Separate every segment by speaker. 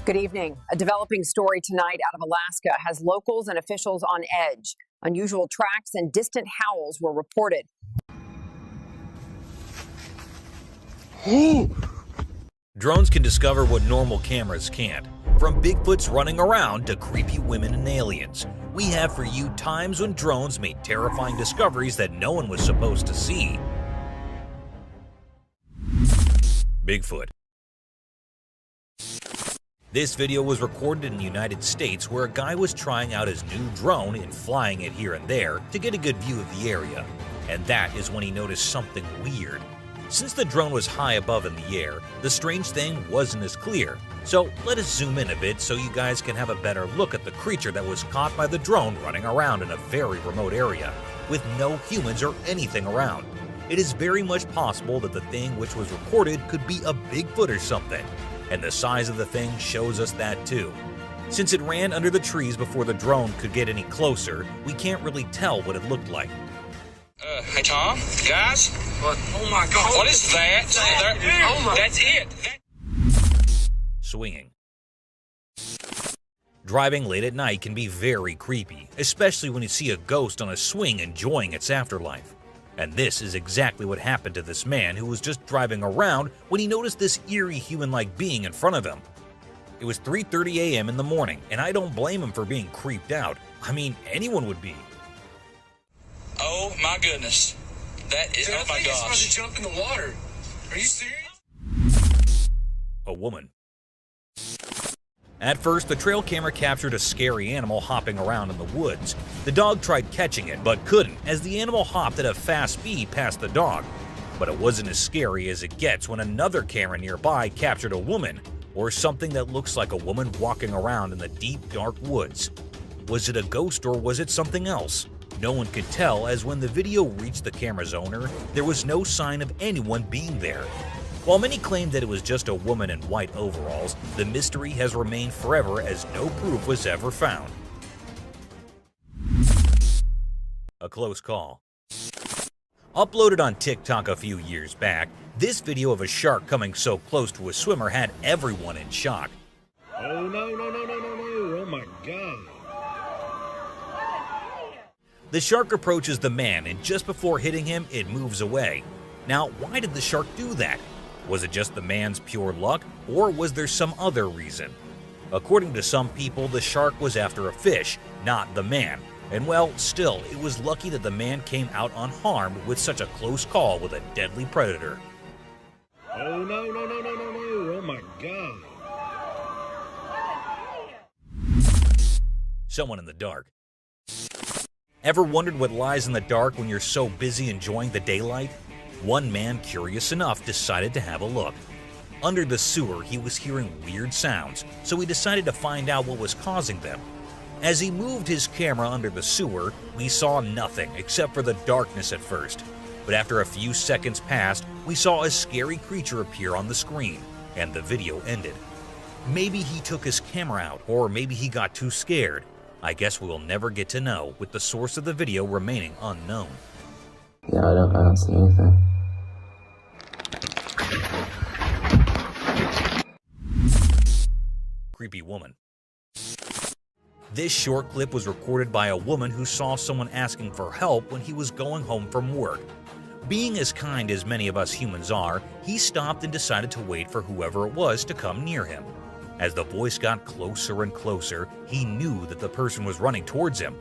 Speaker 1: Good evening. A developing story tonight out of Alaska has locals and officials on edge. Unusual tracks and distant howls were reported.
Speaker 2: Drones can discover what normal cameras can't. From Bigfoots running around to creepy women and aliens, we have for you times when drones made terrifying discoveries that no one was supposed to see. Bigfoot. This video was recorded in the United States where a guy was trying out his new drone and flying it here and there to get a good view of the area. And that is when he noticed something weird. Since the drone was high above in the air, the strange thing wasn't as clear. So let us zoom in a bit so you guys can have a better look at the creature that was caught by the drone running around in a very remote area, with no humans or anything around. It is very much possible that the thing which was recorded could be a Bigfoot or something, and the size of the thing shows us that too. Since it ran under the trees before the drone could get any closer, we can't really tell what it looked like.
Speaker 3: Hey Tom, guys. What? Oh my God! What is that? Oh my! That's it.
Speaker 2: Swinging. Driving late at night can be very creepy, especially when you see a ghost on a swing enjoying its afterlife. And this is exactly what happened to this man who was just driving around when he noticed this eerie human-like being in front of him. It was 3:30 a.m. in the morning, and I don't blame him for being creeped out. I mean, anyone would be.
Speaker 3: Oh my goodness. That is,
Speaker 4: Dude,
Speaker 3: oh my
Speaker 4: I think it's about
Speaker 3: gosh.
Speaker 4: to jump in the water. Are you serious?
Speaker 2: A woman. At first, the trail camera captured a scary animal hopping around in the woods. The dog tried catching it, but couldn't, as the animal hopped at a fast speed past the dog. But it wasn't as scary as it gets when another camera nearby captured a woman, or something that looks like a woman walking around in the deep, dark woods. Was it a ghost or was it something else? No one could tell, as when the video reached the camera's owner, there was no sign of anyone being there. While many claimed that it was just a woman in white overalls, the mystery has remained forever as no proof was ever found. A close call. Uploaded on TikTok a few years back, this video of a shark coming so close to a swimmer had everyone in shock.
Speaker 5: Oh no, oh my God.
Speaker 2: The shark approaches the man, and just before hitting him, it moves away. Now, why did the shark do that? Was it just the man's pure luck, or was there some other reason? According to some people, the shark was after a fish, not the man. And well, still, it was lucky that the man came out unharmed with such a close call with a deadly predator.
Speaker 5: Oh no, oh my God.
Speaker 2: Someone in the dark. Ever wondered what lies in the dark when you're so busy enjoying the daylight? One man, curious enough, decided to have a look. Under the sewer, he was hearing weird sounds, so he decided to find out what was causing them. As he moved his camera under the sewer, we saw nothing except for the darkness at first. But after a few seconds passed, we saw a scary creature appear on the screen, and the video ended. Maybe he took his camera out, or maybe he got too scared. I guess we will never get to know, with the source of the video remaining unknown.
Speaker 6: Yeah, I don't see anything.
Speaker 2: Creepy woman. This short clip was recorded by a woman who saw someone asking for help when he was going home from work. Being as kind as many of us humans are, he stopped and decided to wait for whoever it was to come near him. As the voice got closer and closer, he knew that the person was running towards him.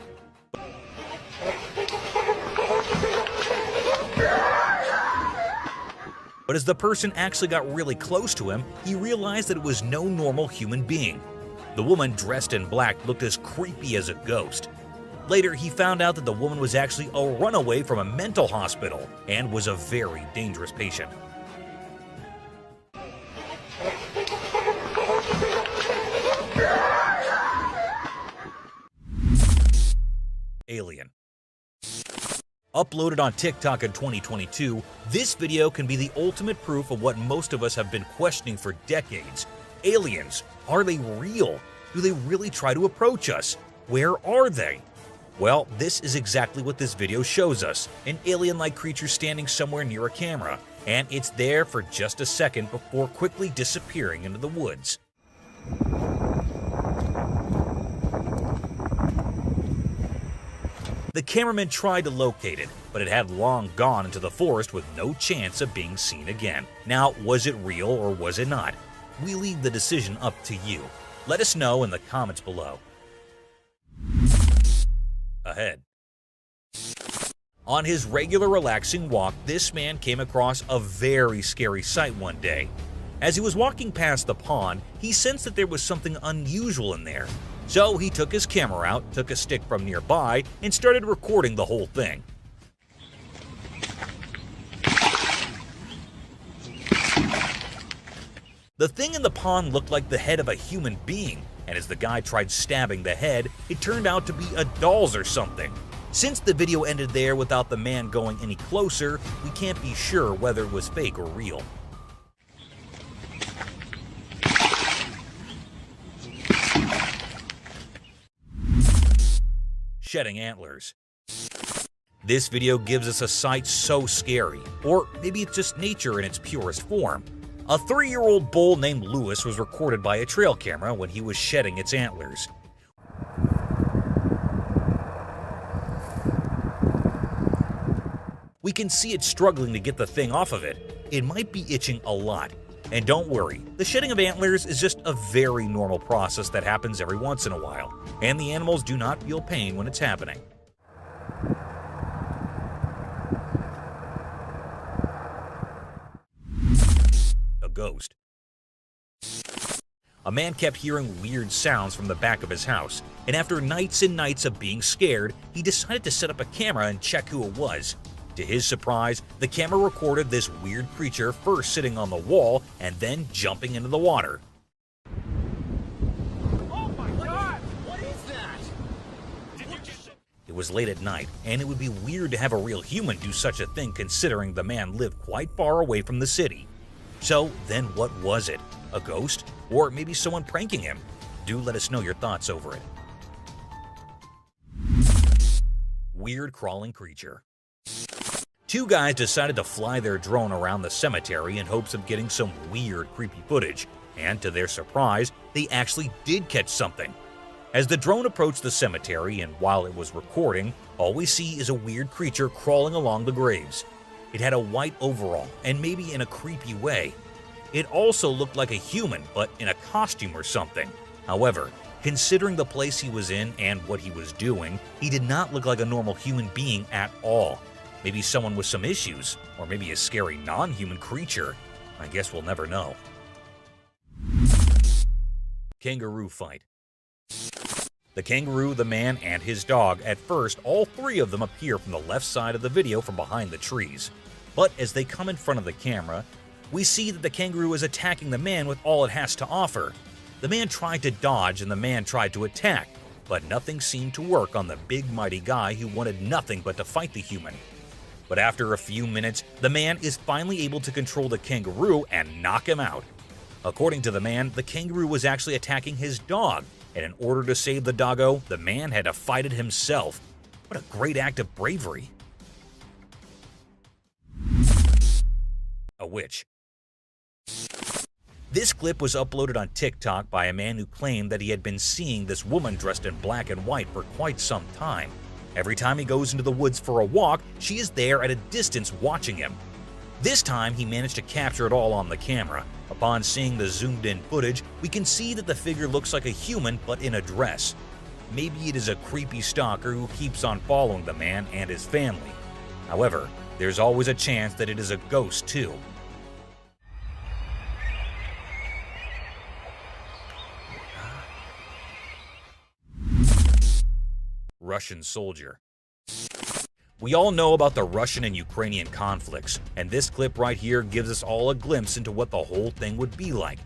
Speaker 2: But as the person actually got really close to him, he realized that it was no normal human being. The woman dressed in black looked as creepy as a ghost. Later, he found out that the woman was actually a runaway from a mental hospital and was a very dangerous patient. Alien. Uploaded on TikTok in 2022, this video can be the ultimate proof of what most of us have been questioning for decades. Aliens, are they real? Do they really try to approach us? Where are they? Well, this is exactly what this video shows us, an alien-like creature standing somewhere near a camera, and it's there for just a second before quickly disappearing into the woods. The cameraman tried to locate it, but it had long gone into the forest with no chance of being seen again. Now, was it real or was it not? We leave the decision up to you. Let us know in the comments below. Ahead. On his regular relaxing walk, this man came across a very scary sight one day. As he was walking past the pond, he sensed that there was something unusual in there. So he took his camera out, took a stick from nearby, and started recording the whole thing. The thing in the pond looked like the head of a human being, and as the guy tried stabbing the head, it turned out to be a doll's or something. Since the video ended there without the man going any closer, we can't be sure whether it was fake or real. Shedding antlers. This video gives us a sight so scary, or maybe it's just nature in its purest form. A 3-year-old bull named Lewis was recorded by a trail camera when he was shedding its antlers. We can see it struggling to get the thing off of it. It might be itching a lot. And don't worry, the shedding of antlers is just a very normal process that happens every once in a while, and the animals do not feel pain when it's happening. A ghost. A man kept hearing weird sounds from the back of his house, and after nights and nights of being scared, he decided to set up a camera and check who it was. To his surprise, the camera recorded this weird creature first sitting on the wall and then jumping into the water.
Speaker 4: Oh my God! What is that? Did you just...
Speaker 2: It was late at night, and it would be weird to have a real human do such a thing considering the man lived quite far away from the city. So then what was it? A ghost? Or maybe someone pranking him? Do let us know your thoughts over it. Weird crawling creature. 2 guys decided to fly their drone around the cemetery in hopes of getting some weird, creepy footage, and to their surprise, they actually did catch something. As the drone approached the cemetery, and while it was recording, all we see is a weird creature crawling along the graves. It had a white overall, and maybe in a creepy way. It also looked like a human, but in a costume or something. However, considering the place he was in and what he was doing, he did not look like a normal human being at all. Maybe someone with some issues, or maybe a scary non-human creature. I guess we'll never know. Kangaroo fight. The kangaroo, the man, and his dog, at first, all 3 of them appear from the left side of the video from behind the trees. But as they come in front of the camera, we see that the kangaroo is attacking the man with all it has to offer. The man tried to dodge and the man tried to attack, but nothing seemed to work on the big mighty guy who wanted nothing but to fight the human. But after a few minutes, the man is finally able to control the kangaroo and knock him out. According to the man, the kangaroo was actually attacking his dog, and in order to save the doggo, the man had to fight it himself. What a great act of bravery. A witch. This clip was uploaded on TikTok by a man who claimed that he had been seeing this woman dressed in black and white for quite some time. Every time he goes into the woods for a walk, she is there at a distance watching him. This time, he managed to capture it all on the camera. Upon seeing the zoomed-in footage, we can see that the figure looks like a human but in a dress. Maybe it is a creepy stalker who keeps on following the man and his family. However, there's always a chance that it is a ghost too. Russian soldier. We all know about the Russian and Ukrainian conflicts, and this clip right here gives us all a glimpse into what the whole thing would be like.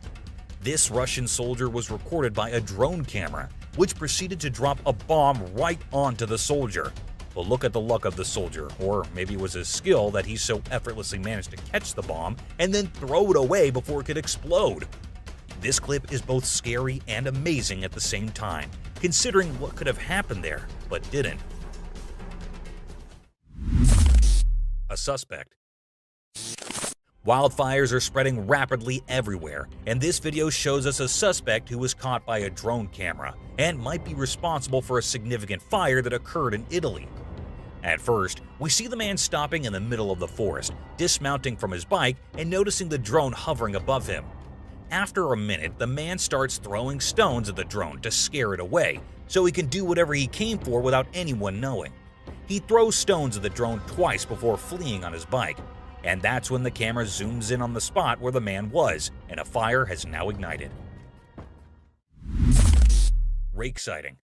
Speaker 2: This Russian soldier was recorded by a drone camera, which proceeded to drop a bomb right onto the soldier. But look at the luck of the soldier, or maybe it was his skill that he so effortlessly managed to catch the bomb and then throw it away before it could explode. This clip is both scary and amazing at the same time, considering what could have happened there, but didn't. A suspect. Wildfires are spreading rapidly everywhere, and this video shows us a suspect who was caught by a drone camera and might be responsible for a significant fire that occurred in Italy. At first, we see the man stopping in the middle of the forest, dismounting from his bike and noticing the drone hovering above him. After a minute, the man starts throwing stones at the drone to scare it away, so he can do whatever he came for without anyone knowing. He throws stones at the drone twice before fleeing on his bike, and that's when the camera zooms in on the spot where the man was, and a fire has now ignited. Rake sighting.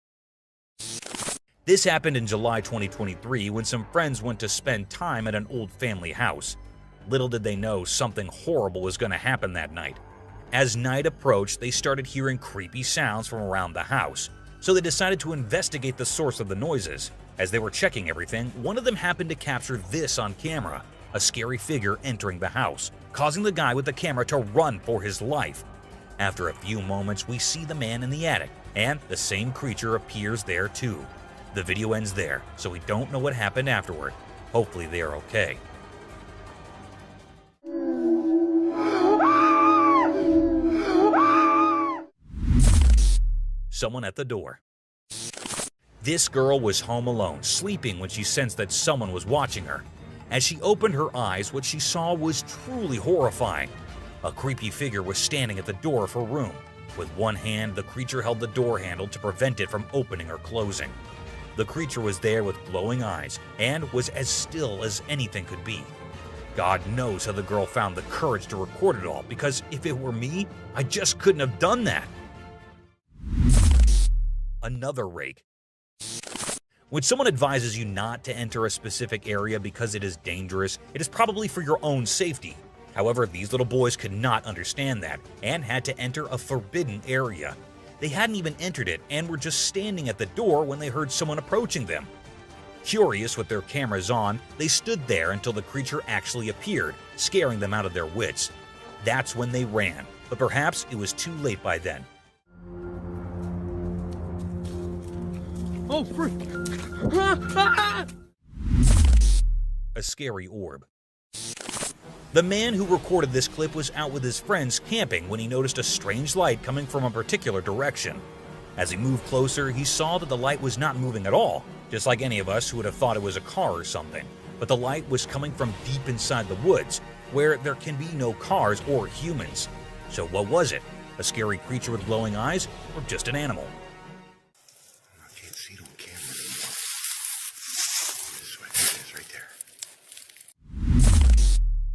Speaker 2: This happened in July 2023 when some friends went to spend time at an old family house. Little did they know something horrible was going to happen that night. As night approached, they started hearing creepy sounds from around the house, so they decided to investigate the source of the noises. As they were checking everything, one of them happened to capture this on camera, a scary figure entering the house, causing the guy with the camera to run for his life. After a few moments, we see the man in the attic, and the same creature appears there too. The video ends there, so we don't know what happened afterward. Hopefully they are okay. Someone at the door. This girl was home alone, sleeping when she sensed that someone was watching her. As she opened her eyes, what she saw was truly horrifying. A creepy figure was standing at the door of her room. With one hand, the creature held the door handle to prevent it from opening or closing. The creature was there with glowing eyes and was as still as anything could be. God knows how the girl found the courage to record it all, because if it were me, I just couldn't have done that. Another rake. When someone advises you not to enter a specific area because it is dangerous, it is probably for your own safety. However, these little boys could not understand that and had to enter a forbidden area. They hadn't even entered it and were just standing at the door when they heard someone approaching them. Curious with their cameras on, they stood there until the creature actually appeared, scaring them out of their wits. That's when they ran, but perhaps it was too late by then.
Speaker 5: Oh, frick!
Speaker 2: A scary orb. The man who recorded this clip was out with his friends camping when he noticed a strange light coming from a particular direction. As he moved closer, he saw that the light was not moving at all, just like any of us who would have thought it was a car or something. But the light was coming from deep inside the woods, where there can be no cars or humans. So what was it? A scary creature with glowing eyes, or just an animal?
Speaker 7: I can't see it on camera anymore. This is right there.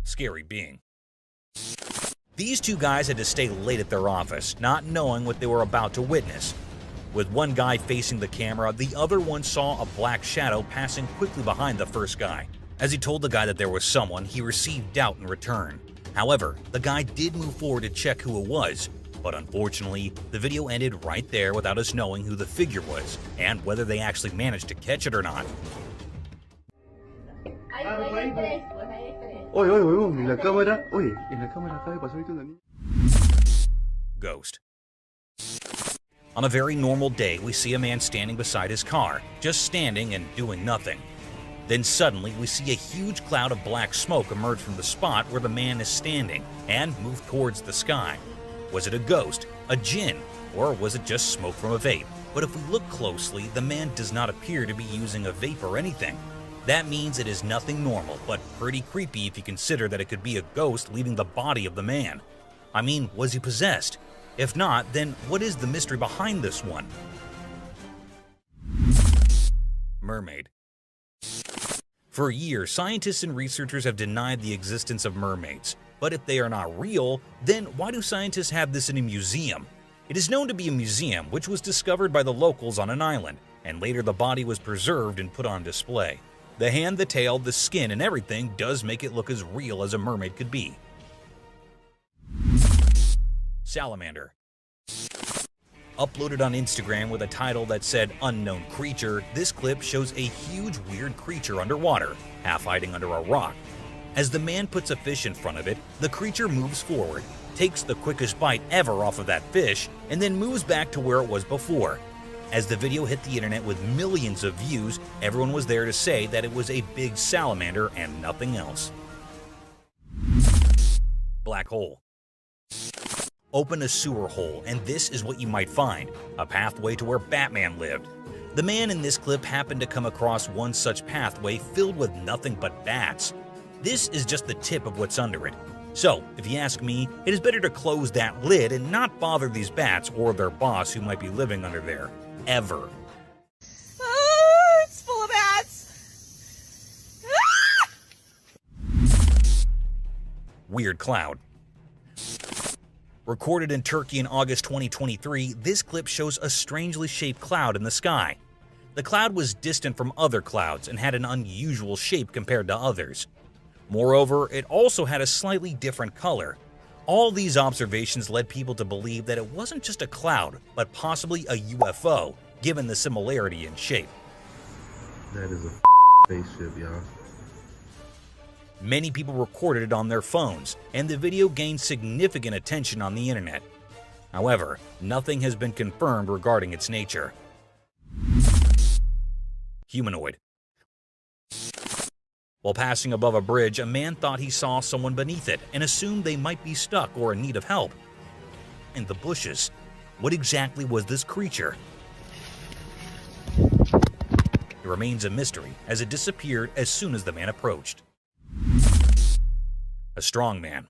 Speaker 2: Scary being. These two guys had to stay late at their office, not knowing what they were about to witness. With one guy facing the camera, the other one saw a black shadow passing quickly behind the first guy. As he told the guy that there was someone, he received doubt in return. However, the guy did move forward to check who it was, but unfortunately, the video ended right there without us knowing who the figure was, and whether they actually managed to catch it or not. Ghost. On a very normal day, we see a man standing beside his car, just standing and doing nothing. Then suddenly, we see a huge cloud of black smoke emerge from the spot where the man is standing and move towards the sky. Was it a ghost, a djinn, or was it just smoke from a vape? But if we look closely, the man does not appear to be using a vape or anything. That means it is nothing normal, but pretty creepy if you consider that it could be a ghost leaving the body of the man. I mean, was he possessed? If not, then what is the mystery behind this one? Mermaid. For years, scientists and researchers have denied the existence of mermaids. But if they are not real, then why do scientists have this in a museum? It is known to be a museum which was discovered by the locals on an island, and later the body was preserved and put on display. The hand, the tail, the skin, and everything does make it look as real as a mermaid could be. Salamander. Uploaded on Instagram with a title that said unknown creature, this clip shows a huge weird creature underwater, half hiding under a rock. As the man puts a fish in front of it, the creature moves forward, takes the quickest bite ever off of that fish, and then moves back to where it was before. As the video hit the internet with millions of views, everyone was there to say that it was a big salamander and nothing else. Black hole. Open a sewer hole, and this is what you might find: a pathway to where Batman lived. The man in this clip happened to come across one such pathway filled with nothing but bats. This is just the tip of what's under it. So, if you ask me, it is better to close that lid and not bother these bats or their boss who might be living under there. Ever.
Speaker 8: Oh, it's full of bats.
Speaker 2: Weird cloud. Recorded in Turkey in August 2023, this clip shows a strangely shaped cloud in the sky. The cloud was distant from other clouds and had an unusual shape compared to others. Moreover, it also had a slightly different color. All these observations led people to believe that it wasn't just a cloud, but possibly a UFO, given the similarity in shape.
Speaker 5: That is a spaceship, y'all.
Speaker 2: Many people recorded it on their phones, and the video gained significant attention on the internet. However, nothing has been confirmed regarding its nature. Humanoid. While passing above a bridge, a man thought he saw someone beneath it and assumed they might be stuck or in need of help. In the bushes, what exactly was this creature? It remains a mystery, as it disappeared as soon as the man approached. A strong man.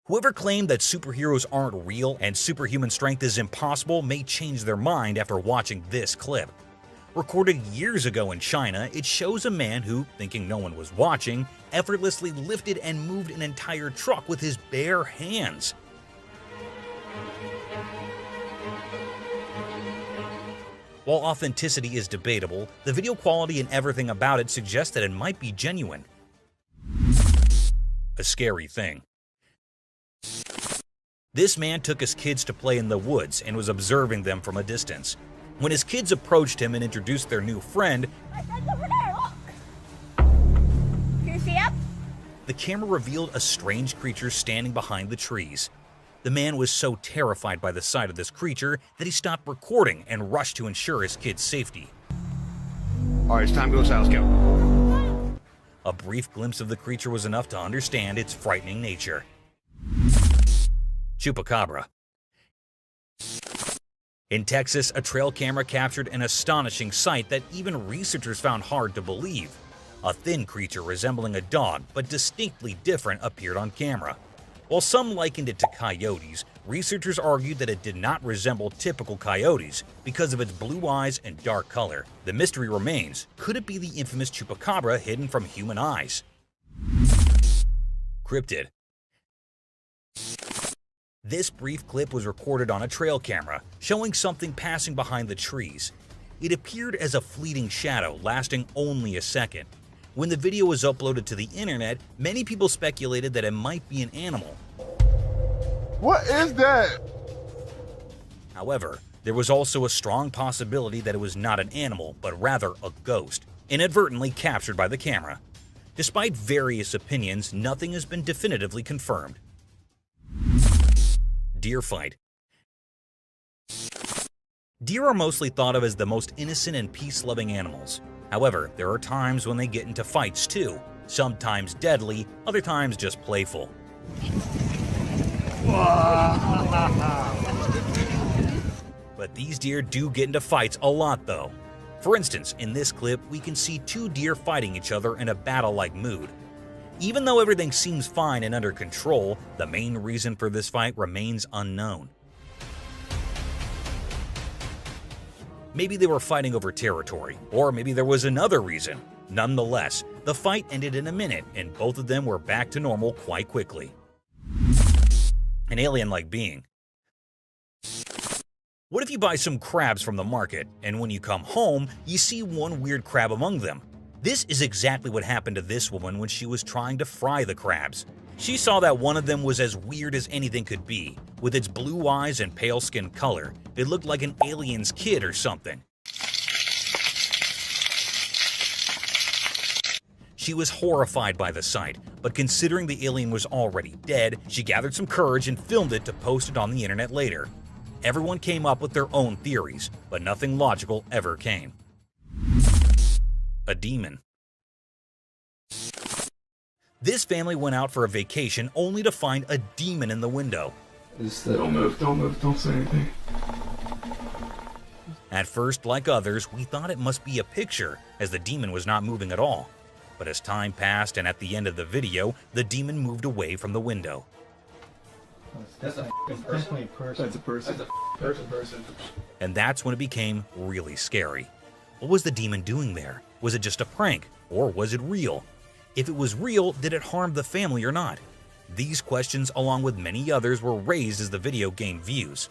Speaker 2: Whoever claimed that superheroes aren't real and superhuman strength is impossible may change their mind after watching this clip. Recorded years ago in China, it shows a man who, thinking no one was watching, effortlessly lifted and moved an entire truck with his bare hands. While authenticity is debatable, the video quality and everything about it suggests that it might be genuine. A scary thing. This man took his kids to play in the woods and was observing them from a distance. When his kids approached him and introduced their new friend,
Speaker 8: Can you see him?
Speaker 2: the camera revealed a strange creature standing behind the trees. The man was so terrified by the sight of this creature that he stopped recording and rushed to ensure his kids' safety.
Speaker 7: All right, it's time to go south, Scout.
Speaker 2: A brief glimpse of the creature was enough to understand its frightening nature. Chupacabra. In Texas, a trail camera captured an astonishing sight that even researchers found hard to believe. A thin creature resembling a dog, but distinctly different, appeared on camera. While some likened it to coyotes, researchers argued that it did not resemble typical coyotes because of its blue eyes and dark color. The mystery remains, could it be the infamous chupacabra hidden from human eyes? Cryptid. This brief clip was recorded on a trail camera, showing something passing behind the trees. It appeared as a fleeting shadow, lasting only a second. When the video was uploaded to the internet, many people speculated that it might be an animal.
Speaker 5: What is that?
Speaker 2: However, there was also a strong possibility that it was not an animal, but rather a ghost, inadvertently captured by the camera. Despite various opinions, nothing has been definitively confirmed. Deer fight. Deer are mostly thought of as the most innocent and peace-loving animals. However, there are times when they get into fights too, sometimes deadly, other times just playful. But these deer do get into fights a lot though. For instance, in this clip, we can see two deer fighting each other in a battle-like mood. Even though everything seems fine and under control, the main reason for this fight remains unknown. Maybe they were fighting over territory, or maybe there was another reason. Nonetheless, the fight ended in a minute, and both of them were back to normal quite quickly. An alien-like being. What if you buy some crabs from the market, and when you come home, you see one weird crab among them? This is exactly what happened to this woman when she was trying to fry the crabs. She saw that one of them was as weird as anything could be. With its blue eyes and pale skin color, it looked like an alien's kid or something. She was horrified by the sight, but considering the alien was already dead, she gathered some courage and filmed it to post it on the internet later. Everyone came up with their own theories, but nothing logical ever came. A demon. This family went out for a vacation only to find a demon in the window.
Speaker 6: Don't move, don't say anything.
Speaker 2: At first, like others, we thought it must be a picture, as the demon was not moving at all. But as time passed and at the end of the video, the demon moved away from the window.
Speaker 9: That's definitely a person. That's a person. That's a person.
Speaker 2: And that's when it became really scary. What was the demon doing there? Was it just a prank, or was it real? If it was real, did it harm the family or not? These questions, along with many others, were raised as the video gained views.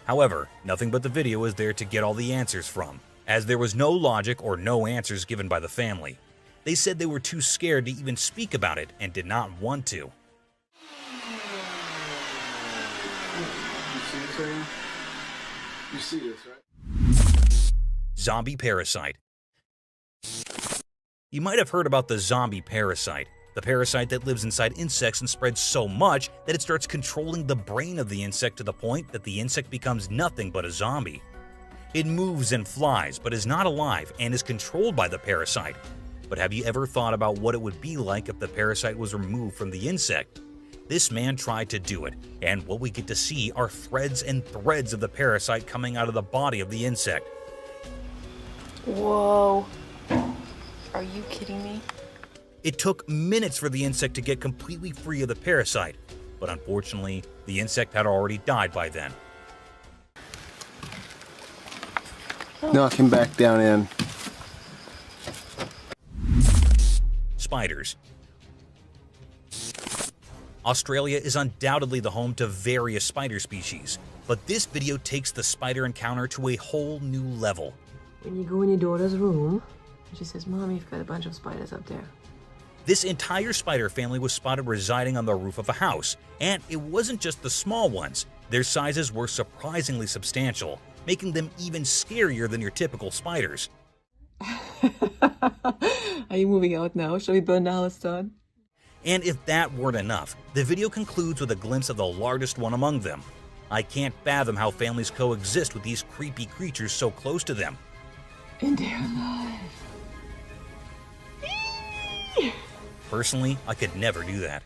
Speaker 2: However, nothing but the video is there to get all the answers from, as there was no logic or no answers given by the family. They said they were too scared to even speak about it and did not want to.
Speaker 9: You see this right here? You see this, right?
Speaker 2: Zombie parasite. You might have heard about the zombie parasite, the parasite that lives inside insects and spreads so much that it starts controlling the brain of the insect to the point that the insect becomes nothing but a zombie. It moves and flies, but is not alive and is controlled by the parasite. But have you ever thought about what it would be like if the parasite was removed from the insect? This man tried to do it, and what we get to see are threads and threads of the parasite coming out of the body of the insect.
Speaker 10: Whoa. Are you kidding me?
Speaker 2: It took minutes for the insect to get completely free of the parasite, but unfortunately, the insect had already died by then.
Speaker 9: Knock him back down in.
Speaker 2: Spiders. Australia is undoubtedly the home to various spider species, but this video takes the spider encounter to a whole new level.
Speaker 10: When you go in your daughter's room, she says, "Mom, you've got a bunch of spiders up there."
Speaker 2: This entire spider family was spotted residing on the roof of a house, and it wasn't just the small ones. Their sizes were surprisingly substantial, making them even scarier than your typical spiders.
Speaker 10: Are you moving out now? Shall we burn the house down?
Speaker 2: And if that weren't enough, the video concludes with a glimpse of the largest one among them. I can't fathom how families coexist with these creepy creatures so close to them.
Speaker 10: And they're alive.
Speaker 2: Personally, I could never do that.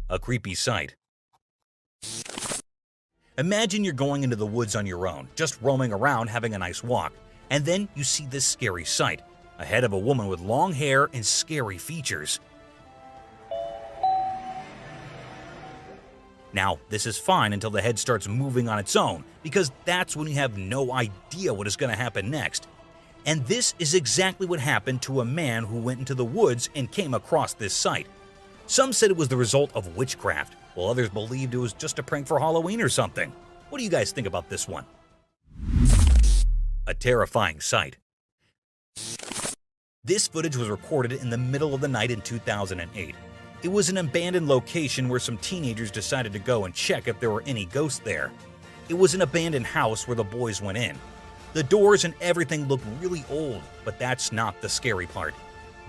Speaker 2: A creepy sight. Imagine you're going into the woods on your own, just roaming around having a nice walk, and then you see this scary sight, a head of a woman with long hair and scary features. Now, this is fine until the head starts moving on its own, because that's when you have no idea what is going to happen next. And this is exactly what happened to a man who went into the woods and came across this sight. Some said it was the result of witchcraft, while others believed it was just a prank for Halloween or something. What do you guys think about this one? A terrifying sight. This footage was recorded in the middle of the night in 2008. It was an abandoned location where some teenagers decided to go and check if there were any ghosts there. It was an abandoned house where the boys went in. The doors and everything looked really old, but that's not the scary part.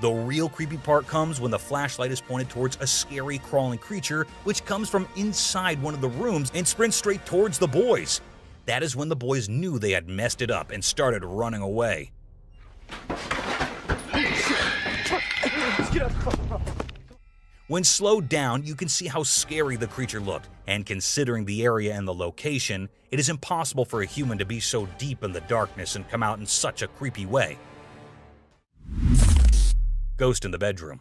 Speaker 2: The real creepy part comes when the flashlight is pointed towards a scary crawling creature which comes from inside one of the rooms and sprints straight towards the boys. That is when the boys knew they had messed it up and started running away. When slowed down, you can see how scary the creature looked, and considering the area and the location, it is impossible for a human to be so deep in the darkness and come out in such a creepy way. Ghost in the bedroom.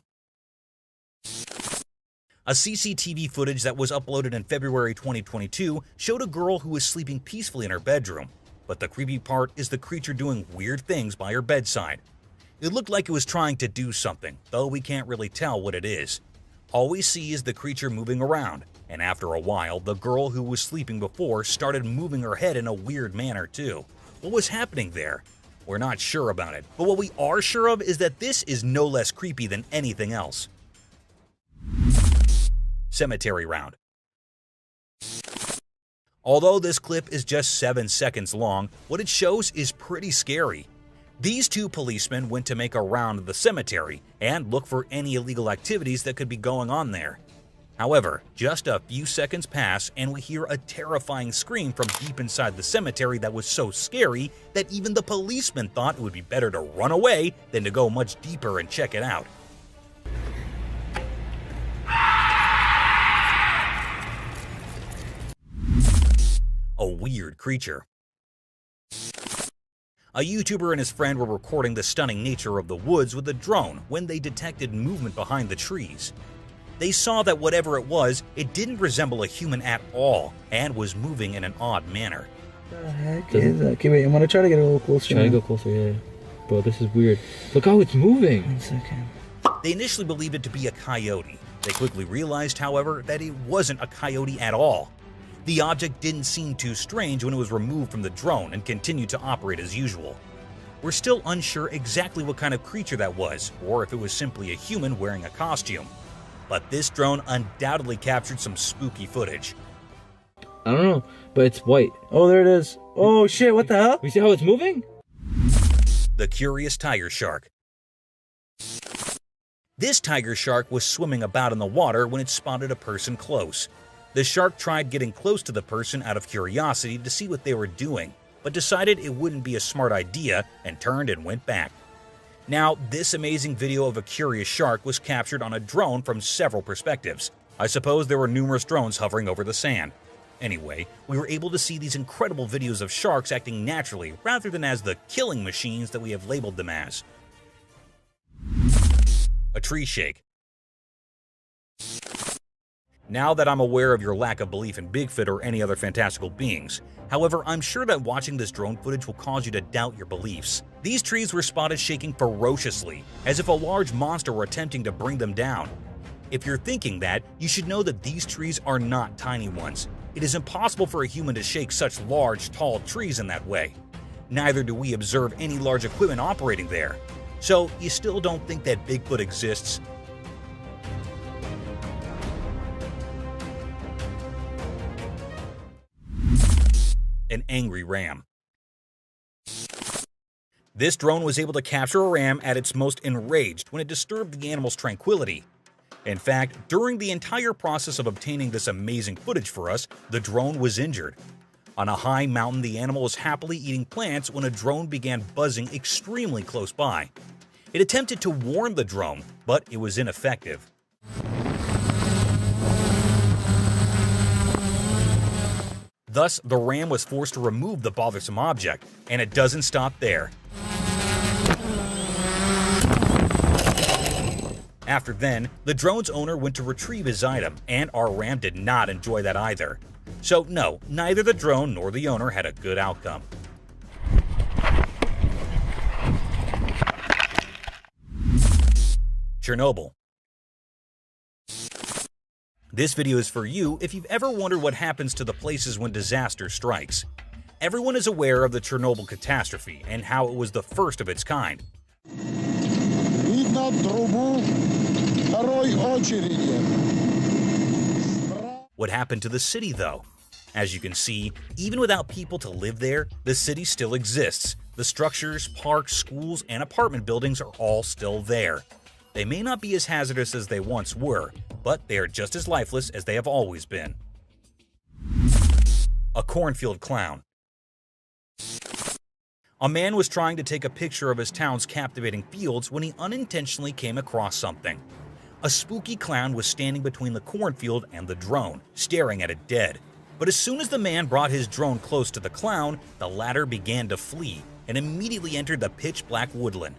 Speaker 2: A CCTV footage that was uploaded in February 2022 showed a girl who was sleeping peacefully in her bedroom, but the creepy part is the creature doing weird things by her bedside. It looked like it was trying to do something, though we can't really tell what it is. All we see is the creature moving around, and after a while, the girl who was sleeping before started moving her head in a weird manner too. What was happening there? We're not sure about it, but what we are sure of is that this is no less creepy than anything else. Cemetery round. Although this clip is just 7 seconds long, what it shows is pretty scary. These two policemen went to make a round of the cemetery and look for any illegal activities that could be going on there. However, just a few seconds pass and we hear a terrifying scream from deep inside the cemetery that was so scary that even the policemen thought it would be better to run away than to go much deeper and check it out. A weird creature. A YouTuber and his friend were recording the stunning nature of the woods with a drone when they detected movement behind the trees. They saw that whatever it was, it didn't resemble a human at all and was moving in an odd manner.
Speaker 9: What the heck is that? Okay, wait, I'm gonna try to get a little closer.
Speaker 11: Try to go closer, yeah. Bro, this is weird. Look how it's moving.
Speaker 9: 1 second.
Speaker 2: They initially believed it to be a coyote. They quickly realized, however, that it wasn't a coyote at all. The object didn't seem too strange when it was removed from the drone and continued to operate as usual. We're still unsure exactly what kind of creature that was, or if it was simply a human wearing a costume. But this drone undoubtedly captured some spooky footage.
Speaker 11: I don't know, but it's white.
Speaker 9: Oh, there it is. Oh shit, what the hell?
Speaker 11: You see how it's moving?
Speaker 2: The curious tiger shark. This tiger shark was swimming about in the water when it spotted a person close. The shark tried getting close to the person out of curiosity to see what they were doing, but decided it wouldn't be a smart idea and turned and went back. Now, this amazing video of a curious shark was captured on a drone from several perspectives. I suppose there were numerous drones hovering over the sand. Anyway, we were able to see these incredible videos of sharks acting naturally rather than as the killing machines that we have labeled them as. A tree shake. Now that I'm aware of your lack of belief in Bigfoot or any other fantastical beings, however, I'm sure that watching this drone footage will cause you to doubt your beliefs. These trees were spotted shaking ferociously, as if a large monster were attempting to bring them down. If you're thinking that, you should know that these trees are not tiny ones. It is impossible for a human to shake such large, tall trees in that way. Neither do we observe any large equipment operating there. So, you still don't think that Bigfoot exists? An angry ram. This drone was able to capture a ram at its most enraged when it disturbed the animal's tranquility. In fact, during the entire process of obtaining this amazing footage for us, the drone was injured. On a high mountain, the animal was happily eating plants when a drone began buzzing extremely close by. It attempted to warn the drone, but it was ineffective. Thus, the ram was forced to remove the bothersome object, and it doesn't stop there. After then, the drone's owner went to retrieve his item, and our ram did not enjoy that either. So no, neither the drone nor the owner had a good outcome. Chernobyl. This video is for you if you've ever wondered what happens to the places when disaster strikes. Everyone is aware of the Chernobyl catastrophe and how it was the first of its kind. What happened to the city, though? As you can see, even without people to live there, the city still exists. The structures, parks, schools, and apartment buildings are all still there. They may not be as hazardous as they once were, but they are just as lifeless as they have always been. A cornfield clown. A man was trying to take a picture of his town's captivating fields when he unintentionally came across something. A spooky clown was standing between the cornfield and the drone, staring at it dead. But as soon as the man brought his drone close to the clown, the latter began to flee and immediately entered the pitch-black woodland.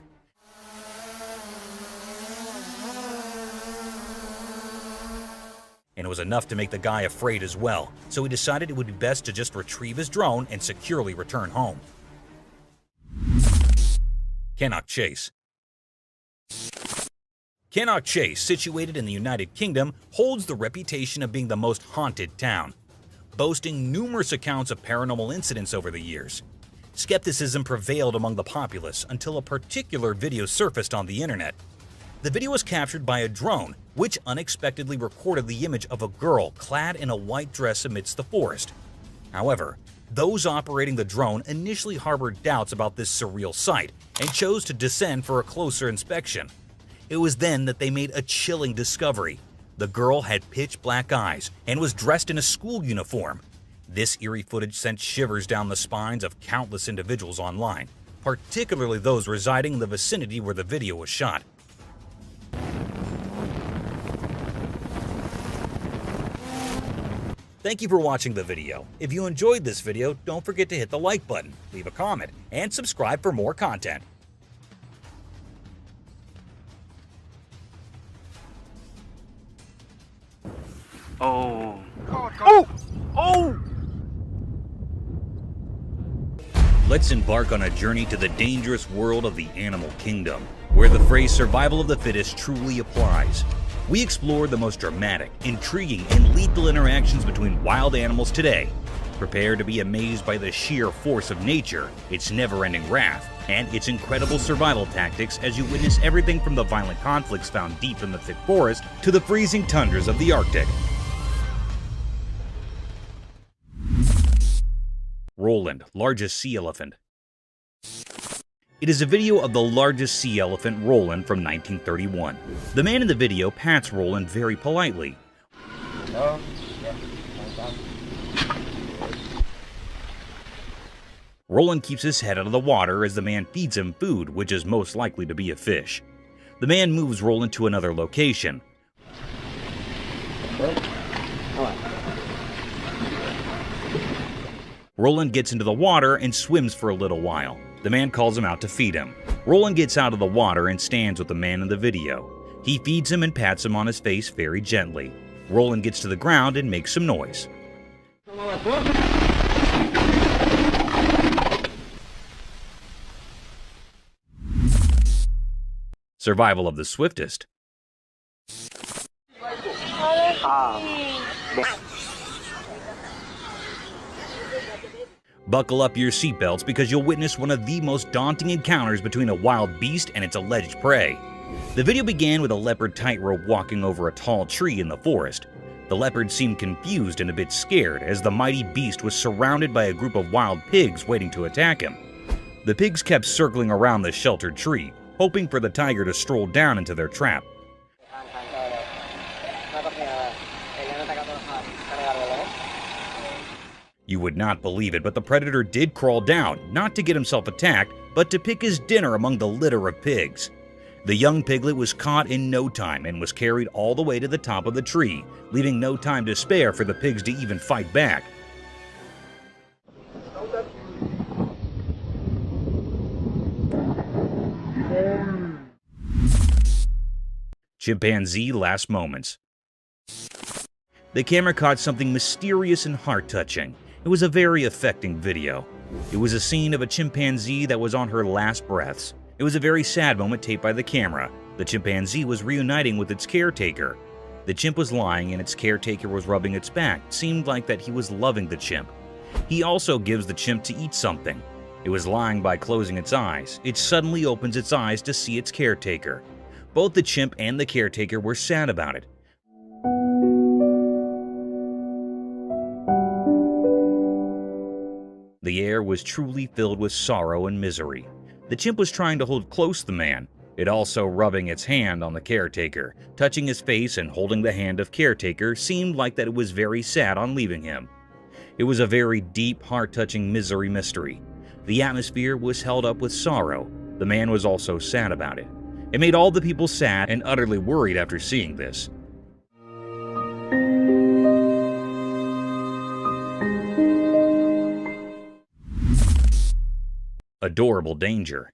Speaker 2: And it was enough to make the guy afraid as well, so he decided it would be best to just retrieve his drone and securely return home. Cannock Chase. Cannock Chase, situated in the United Kingdom, holds the reputation of being the most haunted town, boasting numerous accounts of paranormal incidents over the years. Skepticism prevailed among the populace until a particular video surfaced on the internet. The video was captured by a drone, which unexpectedly recorded the image of a girl clad in a white dress amidst the forest. However, those operating the drone initially harbored doubts about this surreal sight and chose to descend for a closer inspection. It was then that they made a chilling discovery. The girl had pitch-black eyes and was dressed in a school uniform. This eerie footage sent shivers down the spines of countless individuals online, particularly those residing in the vicinity where the video was shot. Thank you for watching the video. If you enjoyed this video, don't forget to hit the like button, leave a comment, and subscribe for more content.
Speaker 7: Oh.
Speaker 2: Let's embark on a journey to the dangerous world of the animal kingdom, where the phrase survival of the fittest truly applies. We explore the most dramatic, intriguing, and lethal interactions between wild animals today. Prepare to be amazed by the sheer force of nature, its never-ending wrath, and its incredible survival tactics as you witness everything from the violent conflicts found deep in the thick forest to the freezing tundras of the Arctic. Roland, largest sea elephant. It is a video of the largest sea elephant, Roland, from 1931. The man in the video pats Roland very politely. Roland keeps his head out of the water as the man feeds him food, which is most likely to be a fish. The man moves Roland to another location. Roland gets into the water and swims for a little while. The man calls him out to feed him. Roland gets out of the water and stands with the man in the video. He feeds him and pats him on his face very gently. Roland gets to the ground and makes some noise. Survival of the swiftest. Buckle up your seatbelts because you'll witness one of the most daunting encounters between a wild beast and its alleged prey. The video began with a leopard tightrope walking over a tall tree in the forest. The leopard seemed confused and a bit scared as the mighty beast was surrounded by a group of wild pigs waiting to attack him. The pigs kept circling around the sheltered tree, hoping for the tiger to stroll down into their trap. You would not believe it, but the predator did crawl down, not to get himself attacked, but to pick his dinner among the litter of pigs. The young piglet was caught in no time and was carried all the way to the top of the tree, leaving no time to spare for the pigs to even fight back. Chimpanzee last moments. The camera caught something mysterious and heart-touching. It was a very affecting video. It was a scene of a chimpanzee that was on her last breaths. It was a very sad moment taped by the camera. The chimpanzee was reuniting with its caretaker. The chimp was lying and its caretaker was rubbing its back. It seemed like that he was loving the chimp. He also gives the chimp to eat something. It was lying by closing its eyes. It suddenly opens its eyes to see its caretaker. Both the chimp and the caretaker were sad about it. The air was truly filled with sorrow and misery. The chimp was trying to hold close the man, it also rubbing its hand on the caretaker. Touching his face and holding the hand of caretaker seemed like that it was very sad on leaving him. It was a very deep, heart-touching misery mystery. The atmosphere was held up with sorrow. The man was also sad about it. It made all the people sad and utterly worried after seeing this. Adorable danger.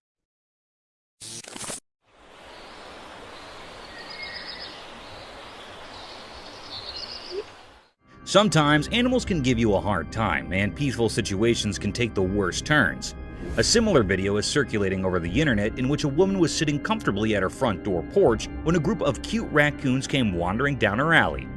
Speaker 2: Sometimes animals can give you a hard time, and peaceful situations can take the worst turns. A similar video is circulating over the internet in which a woman was sitting comfortably at her front door porch when a group of cute raccoons came wandering down her alley.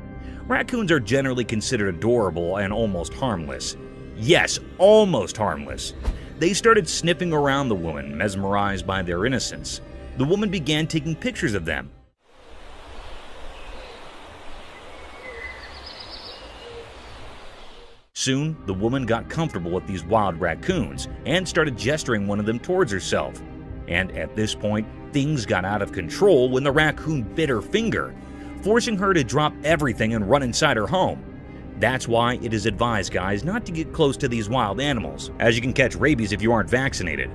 Speaker 2: Raccoons are generally considered adorable and almost harmless. Yes, almost harmless. They started sniffing around the woman, mesmerized by their innocence. The woman began taking pictures of them. Soon, the woman got comfortable with these wild raccoons and started gesturing one of them towards herself. And at this point, things got out of control when the raccoon bit her finger, forcing her to drop everything and run inside her home. That's why it is advised, guys, not to get close to these wild animals, as you can catch rabies if you aren't vaccinated.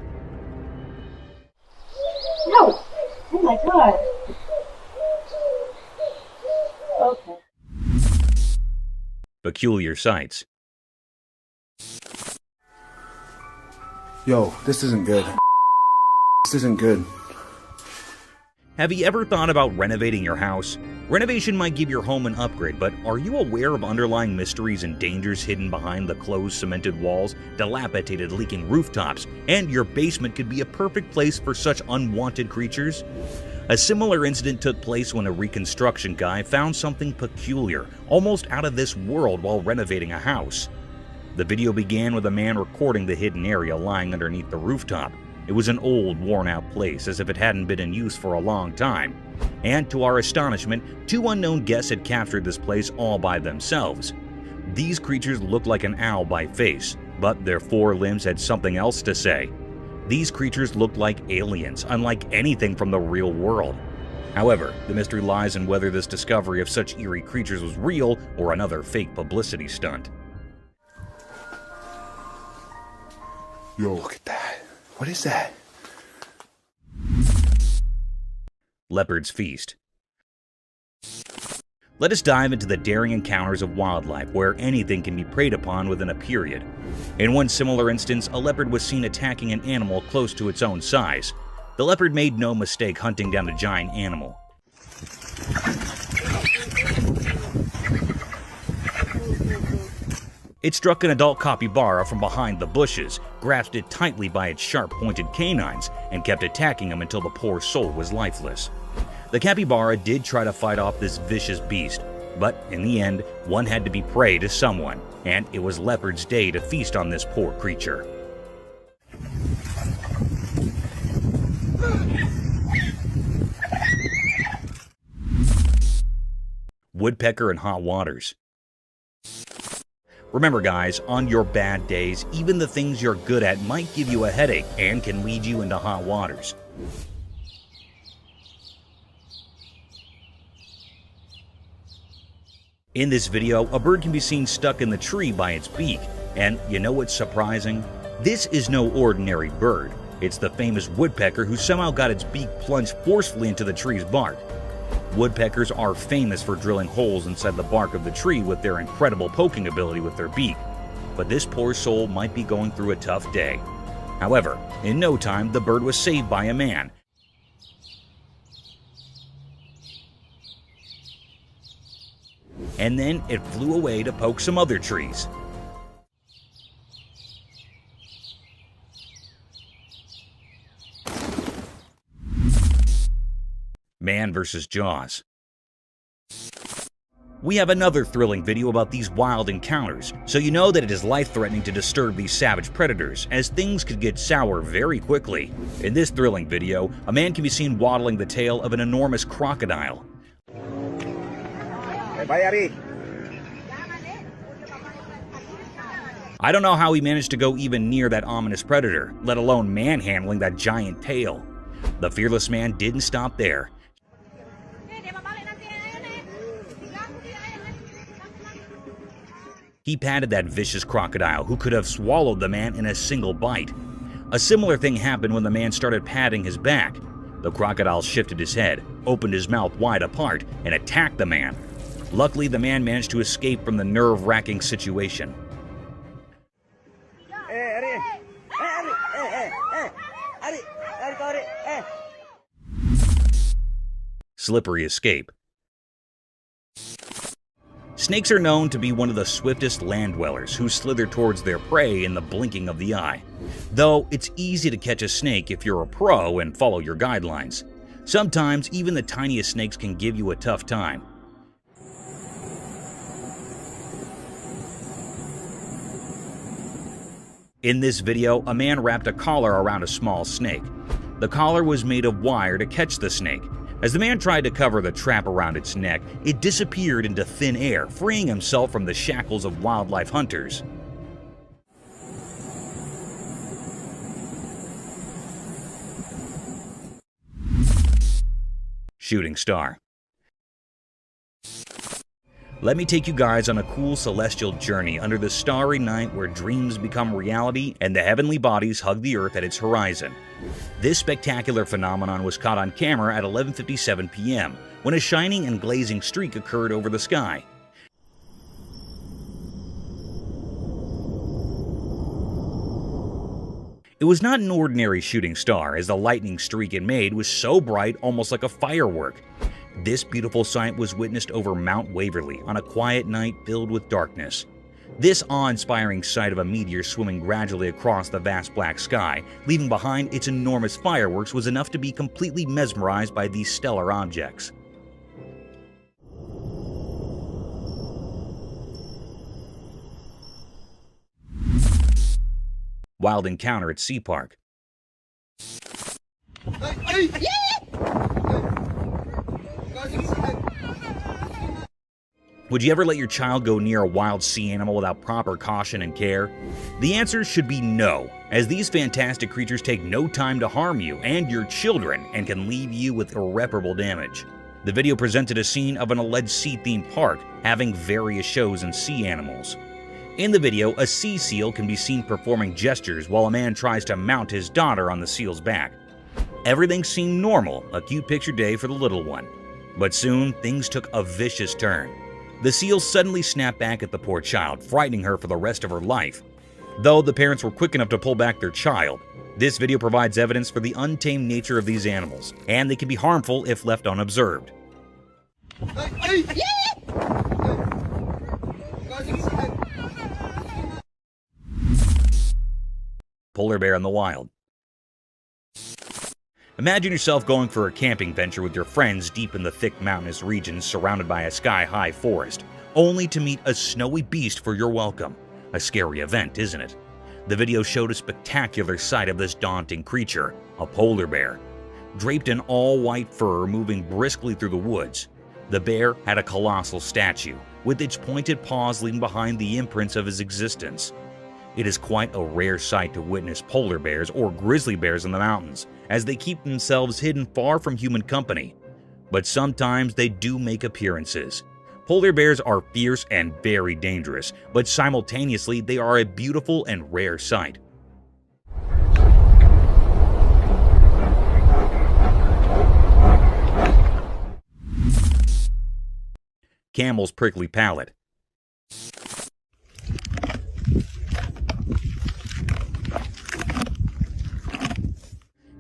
Speaker 8: No! Oh my god. Okay.
Speaker 2: Peculiar sights.
Speaker 7: Yo, this isn't good. This isn't good.
Speaker 2: Have you ever thought about renovating your house? Renovation might give your home an upgrade, but are you aware of underlying mysteries and dangers hidden behind the closed cemented walls, dilapidated leaking rooftops, and your basement could be a perfect place for such unwanted creatures? A similar incident took place when a reconstruction guy found something peculiar, almost out of this world while renovating a house. The video began with a man recording the hidden area lying underneath the rooftop. It was an old, worn-out place, as if it hadn't been in use for a long time. And to our astonishment, two unknown guests had captured this place all by themselves. These creatures looked like an owl by face, but their four limbs had something else to say. These creatures looked like aliens, unlike anything from the real world. However, the mystery lies in whether this discovery of such eerie creatures was real or another fake publicity stunt.
Speaker 7: Yo, look at that. What is that?
Speaker 2: Leopard's Feast. Let us dive into the daring encounters of wildlife where anything can be preyed upon within a period. In one similar instance, a leopard was seen attacking an animal close to its own size. The leopard made no mistake hunting down the giant animal. It struck an adult capybara from behind the bushes, grasped it tightly by its sharp-pointed canines, and kept attacking him until the poor soul was lifeless. The capybara did try to fight off this vicious beast, but in the end, one had to be prey to someone, and it was Leopard's day to feast on this poor creature. Woodpecker in hot waters. Remember guys, on your bad days, even the things you're good at might give you a headache and can lead you into hot waters. In this video, a bird can be seen stuck in the tree by its beak. And you know what's surprising? This is no ordinary bird. It's the famous woodpecker who somehow got its beak plunged forcefully into the tree's bark. Woodpeckers are famous for drilling holes inside the bark of the tree with their incredible poking ability with their beak. But this poor soul might be going through a tough day. However, in no time, the bird was saved by a man. And then it flew away to poke some other trees. Man vs. Jaws. We have another thrilling video about these wild encounters, so you know that it is life-threatening to disturb these savage predators, as things could get sour very quickly. In this thrilling video, a man can be seen waddling the tail of an enormous crocodile. I don't know how he managed to go even near that ominous predator, let alone manhandling that giant tail. The fearless man didn't stop there. He patted that vicious crocodile who could have swallowed the man in a single bite. A similar thing happened when the man started patting his back. The crocodile shifted his head, opened his mouth wide apart, and attacked the man. Luckily, the man managed to escape from the nerve-wracking situation. Slippery escape. Snakes are known to be one of the swiftest land dwellers who slither towards their prey in the blinking of the eye. Though it's easy to catch a snake if you're a pro and follow your guidelines. Sometimes even the tiniest snakes can give you a tough time. In this video, a man wrapped a collar around a small snake. The collar was made of wire to catch the snake. As the man tried to cover the trap around its neck, it disappeared into thin air, freeing himself from the shackles of wildlife hunters. Shooting star. Let me take you guys on a cool celestial journey under the starry night where dreams become reality and the heavenly bodies hug the earth at its horizon. This spectacular phenomenon was caught on camera at 11:57 p.m. when a shining and glazing streak occurred over the sky. It was not an ordinary shooting star, as the lightning streak it made was so bright, almost like a firework. This beautiful sight was witnessed over Mount Waverly on a quiet night filled with darkness. This awe-inspiring sight of a meteor swimming gradually across the vast black sky, leaving behind its enormous fireworks, was enough to be completely mesmerized by these stellar objects. Wild encounter at Sea Park. Would you ever let your child go near a wild sea animal without proper caution and care? The answer should be no, as these fantastic creatures take no time to harm you and your children and can leave you with irreparable damage. The video presented a scene of an alleged sea-themed park having various shows and sea animals. In the video, a sea seal can be seen performing gestures while a man tries to mount his daughter on the seal's back. Everything seemed normal, a cute picture day for the little one. But soon, things took a vicious turn. The seal suddenly snapped back at the poor child, frightening her for the rest of her life. Though the parents were quick enough to pull back their child, this video provides evidence for the untamed nature of these animals, and they can be harmful if left unobserved. Polar bear in the wild. Imagine yourself going for a camping venture with your friends deep in the thick mountainous regions surrounded by a sky-high forest, only to meet a snowy beast for your welcome. A scary event, isn't it? The video showed a spectacular sight of this daunting creature, a polar bear. Draped in all-white fur moving briskly through the woods, the bear had a colossal statue, with its pointed paws leaving behind the imprints of his existence. It is quite a rare sight to witness polar bears or grizzly bears in the mountains, as they keep themselves hidden far from human company. But sometimes they do make appearances. Polar bears are fierce and very dangerous, but simultaneously they are a beautiful and rare sight. Camel's prickly palate.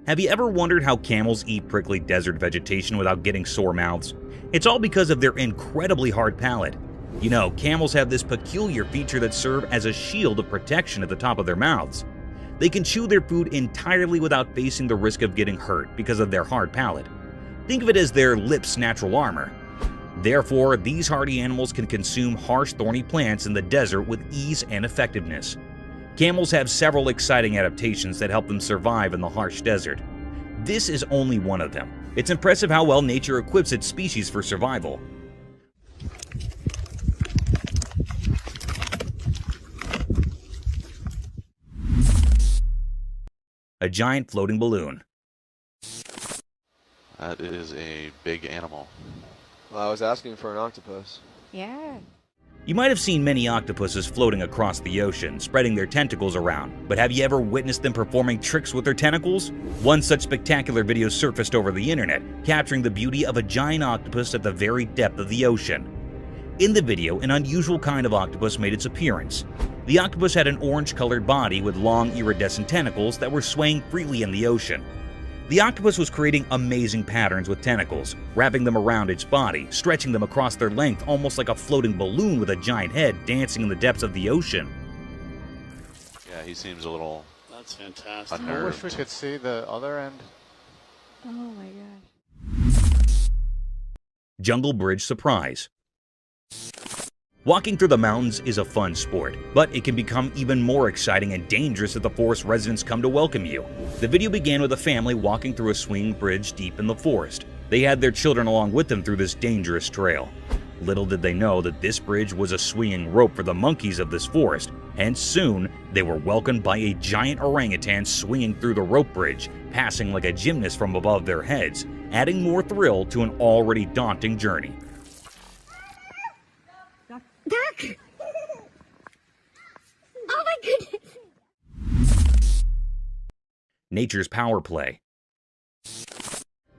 Speaker 2: Have you ever wondered how camels eat prickly desert vegetation without getting sore mouths? It's all because of their incredibly hard palate. You know, camels have this peculiar feature that serves as a shield of protection at the top of their mouths. They can chew their food entirely without facing the risk of getting hurt because of their hard palate. Think of it as their lips' natural armor. Therefore, these hardy animals can consume harsh, thorny plants in the desert with ease and effectiveness. Camels have several exciting adaptations that help them survive in the harsh desert. This is only one of them. It's impressive how well nature equips its species for survival. A giant floating balloon.
Speaker 12: That is a big animal.
Speaker 13: Well, I was asking for an octopus.
Speaker 8: Yeah.
Speaker 2: You might have seen many octopuses floating across the ocean, spreading their tentacles around, but have you ever witnessed them performing tricks with their tentacles? One such spectacular video surfaced over the internet, capturing the beauty of a giant octopus at the very depth of the ocean. In the video, an unusual kind of octopus made its appearance. The octopus had an orange-colored body with long iridescent tentacles that were swaying freely in the ocean. The octopus was creating amazing patterns with tentacles, wrapping them around its body, stretching them across their length almost like a floating balloon with a giant head dancing in the depths of the ocean.
Speaker 12: Yeah, he seems a little...
Speaker 9: That's fantastic.
Speaker 12: Unnerved.
Speaker 13: I wish we could see the other end.
Speaker 8: Oh my gosh.
Speaker 2: Jungle Bridge surprise. Walking through the mountains is a fun sport, but it can become even more exciting and dangerous if the forest residents come to welcome you. The video began with a family walking through a swinging bridge deep in the forest. They had their children along with them through this dangerous trail. Little did they know that this bridge was a swinging rope for the monkeys of this forest, and soon they were welcomed by a giant orangutan swinging through the rope bridge, passing like a gymnast from above their heads, adding more thrill to an already daunting journey.
Speaker 8: Duck! Oh my goodness!
Speaker 2: Nature's power play.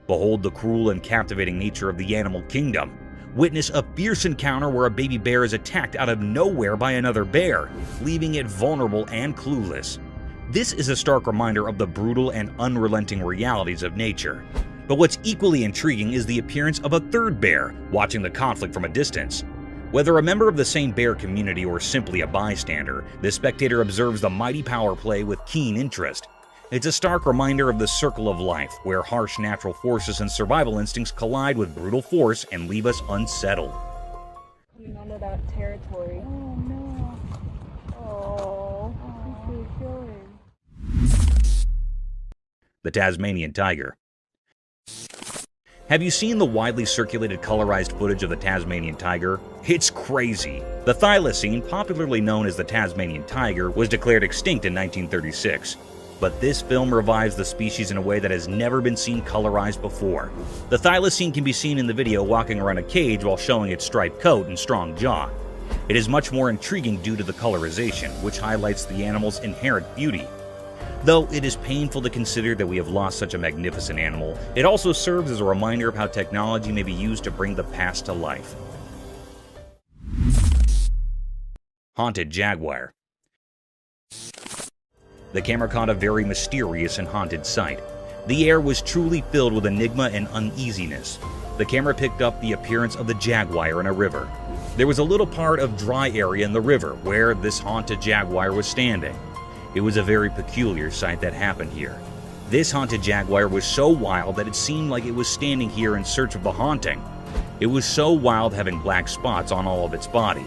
Speaker 2: Behold the cruel and captivating nature of the animal kingdom. Witness a fierce encounter where a baby bear is attacked out of nowhere by another bear, leaving it vulnerable and clueless. This is a stark reminder of the brutal and unrelenting realities of nature. But what's equally intriguing is the appearance of a third bear watching the conflict from a distance. Whether a member of the same bear community or simply a bystander, this spectator observes the mighty power play with keen interest. It's a stark reminder of the circle of life, where harsh natural forces and survival instincts collide with brutal force and leave us unsettled.
Speaker 8: Coming onto that territory. Oh no. Oh, he's really killing.
Speaker 2: The Tasmanian tiger. Have you seen the widely circulated colorized footage of the Tasmanian tiger? It's crazy. The thylacine, popularly known as the Tasmanian tiger, was declared extinct in 1936. But this film revives the species in a way that has never been seen colorized before. The thylacine can be seen in the video walking around a cage while showing its striped coat and strong jaw. It is much more intriguing due to the colorization, which highlights the animal's inherent beauty. Though it is painful to consider that we have lost such a magnificent animal, it also serves as a reminder of how technology may be used to bring the past to life. Haunted jaguar. The camera caught a very mysterious and haunted sight. The air was truly filled with enigma and uneasiness. The camera picked up the appearance of the jaguar in a river. There was a little part of dry area in the river where this haunted jaguar was standing. It was a very peculiar sight that happened here. This haunted jaguar was so wild that it seemed like it was standing here in search of the haunting. It was so wild, having black spots on all of its body.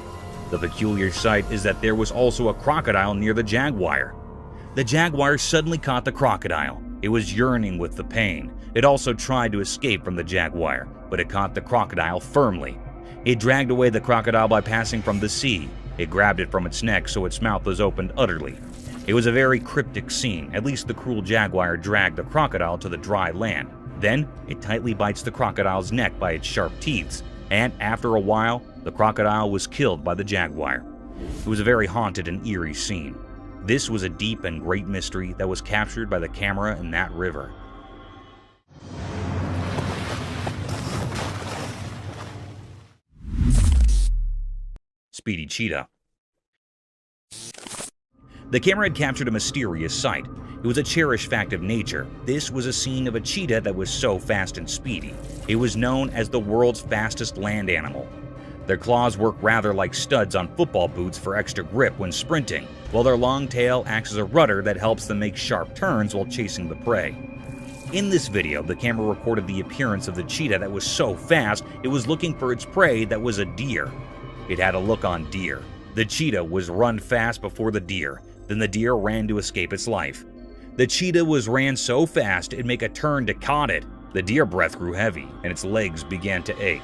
Speaker 2: The peculiar sight is that there was also a crocodile near the jaguar. The jaguar suddenly caught the crocodile. It was yearning with the pain. It also tried to escape from the jaguar, but it caught the crocodile firmly. It dragged away the crocodile by passing from the sea. It grabbed it from its neck so its mouth was opened utterly. It was a very cryptic scene. At least the cruel jaguar dragged the crocodile to the dry land. Then, it tightly bites the crocodile's neck by its sharp teeth, and after a while, the crocodile was killed by the jaguar. It was a very haunted and eerie scene. This was a deep and great mystery that was captured by the camera in that river. Speedy cheetah. The camera had captured a mysterious sight. It was a cherished fact of nature. This was a scene of a cheetah that was so fast and speedy. It was known as the world's fastest land animal. Their claws work rather like studs on football boots for extra grip when sprinting, while their long tail acts as a rudder that helps them make sharp turns while chasing the prey. In this video, the camera recorded the appearance of the cheetah that was so fast it was looking for its prey that was a deer. It had a look on deer. The cheetah was run fast before the deer. Then the deer ran to escape its life. The cheetah ran so fast it'd make a turn to caught it. The deer breath grew heavy, and its legs began to ache.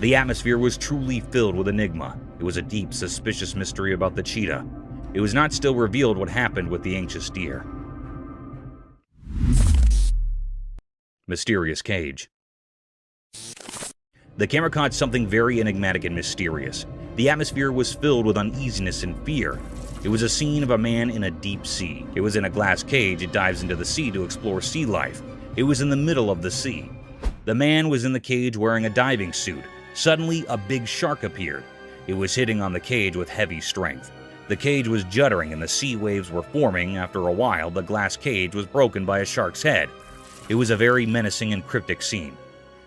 Speaker 2: The atmosphere was truly filled with enigma. It was a deep, suspicious mystery about the cheetah. It was not still revealed what happened with the anxious deer. Mysterious cage. The camera caught something very enigmatic and mysterious. The atmosphere was filled with uneasiness and fear. It was a scene of a man in a deep sea. It was in a glass cage. It dives into the sea to explore sea life. It was in the middle of the sea. The man was in the cage wearing a diving suit. Suddenly, a big shark appeared. It was hitting on the cage with heavy strength. The cage was juddering and the sea waves were forming. After a while, the glass cage was broken by a shark's head. It was a very menacing and cryptic scene.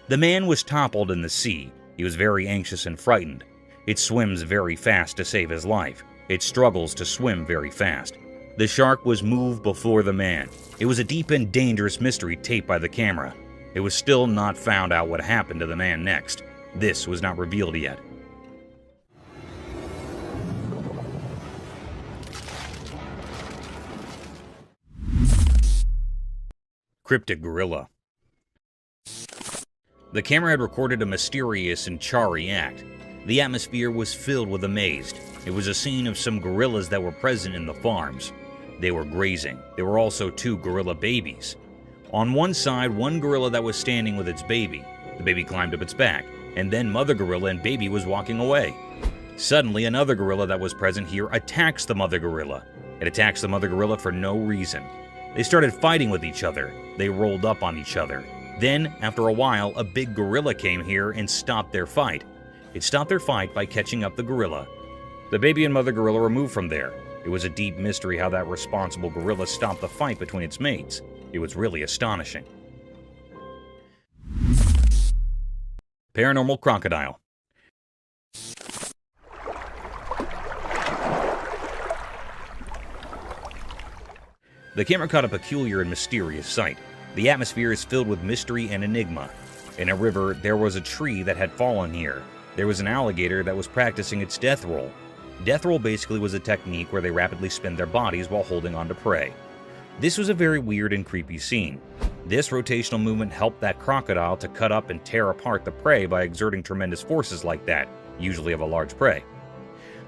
Speaker 2: The man was toppled in the sea. He was very anxious and frightened. It swims very fast to save his life. It struggles to swim very fast. The shark was moved before the man. It was a deep and dangerous mystery taped by the camera. It was still not found out what happened to the man next. This was not revealed yet. Cryptic gorilla. The camera had recorded a mysterious and charry act. The atmosphere was filled with amaze. It was a scene of some gorillas that were present in the farms. They were grazing. There were also 2 gorilla babies. On one side, one gorilla that was standing with its baby. The baby climbed up its back, and then mother gorilla and baby was walking away. Suddenly, another gorilla that was present here attacks the mother gorilla. It attacks the mother gorilla for no reason. They started fighting with each other. They rolled up on each other. Then, after a while, a big gorilla came here and stopped their fight. It stopped their fight by catching up the gorilla. The baby and mother gorilla were moved from there. It was a deep mystery how that responsible gorilla stopped the fight between its mates. It was really astonishing. Paranormal crocodile. The camera caught a peculiar and mysterious sight. The atmosphere is filled with mystery and enigma. In a river, there was a tree that had fallen here. There was an alligator that was practicing its death roll. Death roll basically was a technique where they rapidly spin their bodies while holding on to prey. This was a very weird and creepy scene. This rotational movement helped that crocodile to cut up and tear apart the prey by exerting tremendous forces like that, usually of a large prey.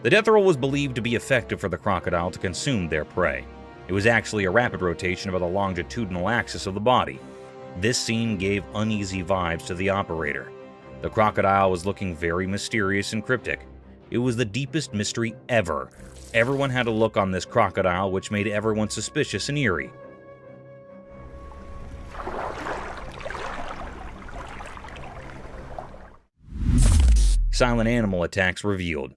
Speaker 2: The death roll was believed to be effective for the crocodile to consume their prey. It was actually a rapid rotation of the longitudinal axis of the body. This scene gave uneasy vibes to the operator. The crocodile was looking very mysterious and cryptic. It was the deepest mystery ever. Everyone had a look on this crocodile which made everyone suspicious and eerie. Silent animal attacks revealed.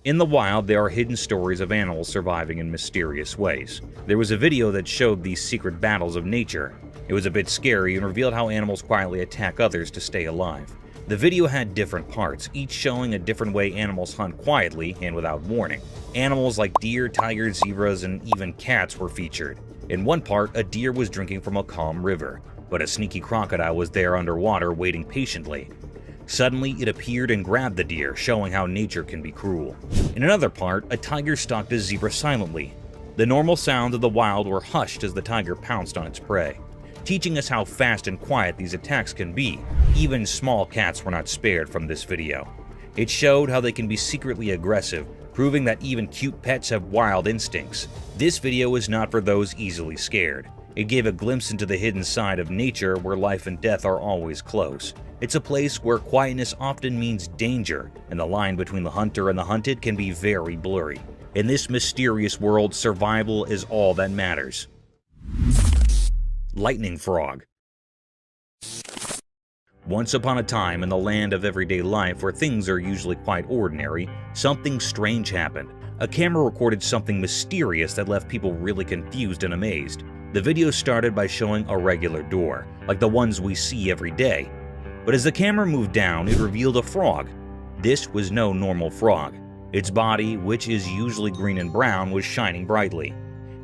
Speaker 2: In the wild, there are hidden stories of animals surviving in mysterious ways. There was a video that showed these secret battles of nature. It was a bit scary and revealed how animals quietly attack others to stay alive. The video had different parts, each showing a different way animals hunt quietly and without warning. Animals like deer, tigers, zebras, and even cats were featured. In one part, a deer was drinking from a calm river, but a sneaky crocodile was there underwater waiting patiently. Suddenly, it appeared and grabbed the deer, showing how nature can be cruel. In another part, a tiger stalked a zebra silently. The normal sounds of the wild were hushed as the tiger pounced on its prey, teaching us how fast and quiet these attacks can be. Even small cats were not spared from this video. It showed how they can be secretly aggressive, proving that even cute pets have wild instincts. This video is not for those easily scared. It gave a glimpse into the hidden side of nature where life and death are always close. It's a place where quietness often means danger, and the line between the hunter and the hunted can be very blurry. In this mysterious world, survival is all that matters. Lightning frog. Once upon a time, in the land of everyday life where things are usually quite ordinary, something strange happened. A camera recorded something mysterious that left people really confused and amazed. The video started by showing a regular door, like the ones we see every day. But as the camera moved down, it revealed a frog. This was no normal frog. Its body, which is usually green and brown, was shining brightly.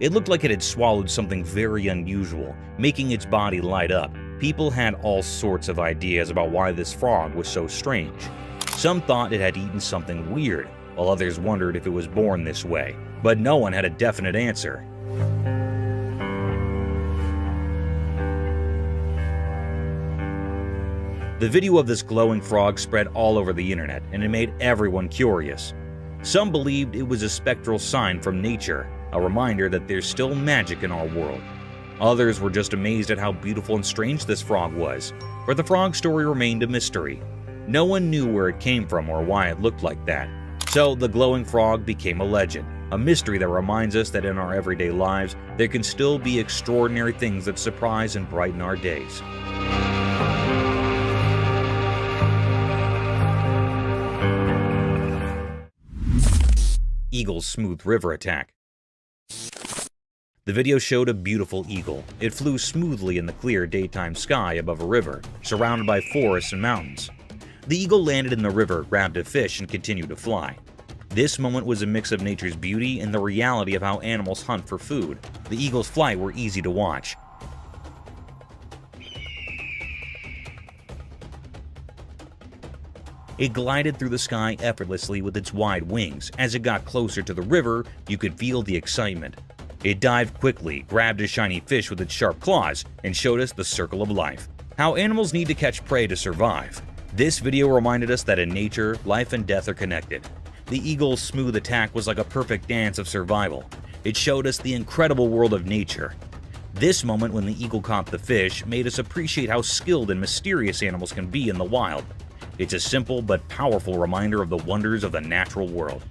Speaker 2: It looked like it had swallowed something very unusual, making its body light up. People had all sorts of ideas about why this frog was so strange. Some thought it had eaten something weird, while others wondered if it was born this way. But no one had a definite answer. The video of this glowing frog spread all over the internet, and it made everyone curious. Some believed it was a spectral sign from nature, a reminder that there's still magic in our world. Others were just amazed at how beautiful and strange this frog was, but the frog story remained a mystery. No one knew where it came from or why it looked like that. So the glowing frog became a legend, a mystery that reminds us that in our everyday lives, there can still be extraordinary things that surprise and brighten our days. Eagle's smooth river attack. The video showed a beautiful eagle. It flew smoothly in the clear daytime sky above a river, surrounded by forests and mountains. The eagle landed in the river, grabbed a fish, and continued to fly. This moment was a mix of nature's beauty and the reality of how animals hunt for food. The eagle's flight were easy to watch. It glided through the sky effortlessly with its wide wings. As it got closer to the river, you could feel the excitement. It dived quickly, grabbed a shiny fish with its sharp claws, and showed us the circle of life. How animals need to catch prey to survive. This video reminded us that in nature, life and death are connected. The eagle's smooth attack was like a perfect dance of survival. It showed us the incredible world of nature. This moment when the eagle caught the fish made us appreciate how skilled and mysterious animals can be in the wild. It's a simple but powerful reminder of the wonders of the natural world.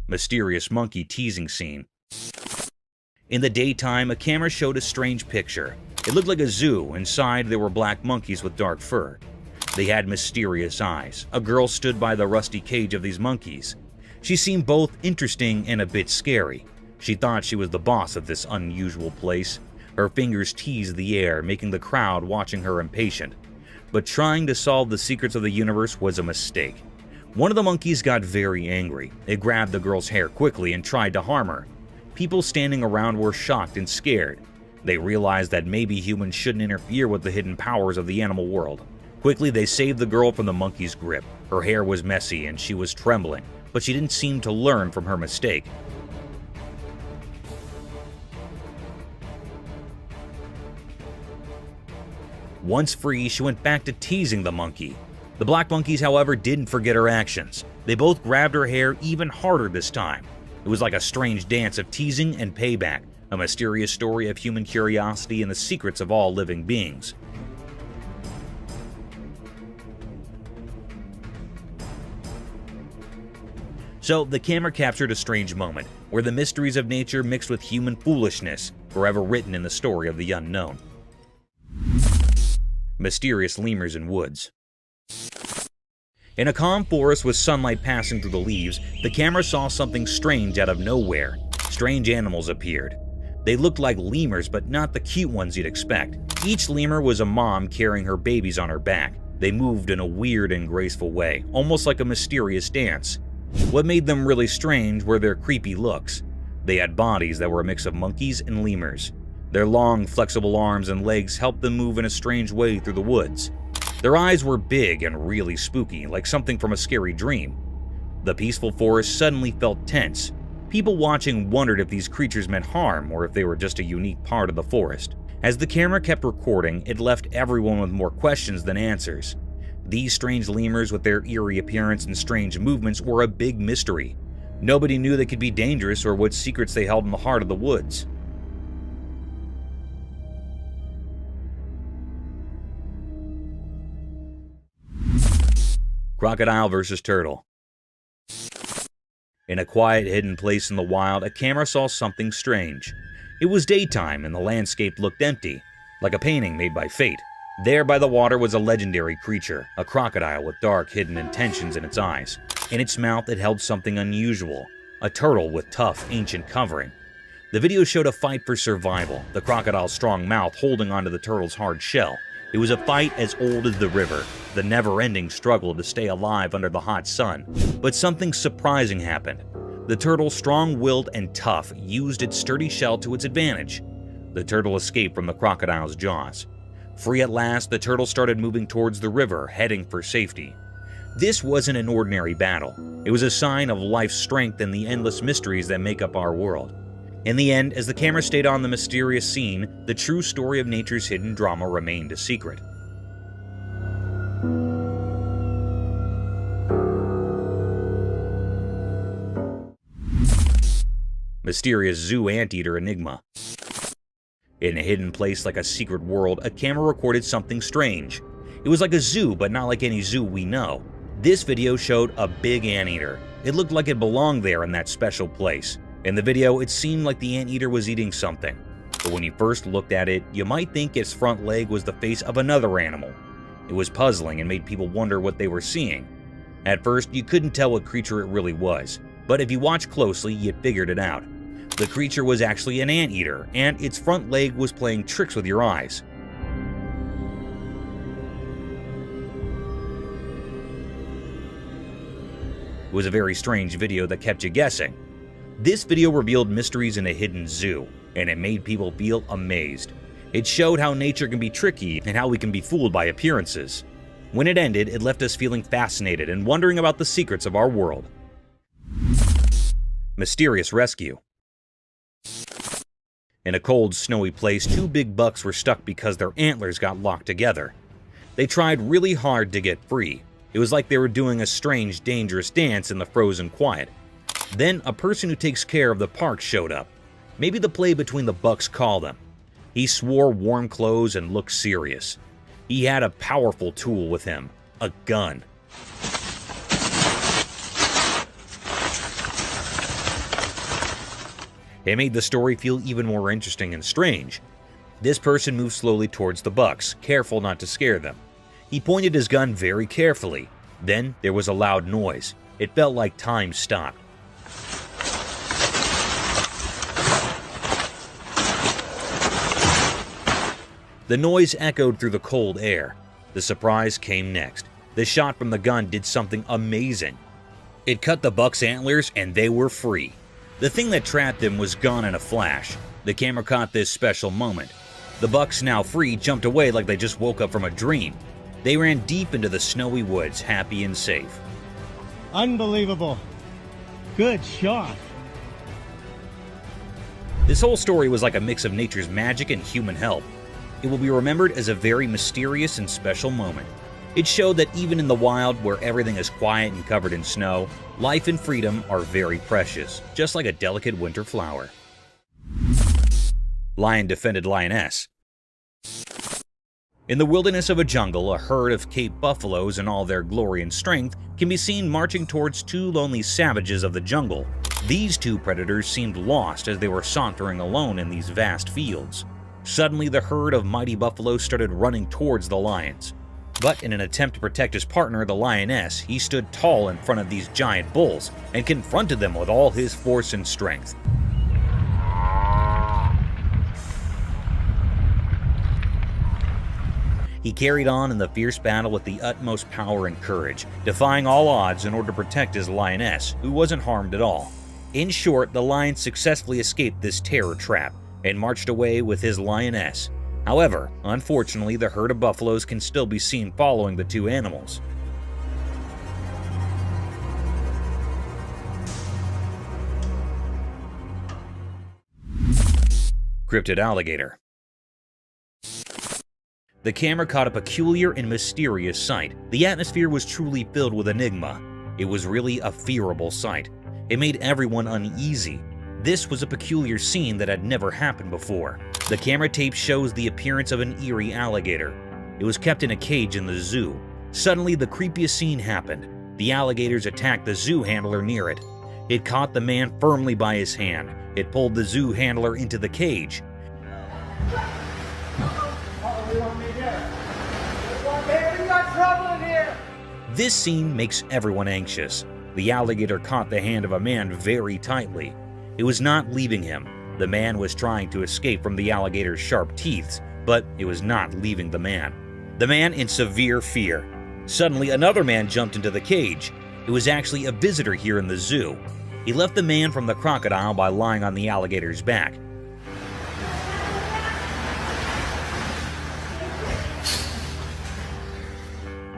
Speaker 2: Mysterious monkey teasing scene. In the daytime, a camera showed a strange picture. It looked like a zoo. Inside there were black monkeys with dark fur. They had mysterious eyes. A girl stood by the rusty cage of these monkeys. She seemed both interesting and a bit scary. She thought she was the boss of this unusual place. Her fingers teased the air, making the crowd watching her impatient. But trying to solve the secrets of the universe was a mistake. One of the monkeys got very angry. It grabbed the girl's hair quickly and tried to harm her. People standing around were shocked and scared. They realized that maybe humans shouldn't interfere with the hidden powers of the animal world. Quickly, they saved the girl from the monkey's grip. Her hair was messy and she was trembling, but she didn't seem to learn from her mistake. Once free, she went back to teasing the monkey. The black monkeys, however, didn't forget her actions. They both grabbed her hair even harder this time. It was like a strange dance of teasing and payback, a mysterious story of human curiosity and the secrets of all living beings. So, the camera captured a strange moment, where the mysteries of nature mixed with human foolishness, forever written in the story of the unknown. Mysterious lemurs in woods. In a calm forest with sunlight passing through the leaves, the camera saw something strange out of nowhere. Strange animals appeared. They looked like lemurs, but not the cute ones you'd expect. Each lemur was a mom carrying her babies on her back. They moved in a weird and graceful way, almost like a mysterious dance. What made them really strange were their creepy looks. They had bodies that were a mix of monkeys and lemurs. Their long, flexible arms and legs helped them move in a strange way through the woods. Their eyes were big and really spooky, like something from a scary dream. The peaceful forest suddenly felt tense. People watching wondered if these creatures meant harm or if they were just a unique part of the forest. As the camera kept recording, it left everyone with more questions than answers. These strange lemurs with their eerie appearance and strange movements were a big mystery. Nobody knew they could be dangerous or what secrets they held in the heart of the woods. Crocodile versus turtle. In a quiet, hidden place in the wild, a camera saw something strange. It was daytime and the landscape looked empty, like a painting made by fate. There by the water was a legendary creature, a crocodile with dark, hidden intentions in its eyes. In its mouth it held something unusual, a turtle with tough, ancient covering. The video showed a fight for survival, the crocodile's strong mouth holding onto the turtle's hard shell. It was a fight as old as the river, the never-ending struggle to stay alive under the hot sun. But something surprising happened. The turtle, strong-willed and tough, used its sturdy shell to its advantage. The turtle escaped from the crocodile's jaws. Free at last, the turtle started moving towards the river, heading for safety. This wasn't an ordinary battle. It was a sign of life's strength and the endless mysteries that make up our world. In the end, as the camera stayed on the mysterious scene, the true story of nature's hidden drama remained a secret. Mysterious zoo anteater enigma. In a hidden place like a secret world, a camera recorded something strange. It was like a zoo, but not like any zoo we know. This video showed a big anteater. It looked like it belonged there in that special place. In the video, it seemed like the anteater was eating something. But when you first looked at it, you might think its front leg was the face of another animal. It was puzzling and made people wonder what they were seeing. At first, you couldn't tell what creature it really was, but if you watched closely, you figured it out. The creature was actually an anteater, and its front leg was playing tricks with your eyes. It was a very strange video that kept you guessing. This video revealed mysteries in a hidden zoo, and it made people feel amazed. It showed how nature can be tricky and how we can be fooled by appearances. When it ended, it left us feeling fascinated and wondering about the secrets of our world. Mysterious rescue. In a cold, snowy place, two big bucks were stuck because their antlers got locked together. They tried really hard to get free. It was like they were doing a strange, dangerous dance in the frozen quiet. Then a person who takes care of the park showed up. Maybe the play between the bucks called him. He swore warm clothes and looked serious. He had a powerful tool with him, a gun. It made the story feel even more interesting and strange. This person moved slowly towards the bucks, careful not to scare them. He pointed his gun very carefully. Then there was a loud noise. It felt like time stopped. The noise echoed through the cold air. The surprise came next. The shot from the gun did something amazing. It cut the buck's antlers and they were free. The thing that trapped them was gone in a flash. The camera caught this special moment. The bucks, now free, jumped away like they just woke up from a dream. They ran deep into the snowy woods, happy and safe.
Speaker 9: Unbelievable. Good shot.
Speaker 2: This whole story was like a mix of nature's magic and human help. It will be remembered as a very mysterious and special moment. It showed that even in the wild, where everything is quiet and covered in snow, life and freedom are very precious, just like a delicate winter flower. Lion defended lioness. In the wilderness of a jungle, a herd of Cape buffaloes in all their glory and strength can be seen marching towards two lonely savages of the jungle. These two predators seemed lost as they were sauntering alone in these vast fields. Suddenly, the herd of mighty buffaloes started running towards the lions. But in an attempt to protect his partner, the lioness, he stood tall in front of these giant bulls and confronted them with all his force and strength. He carried on in the fierce battle with the utmost power and courage, defying all odds in order to protect his lioness, who wasn't harmed at all. In short, the lion successfully escaped this terror trap and marched away with his lioness. However, unfortunately, the herd of buffaloes can still be seen following the two animals. Cryptid alligator. The camera caught a peculiar and mysterious sight. The atmosphere was truly filled with enigma. It was really a fearable sight. It made everyone uneasy. This was a peculiar scene that had never happened before. The camera tape shows the appearance of an eerie alligator. It was kept in a cage in the zoo. Suddenly, the creepiest scene happened. The alligators attacked the zoo handler near it. It caught the man firmly by his hand. It pulled the zoo handler into the cage. This scene makes everyone anxious. The alligator caught the hand of a man very tightly. It was not leaving him. The man was trying to escape from the alligator's sharp teeth, but it was not leaving the man. The man in severe fear. Suddenly, another man jumped into the cage. It was actually a visitor here in the zoo. He left the man from the crocodile by lying on the alligator's back.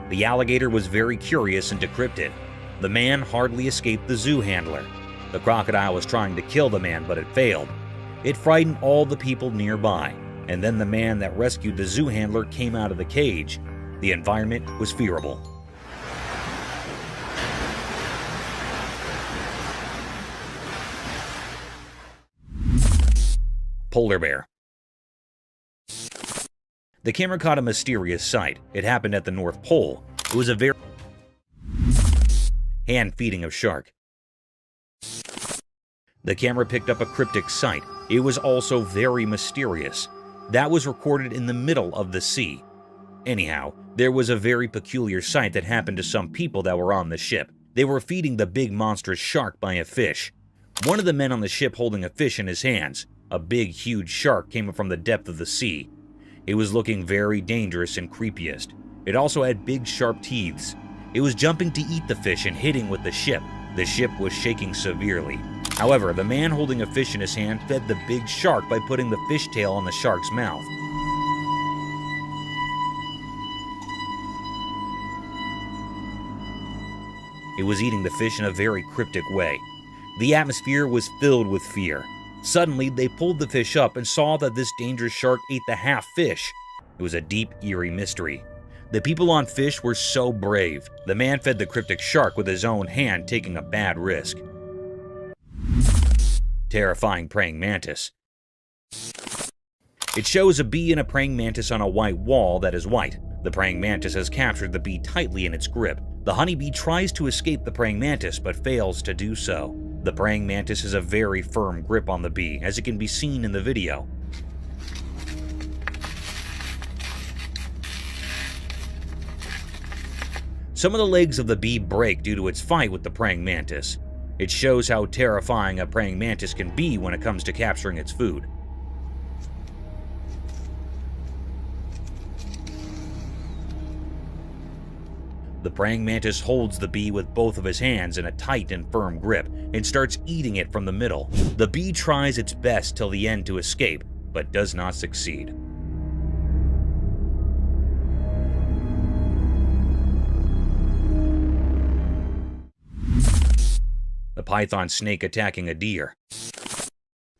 Speaker 2: The alligator was very curious and decrypted. The man hardly escaped the zoo handler. The crocodile was trying to kill the man, but it failed. It frightened all the people nearby, and then the man that rescued the zoo handler came out of the cage. The environment was fearable. Polar bear. The camera caught a mysterious sight. It happened at the North Pole. It was a very hand feeding of shark. The camera picked up a cryptic sight. It was also very mysterious. That was recorded in the middle of the sea. Anyhow, there was a very peculiar sight that happened to some people that were on the ship. They were feeding the big monstrous shark by a fish. One of the men on the ship holding a fish in his hands. A big, huge shark came up from the depth of the sea. It was looking very dangerous and creepiest. It also had big, sharp teeth. It was jumping to eat the fish and hitting with the ship. The ship was shaking severely. However, the man holding a fish in his hand fed the big shark by putting the fish tail on the shark's mouth. It was eating the fish in a very cryptic way. The atmosphere was filled with fear. Suddenly, they pulled the fish up and saw that this dangerous shark ate the half fish. It was a deep, eerie mystery. The people on fish were so brave. The man fed the cryptic shark with his own hand, taking a bad risk. Terrifying praying mantis. It shows a bee and a praying mantis on a white wall that is white. The praying mantis has captured the bee tightly in its grip. The honeybee tries to escape the praying mantis but fails to do so. The praying mantis has a very firm grip on the bee, as it can be seen in the video. Some of the legs of the bee break due to its fight with the praying mantis. It shows how terrifying a praying mantis can be when it comes to capturing its food. The praying mantis holds the bee with both of his hands in a tight and firm grip and starts eating it from the middle. The bee tries its best till the end to escape, but does not succeed. The python snake attacking a deer.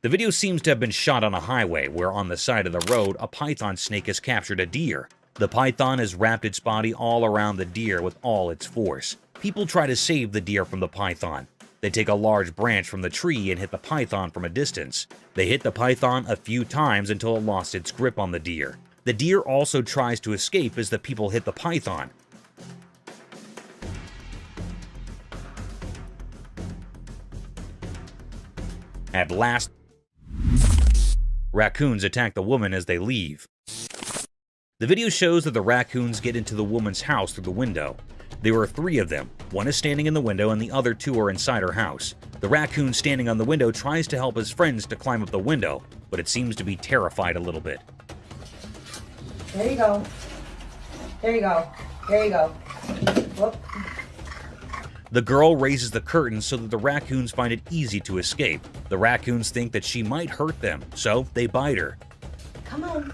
Speaker 2: The video seems to have been shot on a highway where on the side of the road a python snake has captured a deer. The python has wrapped its body all around the deer with all its force. People try to save the deer from the python. They take a large branch from the tree and hit the python from a distance. They hit the python a few times until it lost its grip on the deer. The deer also tries to escape as the people hit the python. At last, raccoons attack the woman as they leave. The video shows that the raccoons get into the woman's house through the window. There were 3 of them. One is standing in the window and the other 2 are inside her house. The raccoon standing on the window tries to help his friends to climb up the window, but it seems to be terrified a little bit.
Speaker 10: There you go. There you go. There you go. Whoop.
Speaker 2: The girl raises the curtain so that the raccoons find it easy to escape. The raccoons think that she might hurt them, so they bite her.
Speaker 10: Come on.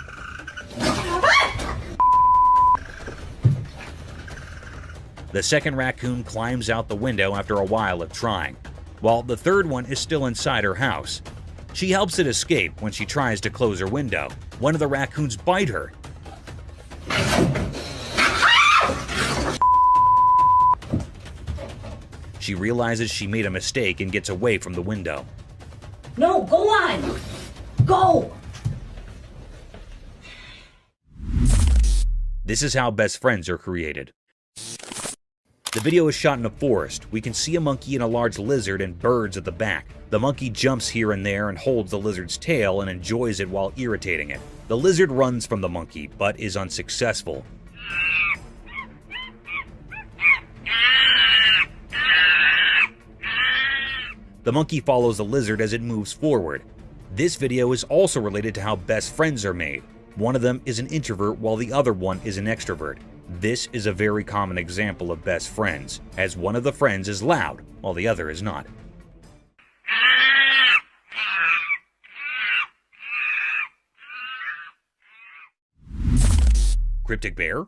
Speaker 2: The second raccoon climbs out the window after a while of trying, while the third one is still inside her house. She helps it escape when she tries to close her window. One of the raccoons bite her. She realizes she made a mistake and gets away from the window.
Speaker 10: No, go on! Go!
Speaker 2: This is how best friends are created. The video is shot in a forest. We can see a monkey and a large lizard and birds at the back. The monkey jumps here and there and holds the lizard's tail and enjoys it while irritating it. The lizard runs from the monkey, but is unsuccessful. The monkey follows the lizard as it moves forward. This video is also related to how best friends are made. One of them is an introvert while the other one is an extrovert. This is a very common example of best friends, as one of the friends is loud while the other is not. Cryptic bear?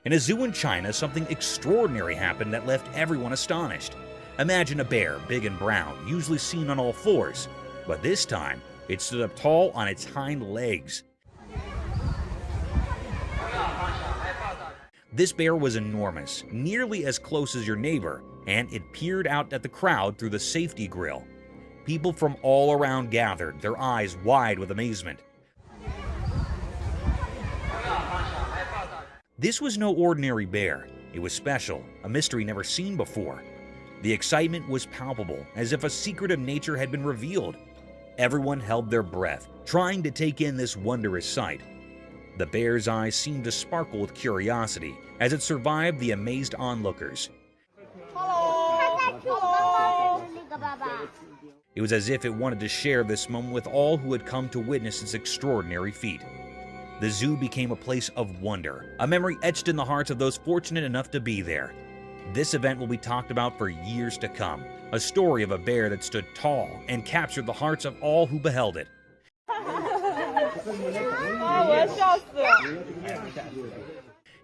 Speaker 2: In a zoo in China, something extraordinary happened that left everyone astonished. Imagine a bear, big and brown, usually seen on all fours, but this time, it stood up tall on its hind legs. This bear was enormous, nearly as close as your neighbor, and it peered out at the crowd through the safety grill. People from all around gathered, their eyes wide with amazement. This was no ordinary bear. It was special, a mystery never seen before. The excitement was palpable, as if a secret of nature had been revealed. Everyone held their breath, trying to take in this wondrous sight. The bear's eyes seemed to sparkle with curiosity as it survived the amazed onlookers. It was as if it wanted to share this moment with all who had come to witness its extraordinary feat. The zoo became a place of wonder, a memory etched in the hearts of those fortunate enough to be there. This event will be talked about for years to come, a story of a bear that stood tall and captured the hearts of all who beheld it.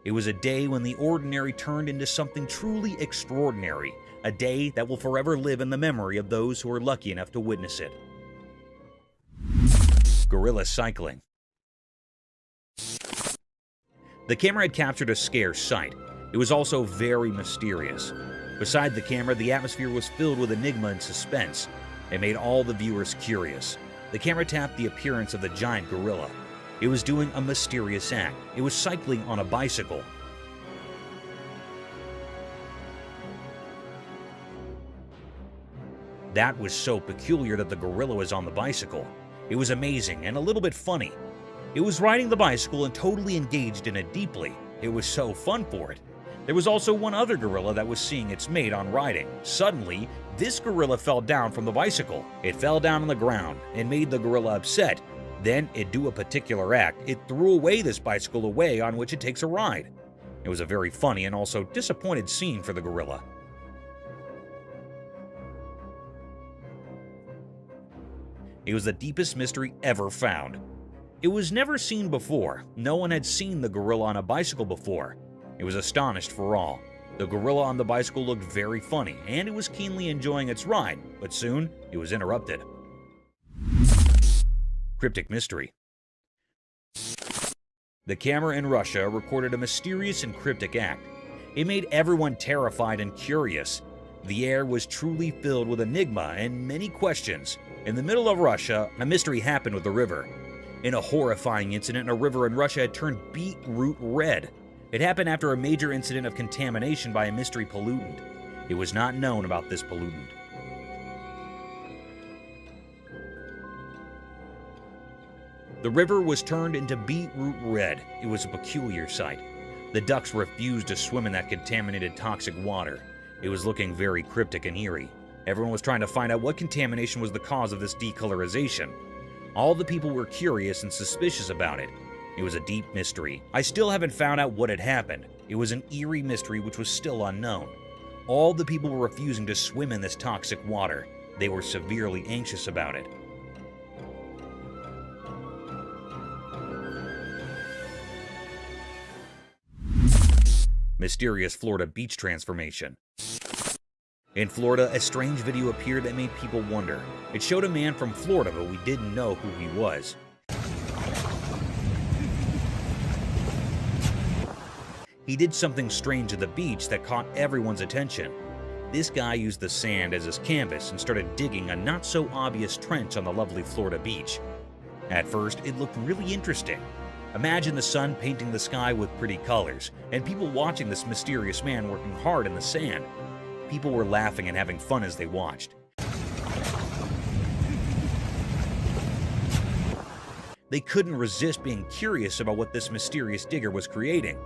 Speaker 2: It was a day when the ordinary turned into something truly extraordinary, a day that will forever live in the memory of those who were lucky enough to witness it. Gorilla cycling. The camera had captured a scarce sight. It was also very mysterious. Beside the camera, the atmosphere was filled with enigma and suspense. It made all the viewers curious. The camera tapped the appearance of the giant gorilla. It was doing a mysterious act. It was cycling on a bicycle. That was so peculiar that the gorilla was on the bicycle. It was amazing and a little bit funny. It was riding the bicycle and totally engaged in it deeply. It was so fun for it. There was also one other gorilla that was seeing its mate on riding. Suddenly, this gorilla fell down from the bicycle. It fell down on the ground and made the gorilla upset. Then it do a particular act. It threw away this bicycle away on which it takes a ride. It was a very funny and also disappointed scene for the gorilla. It was the deepest mystery ever found. It was never seen before. No one had seen the gorilla on a bicycle before. It was astonished for all. The gorilla on the bicycle looked very funny, and it was keenly enjoying its ride, but soon it was interrupted. Cryptic mystery. The camera in Russia recorded a mysterious and cryptic act. It made everyone terrified and curious. The air was truly filled with enigma and many questions. In the middle of Russia, a mystery happened with a river. In a horrifying incident, a river in Russia had turned beetroot red. It happened after a major incident of contamination by a mystery pollutant. It was not known about this pollutant. The river was turned into beetroot red. It was a peculiar sight. The ducks refused to swim in that contaminated toxic water. It was looking very cryptic and eerie. Everyone was trying to find out what contamination was the cause of this decolorization. All the people were curious and suspicious about it. It was a deep mystery. I still haven't found out what had happened. It was an eerie mystery which was still unknown. All the people were refusing to swim in this toxic water. They were severely anxious about it. Mysterious Florida beach transformation. In Florida, a strange video appeared that made people wonder. It showed a man from Florida, but we didn't know who he was. He did something strange at the beach that caught everyone's attention. This guy used the sand as his canvas and started digging a not-so-obvious trench on the lovely Florida beach. At first, it looked really interesting. Imagine the sun painting the sky with pretty colors, and people watching this mysterious man working hard in the sand. People were laughing and having fun as they watched. They couldn't resist being curious about what this mysterious digger was creating.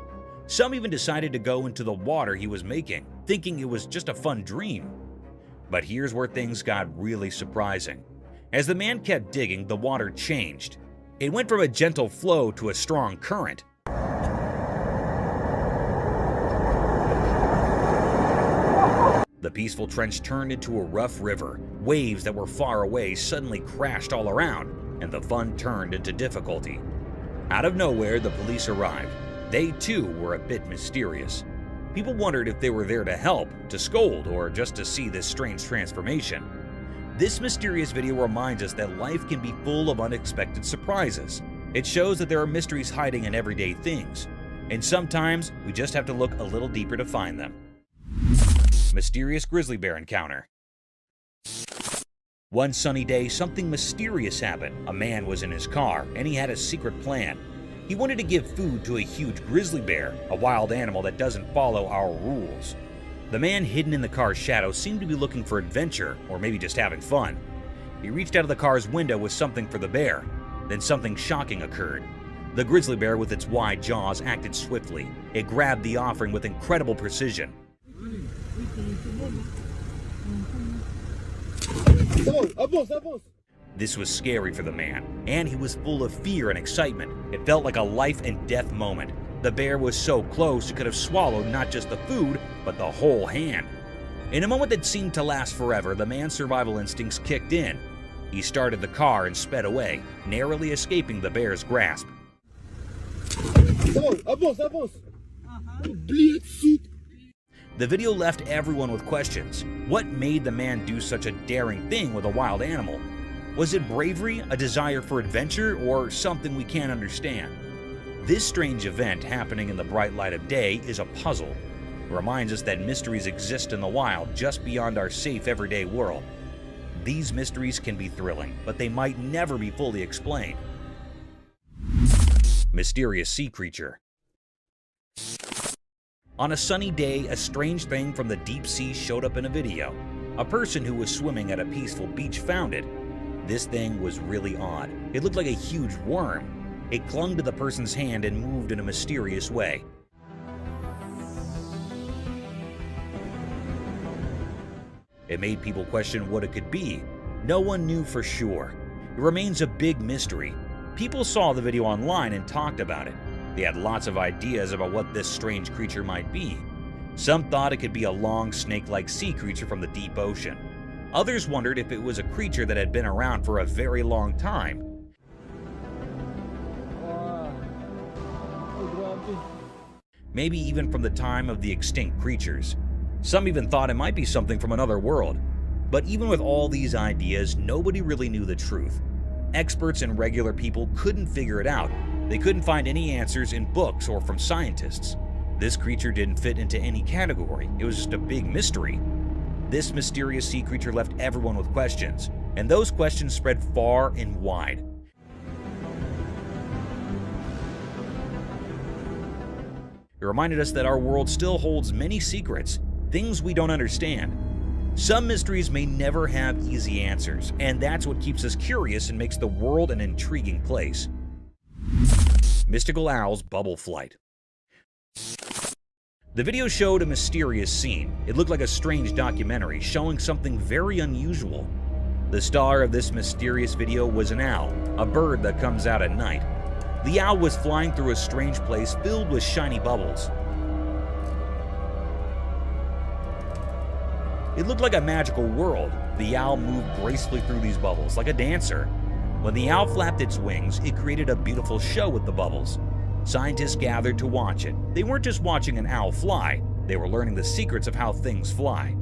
Speaker 2: Some even decided to go into the water he was making, thinking it was just a fun dream. But here's where things got really surprising. As the man kept digging, the water changed. It went from a gentle flow to a strong current. The peaceful trench turned into a rough river. Waves that were far away suddenly crashed all around, and the fun turned into difficulty. Out of nowhere, the police arrived. They too were a bit mysterious. People wondered if they were there to help, to scold, or just to see this strange transformation. This mysterious video reminds us that life can be full of unexpected surprises. It shows that there are mysteries hiding in everyday things, and sometimes we just have to look a little deeper to find them. Mysterious grizzly bear encounter. One sunny day, something mysterious happened. A man was in his car, and he had a secret plan. He wanted to give food to a huge grizzly bear, a wild animal that doesn't follow our rules. The man hidden in the car's shadow seemed to be looking for adventure, or maybe just having fun. He reached out of the car's window with something for the bear. Then something shocking occurred. The grizzly bear with its wide jaws acted swiftly. It grabbed the offering with incredible precision. This was scary for the man, and he was full of fear and excitement. It felt like a life and death moment. The bear was so close it could have swallowed not just the food, but the whole hand. In a moment that seemed to last forever, the man's survival instincts kicked in. He started the car and sped away, narrowly escaping the bear's grasp. The video left everyone with questions. What made the man do such a daring thing with a wild animal? Was it bravery, a desire for adventure, or something we can't understand? This strange event happening in the bright light of day is a puzzle. It reminds us that mysteries exist in the wild just beyond our safe everyday world. These mysteries can be thrilling, but they might never be fully explained. Mysterious sea creature. On a sunny day, a strange thing from the deep sea showed up in a video. A person who was swimming at a peaceful beach found it. This thing was really odd. It looked like a huge worm. It clung to the person's hand and moved in a mysterious way. It made people question what it could be. No one knew for sure. It remains a big mystery. People saw the video online and talked about it. They had lots of ideas about what this strange creature might be. Some thought it could be a long, snake-like sea creature from the deep ocean. Others wondered if it was a creature that had been around for a very long time. Maybe even from the time of the extinct creatures. Some even thought it might be something from another world. But even with all these ideas, nobody really knew the truth. Experts and regular people couldn't figure it out. They couldn't find any answers in books or from scientists. This creature didn't fit into any category. It was just a big mystery. This mysterious sea creature left everyone with questions, and those questions spread far and wide. It reminded us that our world still holds many secrets, things we don't understand. Some mysteries may never have easy answers, and that's what keeps us curious and makes the world an intriguing place. Mystical Owl's Bubble Flight. The video showed a mysterious scene. It looked like a strange documentary showing something very unusual. The star of this mysterious video was an owl, a bird that comes out at night. The owl was flying through a strange place filled with shiny bubbles. It looked like a magical world. The owl moved gracefully through these bubbles like a dancer. When the owl flapped its wings, it created a beautiful show with the bubbles. Scientists gathered to watch it. They weren't just watching an owl fly, they were learning the secrets of how things fly.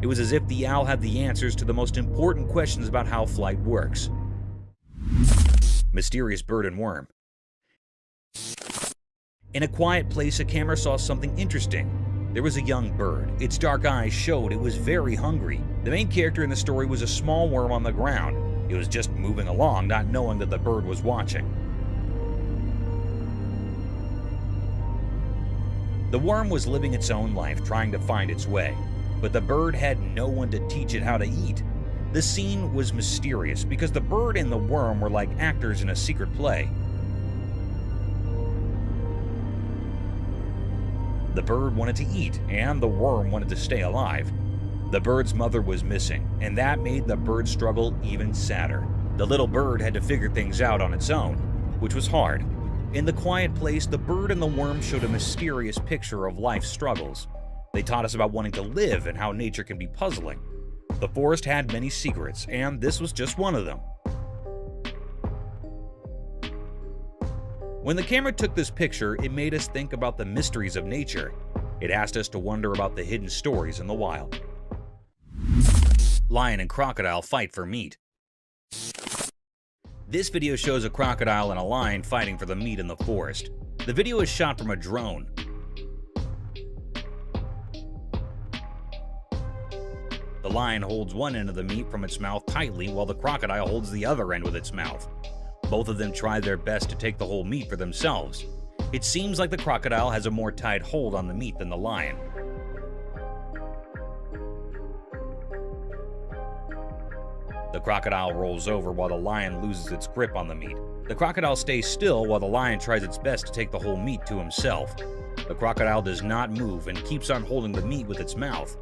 Speaker 2: It was as if the owl had the answers to the most important questions about how flight works. Mysterious bird and worm. In a quiet place, a camera saw something interesting. There was a young bird. Its dark eyes showed it was very hungry. The main character in the story was a small worm on the ground. It was just moving along, not knowing that the bird was watching. The worm was living its own life, trying to find its way. But the bird had no one to teach it how to eat. The scene was mysterious because the bird and the worm were like actors in a secret play. The bird wanted to eat, and the worm wanted to stay alive. The bird's mother was missing, and that made the bird's struggle even sadder. The little bird had to figure things out on its own, which was hard. In the quiet place, the bird and the worm showed a mysterious picture of life's struggles. They taught us about wanting to live and how nature can be puzzling. The forest had many secrets, and this was just one of them. When the camera took this picture, it made us think about the mysteries of nature. It asked us to wonder about the hidden stories in the wild. Lion and crocodile fight for meat. This video shows a crocodile and a lion fighting for the meat in the forest. The video is shot from a drone. The lion holds one end of the meat from its mouth tightly while the crocodile holds the other end with its mouth. Both of them try their best to take the whole meat for themselves. It seems like the crocodile has a more tight hold on the meat than the lion. The crocodile rolls over while the lion loses its grip on the meat. The crocodile stays still while the lion tries its best to take the whole meat to himself. The crocodile does not move and keeps on holding the meat with its mouth.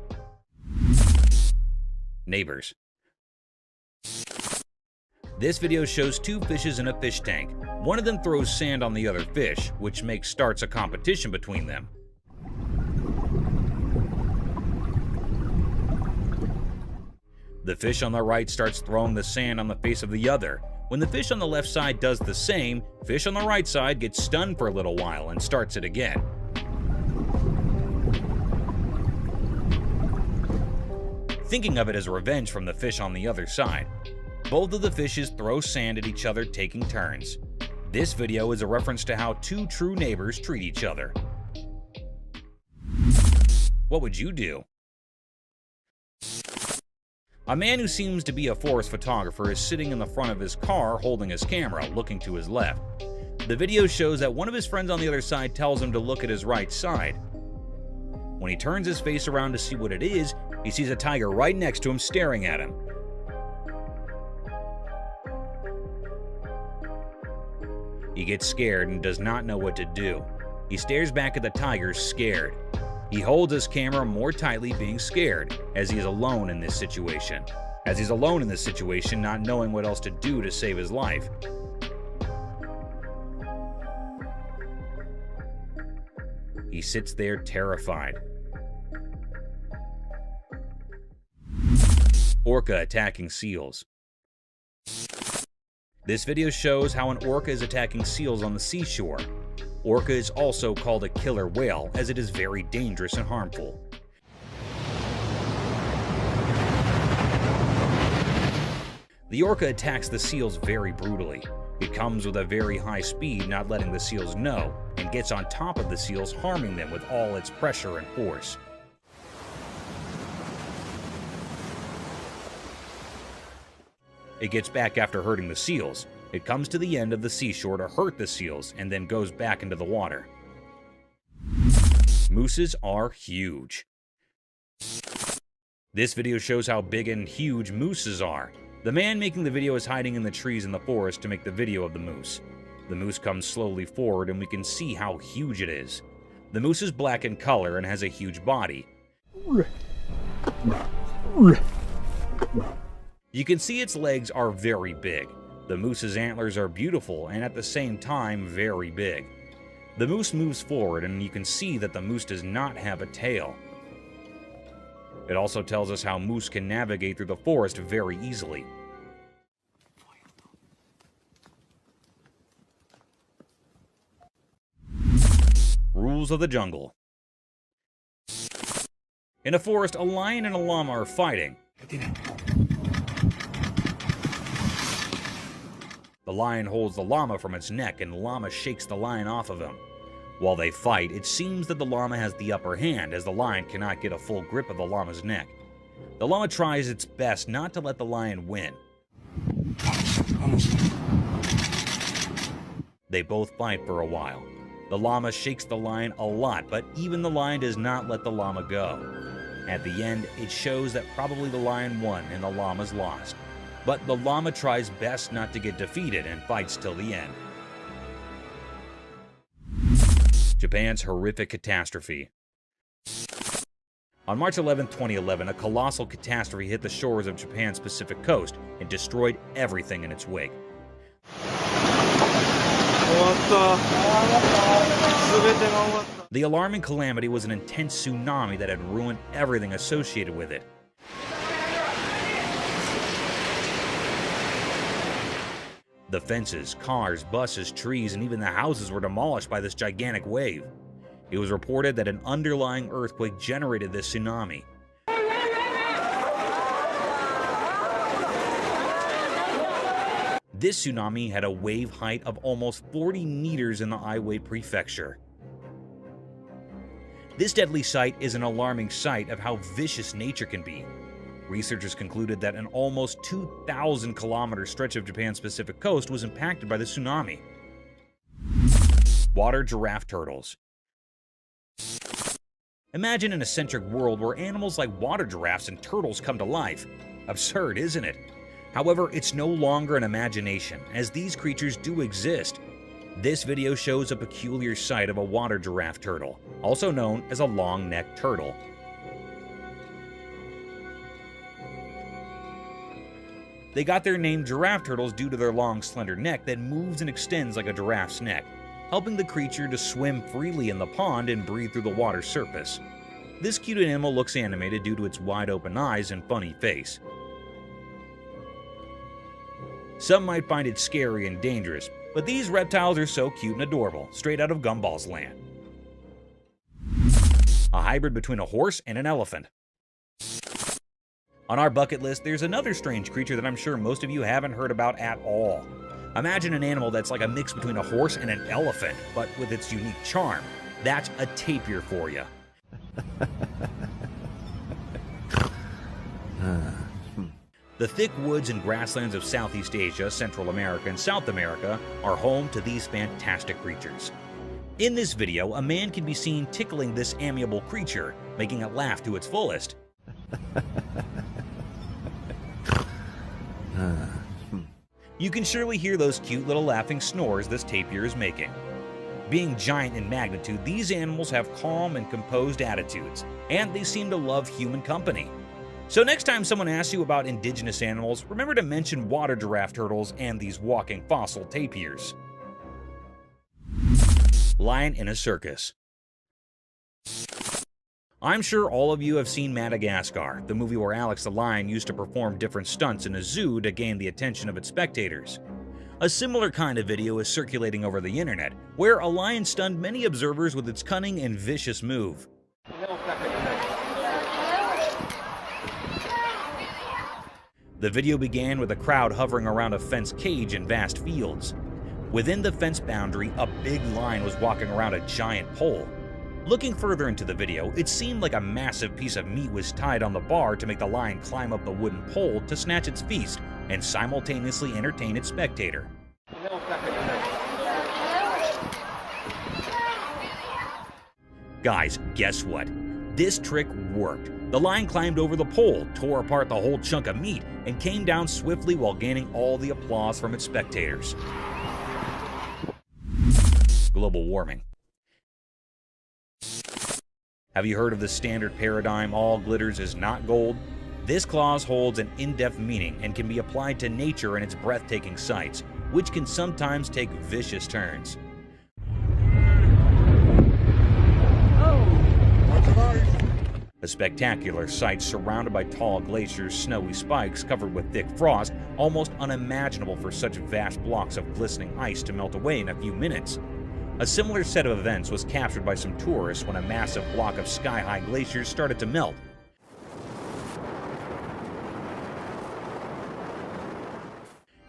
Speaker 2: Neighbors. This video shows two fishes in a fish tank. One of them throws sand on the other fish, which starts a competition between them. The fish on the right starts throwing the sand on the face of the other. When the fish on the left side does the same, fish on the right side gets stunned for a little while and starts it again. Thinking of it as revenge from the fish on the other side. Both of the fishes throw sand at each other, taking turns. This video is a reference to how two true neighbors treat each other. What would you do? A man who seems to be a forest photographer is sitting in the front of his car holding his camera, looking to his left. The video shows that one of his friends on the other side tells him to look at his right side. When he turns his face around to see what it is, he sees a tiger right next to him staring at him. He gets scared and does not know what to do. He stares back at the tiger, scared. He holds his camera more tightly, being scared, as he is alone in this situation. Not knowing what else to do to save his life. He sits there terrified. Orca attacking seals. This video shows how an orca is attacking seals on the seashore. Orca is also called a killer whale, as it is very dangerous and harmful. The orca attacks the seals very brutally. It comes with a very high speed, not letting the seals know, and gets on top of the seals, harming them with all its pressure and force. It gets back after hurting the seals. It comes to the end of the seashore to hurt the seals, and then goes back into the water. Mooses are huge. This video shows how big and huge mooses are. The man making the video is hiding in the trees in the forest to make the video of the moose. The moose comes slowly forward and we can see how huge it is. The moose is black in color and has a huge body. You can see its legs are very big. The moose's antlers are beautiful and at the same time very big. The moose moves forward and you can see that the moose does not have a tail. It also tells us how moose can navigate through the forest very easily. Rules of the jungle. In a forest, a lion and a llama are fighting. The lion holds the llama from its neck and the llama shakes the lion off of him. While they fight, it seems that the llama has the upper hand, as the lion cannot get a full grip of the llama's neck. The llama tries its best not to let the lion win. They both fight for a while. The llama shakes the lion a lot, but even the lion does not let the llama go. At the end, it shows that probably the lion won and the llama's lost. But the llama tries best not to get defeated and fights till the end. Japan's horrific catastrophe. On March 11, 2011, a colossal catastrophe hit the shores of Japan's Pacific coast and destroyed everything in its wake. The alarming calamity was an intense tsunami that had ruined everything associated with it. The fences, cars, buses, trees, and even the houses were demolished by this gigantic wave. It was reported that an underlying earthquake generated this tsunami. This tsunami had a wave height of almost 40 meters in the Aiwei Prefecture. This deadly sight is an alarming sight of how vicious nature can be. Researchers concluded that an almost 2,000-kilometer stretch of Japan's Pacific coast was impacted by the tsunami. Water giraffe turtles. Imagine an eccentric world where animals like water giraffes and turtles come to life. Absurd, isn't it? However, it's no longer an imagination, as these creatures do exist. This video shows a peculiar sight of a water giraffe turtle, also known as a long-necked turtle. They got their name giraffe turtles due to their long, slender neck that moves and extends like a giraffe's neck, helping the creature to swim freely in the pond and breathe through the water's surface. This cute animal looks animated due to its wide-open eyes and funny face. Some might find it scary and dangerous, but these reptiles are so cute and adorable, straight out of Gumball's land. A hybrid between a horse and an elephant. On our bucket list, there's another strange creature that I'm sure most of you haven't heard about at all. Imagine an animal that's like a mix between a horse and an elephant, but with its unique charm. That's a tapir for you. The thick woods and grasslands of Southeast Asia, Central America, and South America are home to these fantastic creatures. In this video, a man can be seen tickling this amiable creature, making it laugh to its fullest. You can surely hear those cute little laughing snores this tapir is making. Being giant in magnitude, these animals have calm and composed attitudes, and they seem to love human company. So next time someone asks you about indigenous animals, remember to mention water giraffe turtles and these walking fossil tapirs. Lion in a circus. I'm sure all of you have seen Madagascar, the movie where Alex the lion used to perform different stunts in a zoo to gain the attention of its spectators. A similar kind of video is circulating over the internet, where a lion stunned many observers with its cunning and vicious move. The video began with a crowd hovering around a fenced cage in vast fields. Within the fence boundary, a big lion was walking around a giant pole. Looking further into the video, it seemed like a massive piece of meat was tied on the bar to make the lion climb up the wooden pole to snatch its feast and simultaneously entertain its spectator. Guys, guess what? This trick worked. The lion climbed over the pole, tore apart the whole chunk of meat, and came down swiftly while gaining all the applause from its spectators. Global warming. Have you heard of the standard paradigm, all glitters is not gold? This clause holds an in-depth meaning and can be applied to nature and its breathtaking sights, which can sometimes take vicious turns. A spectacular sight surrounded by tall glaciers, snowy spikes covered with thick frost, almost unimaginable for such vast blocks of glistening ice to melt away in a few minutes. A similar set of events was captured by some tourists when a massive block of sky-high glaciers started to melt.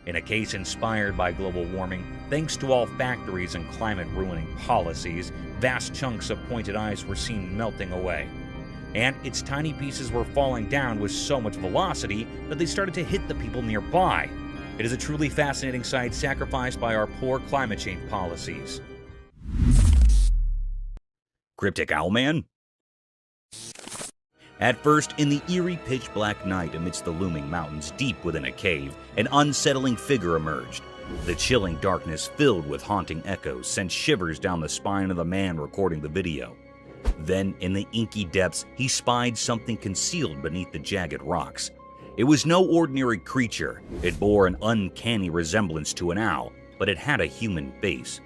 Speaker 2: In a case inspired by global warming, thanks to all factories and climate-ruining policies, vast chunks of pointed ice were seen melting away. And its tiny pieces were falling down with so much velocity that they started to hit the people nearby. It is a truly fascinating sight sacrificed by our poor climate change policies. Cryptic Owlman? At first, in the eerie pitch-black night amidst the looming mountains deep within a cave, an unsettling figure emerged. The chilling darkness filled with haunting echoes sent shivers down the spine of the man recording the video. Then, in the inky depths, he spied something concealed beneath the jagged rocks. It was no ordinary creature. It bore an uncanny resemblance to an owl, but it had a human face.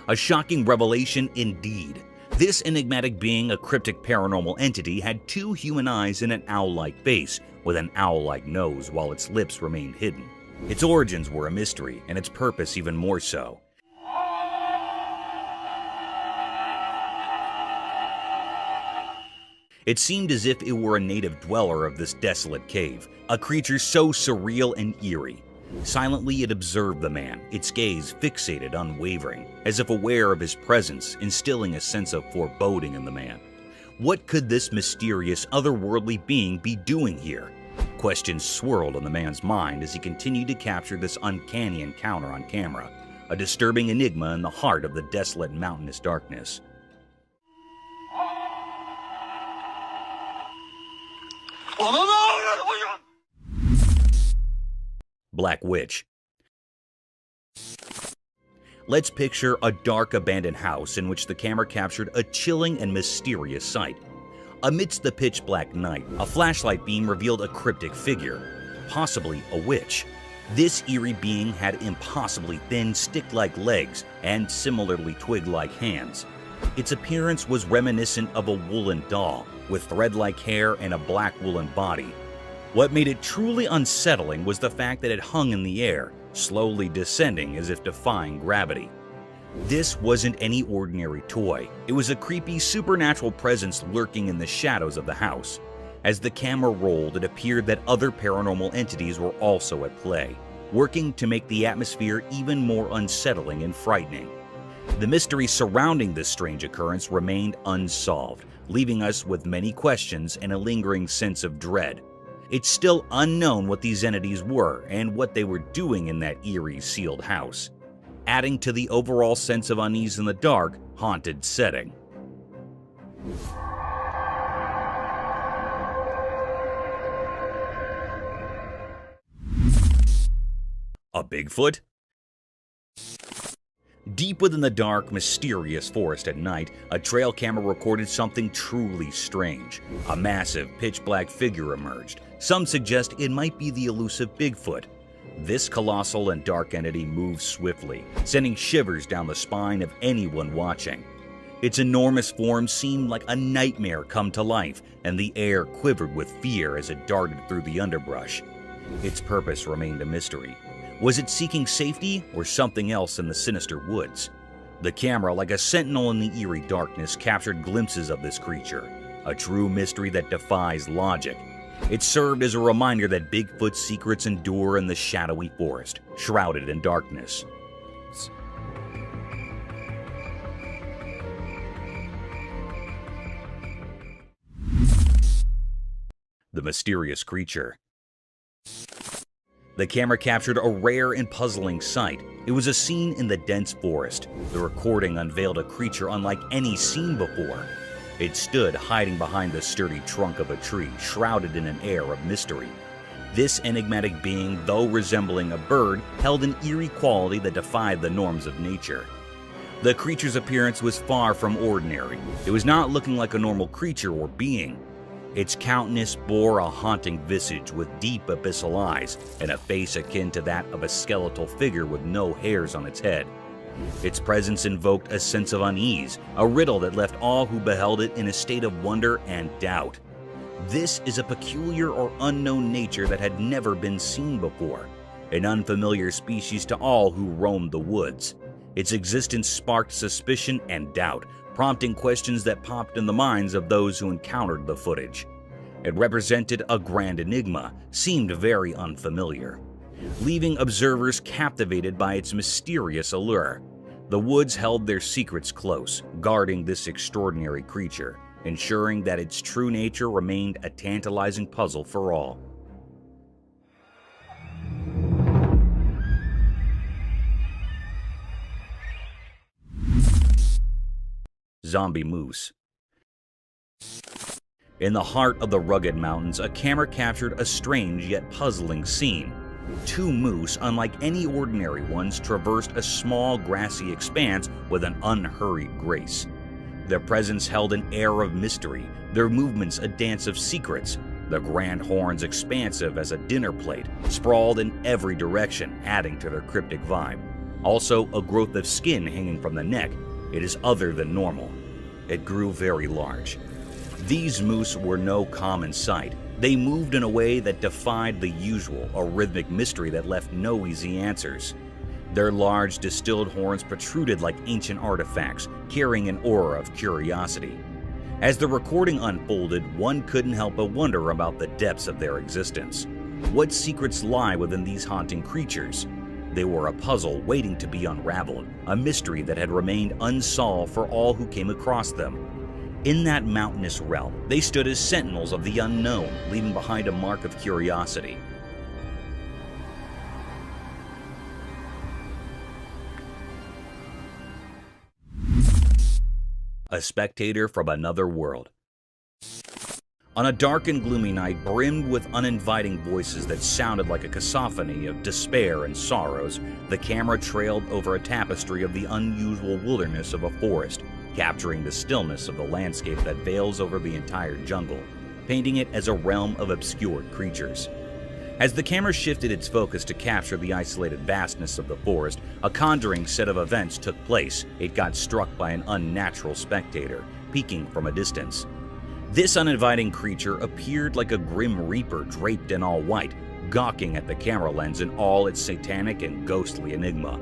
Speaker 2: A shocking revelation indeed. This enigmatic being, a cryptic paranormal entity, had two human eyes and an owl-like face, with an owl-like nose while its lips remained hidden. Its origins were a mystery, and its purpose even more so. It seemed as if it were a native dweller of this desolate cave, a creature so surreal and eerie. Silently it observed the man, its gaze fixated, unwavering, as if aware of his presence, instilling a sense of foreboding in the man. What could this mysterious, otherworldly being be doing here? Questions swirled on the man's mind as he continued to capture this uncanny encounter on camera, a disturbing enigma in the heart of the desolate mountainous darkness. Black Witch. Let's picture a dark abandoned house in which the camera captured a chilling and mysterious sight. Amidst the pitch-black night, a flashlight beam revealed a cryptic figure, possibly a witch. This eerie being had impossibly thin, stick-like legs and similarly twig-like hands. Its appearance was reminiscent of a woolen doll, with thread-like hair and a black woolen body. What made it truly unsettling was the fact that it hung in the air, slowly descending as if defying gravity. This wasn't any ordinary toy. It was a creepy, supernatural presence lurking in the shadows of the house. As the camera rolled, it appeared that other paranormal entities were also at play, working to make the atmosphere even more unsettling and frightening. The mystery surrounding this strange occurrence remained unsolved, leaving us with many questions and a lingering sense of dread. It's still unknown what these entities were and what they were doing in that eerie, sealed house, adding to the overall sense of unease in the dark, haunted setting. A Bigfoot? Deep within the dark, mysterious forest at night, a trail camera recorded something truly strange. A massive, pitch-black figure emerged. Some suggest it might be the elusive Bigfoot. This colossal and dark entity moved swiftly, sending shivers down the spine of anyone watching. Its enormous form seemed like a nightmare come to life, and the air quivered with fear as it darted through the underbrush. Its purpose remained a mystery. Was it seeking safety or something else in the sinister woods? The camera, like a sentinel in the eerie darkness, captured glimpses of this creature, a true mystery that defies logic. It served as a reminder that Bigfoot's secrets endure in the shadowy forest, shrouded in darkness. The mysterious creature. The camera captured a rare and puzzling sight. It was a scene in the dense forest. The recording unveiled a creature unlike any seen before. It stood hiding behind the sturdy trunk of a tree, shrouded in an air of mystery. This enigmatic being, though resembling a bird, held an eerie quality that defied the norms of nature. The creature's appearance was far from ordinary. It was not looking like a normal creature or being. Its countenance bore a haunting visage with deep abyssal eyes and a face akin to that of a skeletal figure with no hairs on its head. Its presence invoked a sense of unease, a riddle that left all who beheld it in a state of wonder and doubt. This is a peculiar or unknown nature that had never been seen before, an unfamiliar species to all who roamed the woods. Its existence sparked suspicion and doubt, prompting questions that popped in the minds of those who encountered the footage. It represented a grand enigma, seemed very unfamiliar, leaving observers captivated by its mysterious allure. The woods held their secrets close, guarding this extraordinary creature, ensuring that its true nature remained a tantalizing puzzle for all. Zombie moose. In the heart of the rugged mountains, a camera captured a strange yet puzzling scene. Two moose, unlike any ordinary ones, traversed a small grassy expanse with an unhurried grace. Their presence held an air of mystery, their movements a dance of secrets, the grand horns expansive as a dinner plate, sprawled in every direction, adding to their cryptic vibe. Also, a growth of skin hanging from the neck. It is other than normal. It grew very large. These moose were no common sight. They moved in a way that defied the usual, a rhythmic mystery that left no easy answers. Their large, distilled horns protruded like ancient artifacts, carrying an aura of curiosity. As the recording unfolded, one couldn't help but wonder about the depths of their existence. What secrets lie within these haunting creatures? They were a puzzle waiting to be unraveled, a mystery that had remained unsolved for all who came across them. In that mountainous realm, they stood as sentinels of the unknown, leaving behind a mark of curiosity. A spectator from another world. On a dark and gloomy night brimmed with uninviting voices that sounded like a cacophony of despair and sorrows, the camera trailed over a tapestry of the unusual wilderness of a forest, capturing the stillness of the landscape that veils over the entire jungle, painting it as a realm of obscured creatures. As the camera shifted its focus to capture the isolated vastness of the forest, a conjuring set of events took place. It got struck by an unnatural spectator, peeking from a distance. This uninviting creature appeared like a grim reaper draped in all white, gawking at the camera lens in all its satanic and ghostly enigma.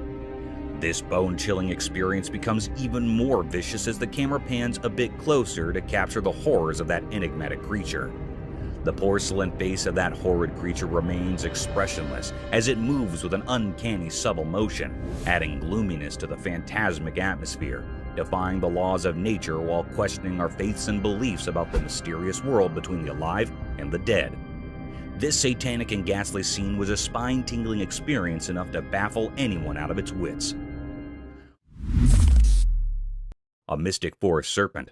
Speaker 2: This bone-chilling experience becomes even more vicious as the camera pans a bit closer to capture the horrors of that enigmatic creature. The porcelain face of that horrid creature remains expressionless as it moves with an uncanny subtle motion, adding gloominess to the phantasmic atmosphere, defying the laws of nature while questioning our faiths and beliefs about the mysterious world between the alive and the dead. This satanic and ghastly scene was a spine-tingling experience enough to baffle anyone out of its wits. A mystic forest serpent.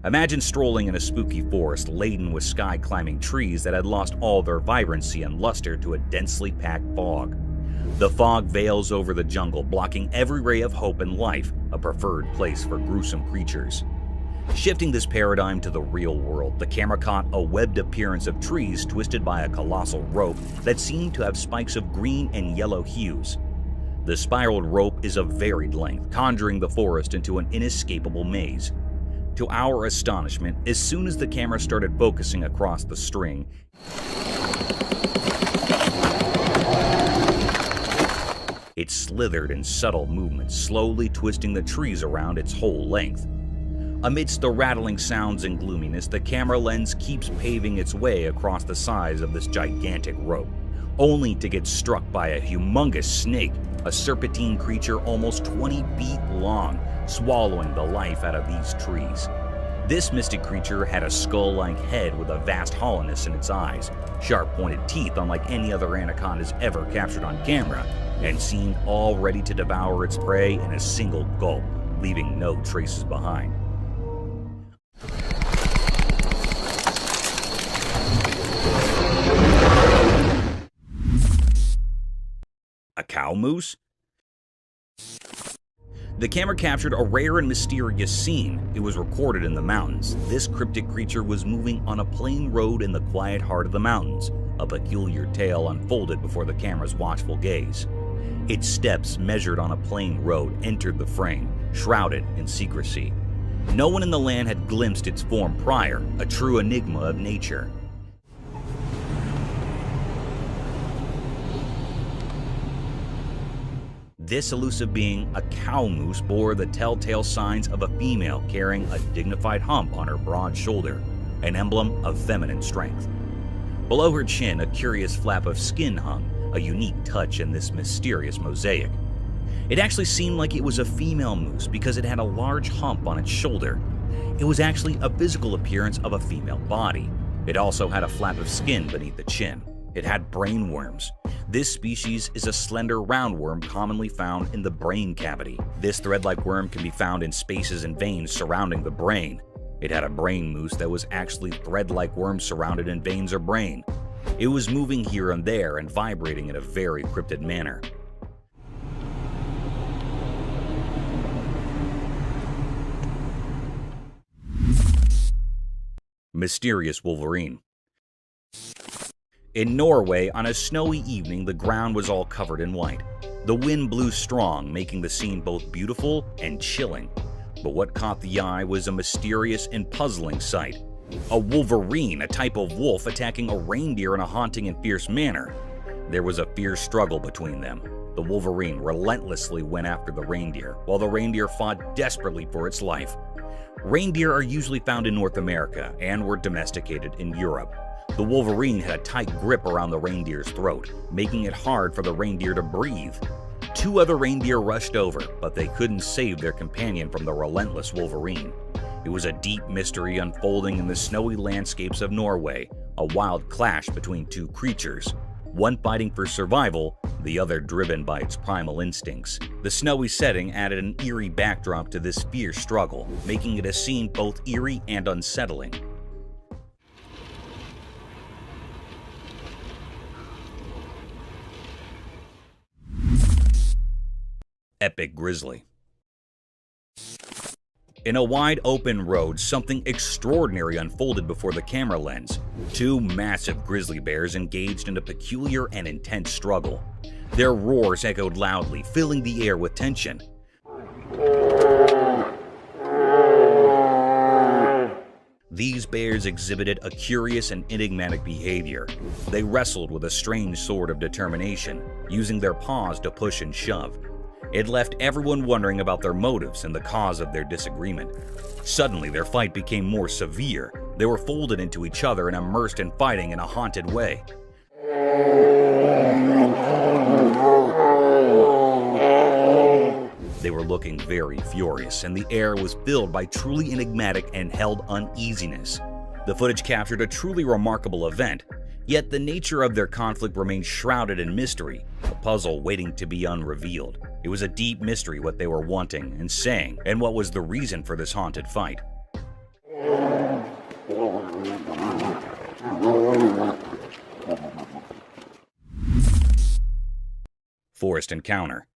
Speaker 2: Imagine strolling in a spooky forest laden with sky-climbing trees that had lost all their vibrancy and luster to a densely packed fog. The fog veils over the jungle, blocking every ray of hope and life, a preferred place for gruesome creatures. Shifting this paradigm to the real world, the camera caught a webbed appearance of trees twisted by a colossal rope that seemed to have spikes of green and yellow hues. The spiraled rope is of varied length, conjuring the forest into an inescapable maze. To our astonishment, as soon as the camera started focusing across the string, it slithered in subtle movements, slowly twisting the trees around its whole length. Amidst the rattling sounds and gloominess, the camera lens keeps paving its way across the sides of this gigantic rope, only to get struck by a humongous snake, a serpentine creature almost 20 feet long, swallowing the life out of these trees. This mystic creature had a skull-like head with a vast hollowness in its eyes, sharp-pointed teeth unlike any other anacondas ever captured on camera, and seemed all ready to devour its prey in a single gulp, leaving no traces behind. A cow moose? The camera captured a rare and mysterious scene. It was recorded in the mountains. This cryptic creature was moving on a plain road in the quiet heart of the mountains. A peculiar tale unfolded before the camera's watchful gaze. Its steps, measured on a plain road, entered the frame, shrouded in secrecy. No one in the land had glimpsed its form prior, a true enigma of nature. This elusive being, a cow moose, bore the telltale signs of a female carrying a dignified hump on her broad shoulder, an emblem of feminine strength. Below her chin, a curious flap of skin hung, a unique touch in this mysterious mosaic. It actually seemed like it was a female moose because it had a large hump on its shoulder. It was actually a physical appearance of a female body. It also had a flap of skin beneath the chin. It had brain worms. This species is a slender roundworm commonly found in the brain cavity. This thread-like worm can be found in spaces and veins surrounding the brain. It had a brain moose that was actually thread-like worms surrounded in veins or brain. It was moving here and there and vibrating in a very cryptid manner. Mysterious wolverine. In Norway, on a snowy evening, the ground was all covered in white. The wind blew strong, making the scene both beautiful and chilling. But what caught the eye was a mysterious and puzzling sight. A wolverine, a type of wolf, attacking a reindeer in a haunting and fierce manner. There was a fierce struggle between them. The wolverine relentlessly went after the reindeer, while the reindeer fought desperately for its life. Reindeer are usually found in North America and were domesticated in Europe. The wolverine had a tight grip around the reindeer's throat, making it hard for the reindeer to breathe. Two other reindeer rushed over, but they couldn't save their companion from the relentless wolverine. It was a deep mystery unfolding in the snowy landscapes of Norway, a wild clash between two creatures, one fighting for survival, the other driven by its primal instincts. The snowy setting added an eerie backdrop to this fierce struggle, making it a scene both eerie and unsettling. Epic grizzly. In a wide open road, something extraordinary unfolded before the camera lens. Two massive grizzly bears engaged in a peculiar and intense struggle. Their roars echoed loudly, filling the air with tension. These bears exhibited a curious and enigmatic behavior. They wrestled with a strange sort of determination, using their paws to push and shove. It left everyone wondering about their motives and the cause of their disagreement. Suddenly, their fight became more severe. They were folded into each other and immersed in fighting in a haunted way. They were looking very furious, and the air was filled by truly enigmatic and held uneasiness. The footage captured a truly remarkable event, yet the nature of their conflict remained shrouded in mystery, a puzzle waiting to be unrevealed. It was a deep mystery what they were wanting and saying, and what was the reason for this haunted fight. Forest encounter.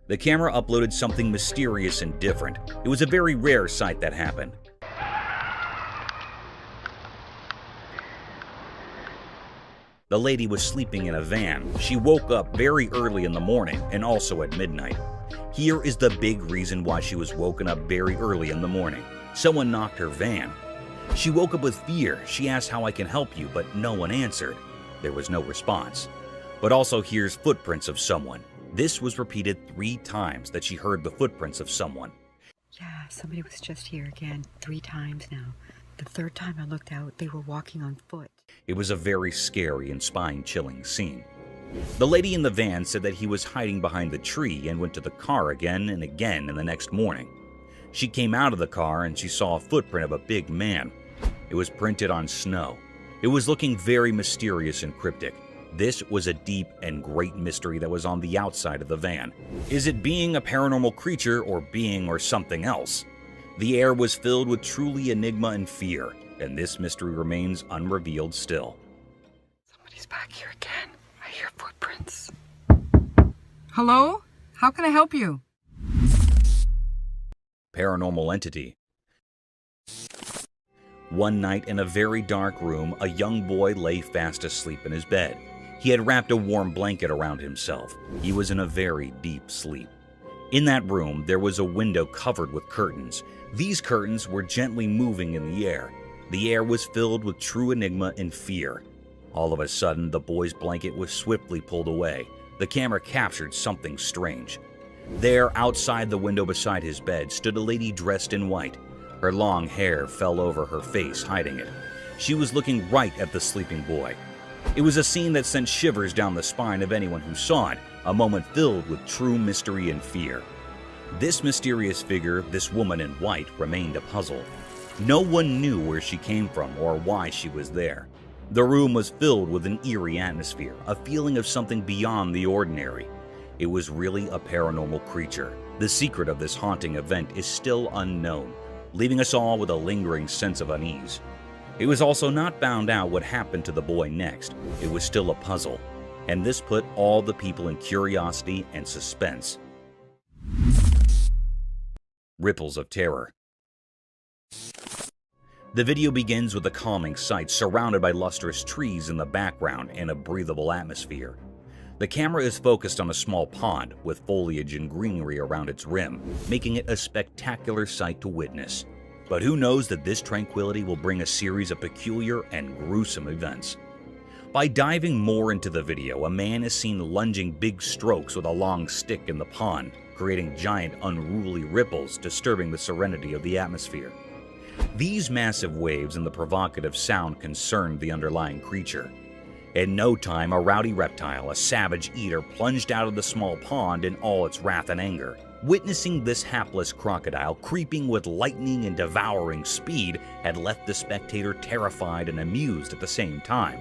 Speaker 2: The camera uploaded something mysterious and different. It was a very rare sight that happened. The lady was sleeping in a van. She woke up very early in the morning and also at midnight. Here is the big reason why she was woken up very early in the morning. Someone knocked her van. She woke up with fear. She asked how I can help you, but no one answered. There was no response. But also here's footprints of someone. This was repeated 3 times that she heard the footprints of someone.
Speaker 14: Yeah, somebody was just here again 3 times now. The 3rd time I looked out, they were walking on foot.
Speaker 2: It was a very scary and spine-chilling scene. The lady in the van said that he was hiding behind the tree and went to the car again and again in the next morning. She came out of the car and she saw a footprint of a big man. It was printed on snow. It was looking very mysterious and cryptic. This was a deep and great mystery that was on the outside of the van. Is it being a paranormal creature or being or something else? The air was filled with truly enigma and fear, and this mystery remains unrevealed still.
Speaker 14: Somebody's back here again. I hear footprints.
Speaker 15: Hello? How can I help you?
Speaker 2: Paranormal entity. One night in a very dark room, a young boy lay fast asleep in his bed. He had wrapped a warm blanket around himself. He was in a very deep sleep. In that room, there was a window covered with curtains. These curtains were gently moving in the air. The air was filled with true enigma and fear. All of a sudden, the boy's blanket was swiftly pulled away. The camera captured something strange. There, outside the window beside his bed, stood a lady dressed in white. Her long hair fell over her face, hiding it. She was looking right at the sleeping boy. It was a scene that sent shivers down the spine of anyone who saw it, a moment filled with true mystery and fear. This mysterious figure, this woman in white, remained a puzzle. No one knew where she came from or why she was there. The room was filled with an eerie atmosphere, a feeling of something beyond the ordinary. It was really a paranormal creature. The secret of this haunting event is still unknown, leaving us all with a lingering sense of unease. It was also not found out what happened to the boy next. It was still a puzzle, and this put all the people in curiosity and suspense. Ripples of terror. The video begins with a calming sight surrounded by lustrous trees in the background and a breathable atmosphere. The camera is focused on a small pond with foliage and greenery around its rim, making it a spectacular sight to witness. But who knows that this tranquility will bring a series of peculiar and gruesome events. By diving more into the video, a man is seen lunging big strokes with a long stick in the pond, creating giant unruly ripples disturbing the serenity of the atmosphere. These massive waves and the provocative sound concerned the underlying creature. In no time, a rowdy reptile, a savage eater, plunged out of the small pond in all its wrath and anger. Witnessing this hapless crocodile creeping with lightning and devouring speed had left the spectator terrified and amused at the same time.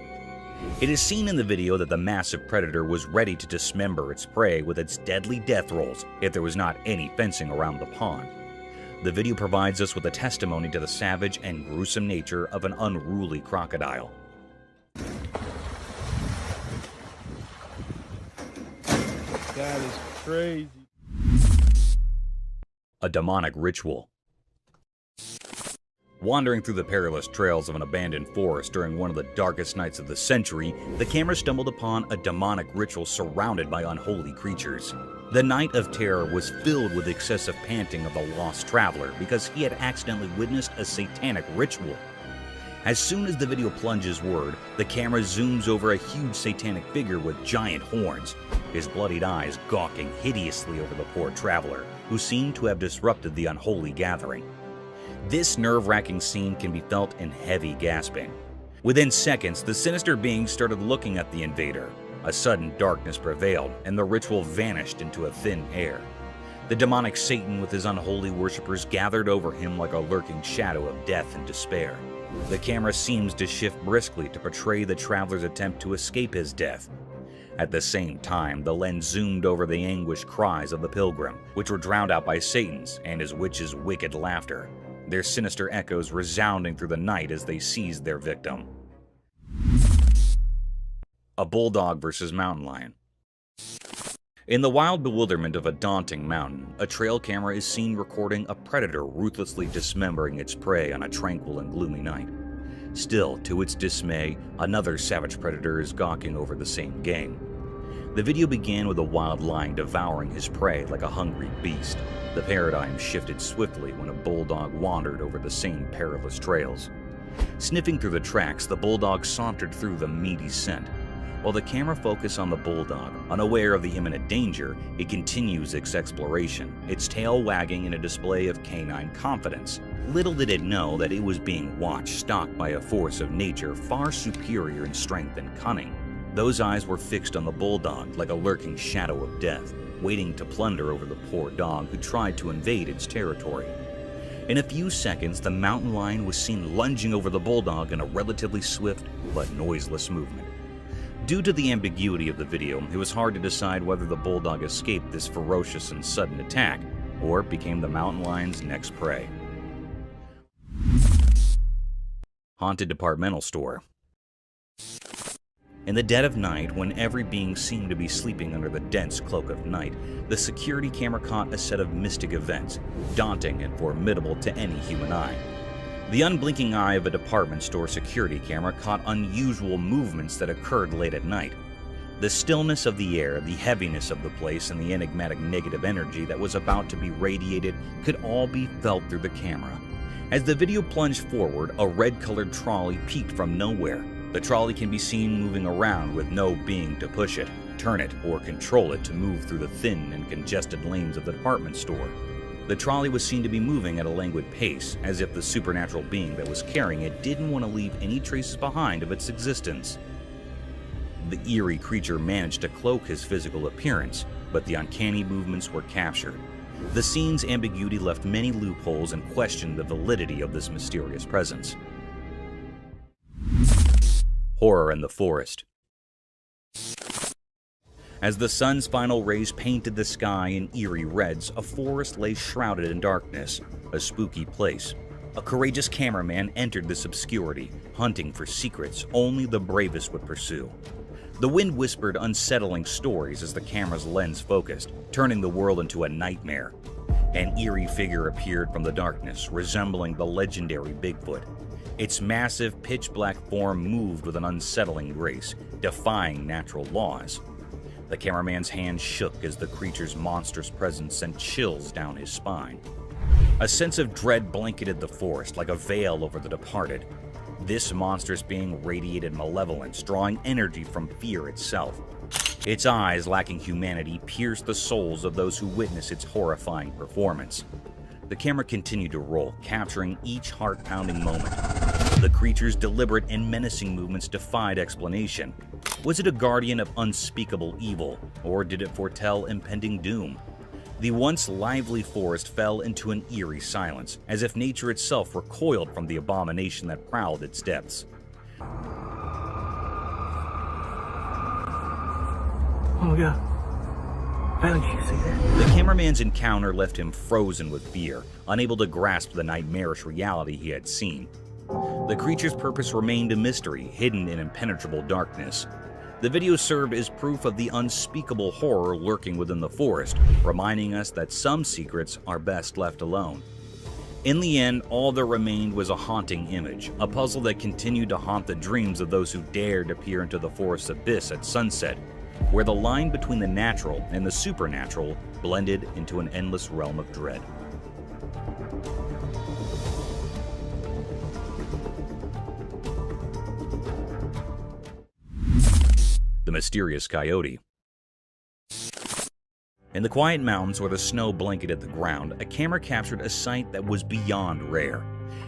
Speaker 2: It is seen in the video that the massive predator was ready to dismember its prey with its deadly death rolls if there was not any fencing around the pond. The video provides us with a testimony to the savage and gruesome nature of an unruly crocodile.
Speaker 5: That is crazy.
Speaker 2: A demonic ritual. Wandering through the perilous trails of an abandoned forest during one of the darkest nights of the century, the camera stumbled upon a demonic ritual surrounded by unholy creatures. The night of terror was filled with excessive panting of the lost traveler because he had accidentally witnessed a satanic ritual. As soon as the video plunges word, the camera zooms over a huge satanic figure with giant horns, his bloodied eyes gawking hideously over the poor traveler, who seemed to have disrupted the unholy gathering. This nerve-wracking scene can be felt in heavy gasping. Within seconds, the sinister being started looking at the invader. A sudden darkness prevailed, and the ritual vanished into a thin air. The demonic Satan with his unholy worshippers gathered over him like a lurking shadow of death and despair. The camera seems to shift briskly to portray the traveler's attempt to escape his death. At the same time, the lens zoomed over the anguished cries of the pilgrim, which were drowned out by Satan's and his witch's wicked laughter, their sinister echoes resounding through the night as they seized their victim. A bulldog versus mountain lion. In the wild bewilderment of a daunting mountain, a trail camera is seen recording a predator ruthlessly dismembering its prey on a tranquil and gloomy night. Still, to its dismay, another savage predator is gawking over the same game. The video began with a wild lion devouring his prey like a hungry beast. The paradigm shifted swiftly when a bulldog wandered over the same perilous trails. Sniffing through the tracks, the bulldog sauntered through the meaty scent. While the camera focused on the bulldog, unaware of the imminent danger, it continues its exploration, its tail wagging in a display of canine confidence. Little did it know that it was being watched, stalked by a force of nature far superior in strength and cunning. Those eyes were fixed on the bulldog like a lurking shadow of death, waiting to plunder over the poor dog who tried to invade its territory. In a few seconds, the mountain lion was seen lunging over the bulldog in a relatively swift but noiseless movement. Due to the ambiguity of the video, it was hard to decide whether the bulldog escaped this ferocious and sudden attack or became the mountain lion's next prey. Haunted departmental store. In the dead of night, when every being seemed to be sleeping under the dense cloak of night, the security camera caught a set of mystic events, daunting and formidable to any human eye. The unblinking eye of a department store security camera caught unusual movements that occurred late at night. The stillness of the air, the heaviness of the place, and the enigmatic negative energy that was about to be radiated could all be felt through the camera. As the video plunged forward, a red-colored trolley peeked from nowhere. The trolley can be seen moving around with no being to push it, turn it, or control it to move through the thin and congested lanes of the department store. The trolley was seen to be moving at a languid pace, as if the supernatural being that was carrying it didn't want to leave any traces behind of its existence. The eerie creature managed to cloak his physical appearance, but the uncanny movements were captured. The scene's ambiguity left many loopholes and questioned the validity of this mysterious presence. Horror in the forest. As the sun's final rays painted the sky in eerie reds, a forest lay shrouded in darkness, a spooky place. A courageous cameraman entered this obscurity, hunting for secrets only the bravest would pursue. The wind whispered unsettling stories as the camera's lens focused, turning the world into a nightmare. An eerie figure appeared from the darkness, resembling the legendary Bigfoot. Its massive, pitch-black form moved with an unsettling grace, defying natural laws. The cameraman's hand shook as the creature's monstrous presence sent chills down his spine. A sense of dread blanketed the forest like a veil over the departed. This monstrous being radiated malevolence, drawing energy from fear itself. Its eyes, lacking humanity, pierced the souls of those who witnessed its horrifying performance. The camera continued to roll, capturing each heart-pounding moment. The creature's deliberate and menacing movements defied explanation. Was it a guardian of unspeakable evil, or did it foretell impending doom? The once lively forest fell into an eerie silence, as if nature itself recoiled from the abomination that prowled its depths.
Speaker 11: Oh my god. Finally, you see that?
Speaker 2: The cameraman's encounter left him frozen with fear, unable to grasp the nightmarish reality he had seen. The creature's purpose remained a mystery, hidden in impenetrable darkness. The video served as proof of the unspeakable horror lurking within the forest, reminding us that some secrets are best left alone. In the end, all there remained was a haunting image, a puzzle that continued to haunt the dreams of those who dared to peer into the forest's abyss at sunset, where the line between the natural and the supernatural blended into an endless realm of dread. The mysterious coyote. In the quiet mountains where the snow blanketed the ground, a camera captured a sight that was beyond rare.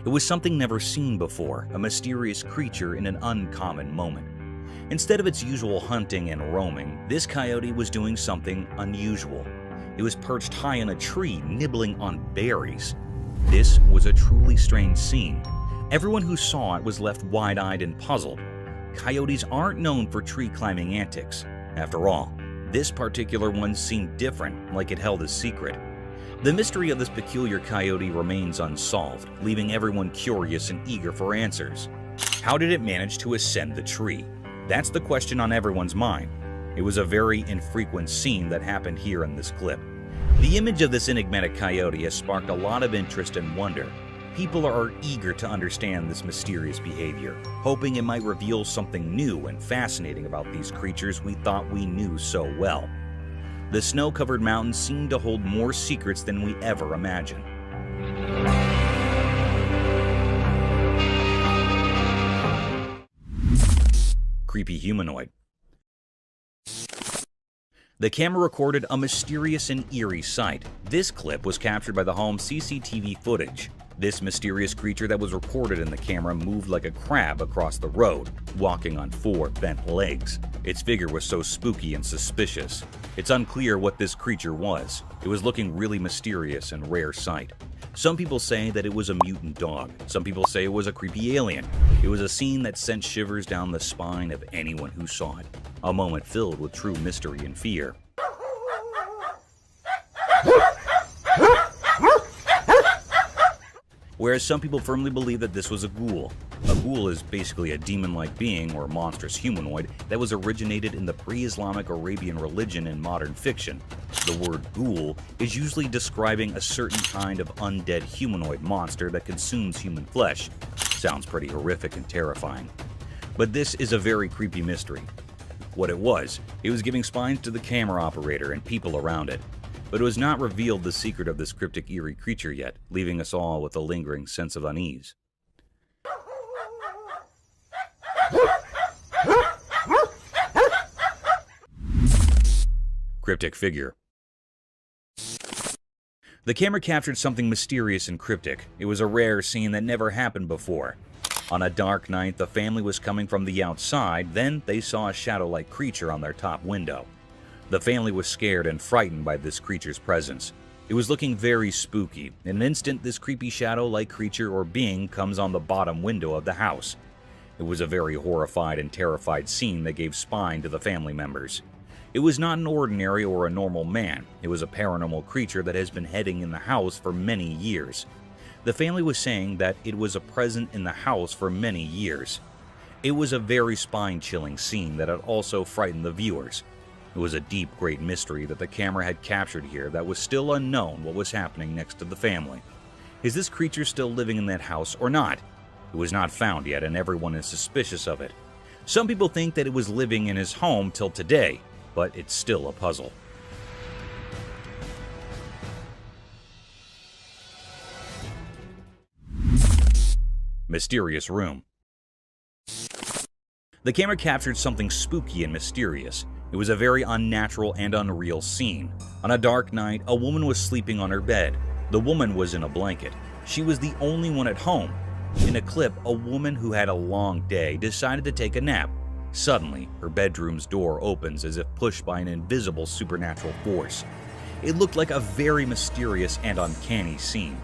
Speaker 2: It was something never seen before, a mysterious creature in an uncommon moment. Instead of its usual hunting and roaming, this coyote was doing something unusual. It was perched high in a tree, nibbling on berries. This was a truly strange scene. Everyone who saw it was left wide-eyed and puzzled. Coyotes aren't known for tree-climbing antics. After all, this particular one seemed different, like it held a secret. The mystery of this peculiar coyote remains unsolved, leaving everyone curious and eager for answers. How did it manage to ascend the tree? That's the question on everyone's mind. It was a very infrequent scene that happened here in this clip. The image of this enigmatic coyote has sparked a lot of interest and wonder. People are eager to understand this mysterious behavior, hoping it might reveal something new and fascinating about these creatures we thought we knew so well. The snow-covered mountains seem to hold more secrets than we ever imagined. Creepy humanoid. The camera recorded a mysterious and eerie sight. This clip was captured by the home's CCTV footage. This mysterious creature that was recorded in the camera moved like a crab across the road, walking on 4 bent legs. Its figure was so spooky and suspicious. It's unclear what this creature was. It was looking really mysterious and rare sight. Some people say that it was a mutant dog. Some people say it was a creepy alien. It was a scene that sent shivers down the spine of anyone who saw it. A moment filled with true mystery and fear. Whereas some people firmly believe that this was a ghoul. A ghoul is basically a demon-like being or monstrous humanoid that was originated in the pre-Islamic Arabian religion and modern fiction. The word ghoul is usually describing a certain kind of undead humanoid monster that consumes human flesh. Sounds pretty horrific and terrifying. But this is a very creepy mystery. What it was giving spines to the camera operator and people around it. But it was not revealed the secret of this cryptic eerie creature yet, leaving us all with a lingering sense of unease. Cryptic figure. The camera captured something mysterious and cryptic. It was a rare scene that never happened before. On a dark night, the family was coming from the outside, then they saw a shadow-like creature on their top window. The family was scared and frightened by this creature's presence. It was looking very spooky. In an instant, this creepy shadow-like creature or being comes on the bottom window of the house. It was a very horrified and terrified scene that gave spine to the family members. It was not an ordinary or a normal man. It was a paranormal creature that has been hiding in the house for many years. The family was saying that it was a present in the house for many years. It was a very spine-chilling scene that had also frightened the viewers. It was a deep, great mystery that the camera had captured here that was still unknown what was happening next to the family. Is this creature still living in that house or not? It was not found yet and everyone is suspicious of it. Some people think that it was living in his home till today, but it's still a puzzle. Mysterious room. The camera captured something spooky and mysterious. It was a very unnatural and unreal scene. On a dark night, a woman was sleeping on her bed. The woman was in a blanket. She was the only one at home. In a clip, a woman who had a long day decided to take a nap. Suddenly, her bedroom's door opens as if pushed by an invisible supernatural force. It looked like a very mysterious and uncanny scene.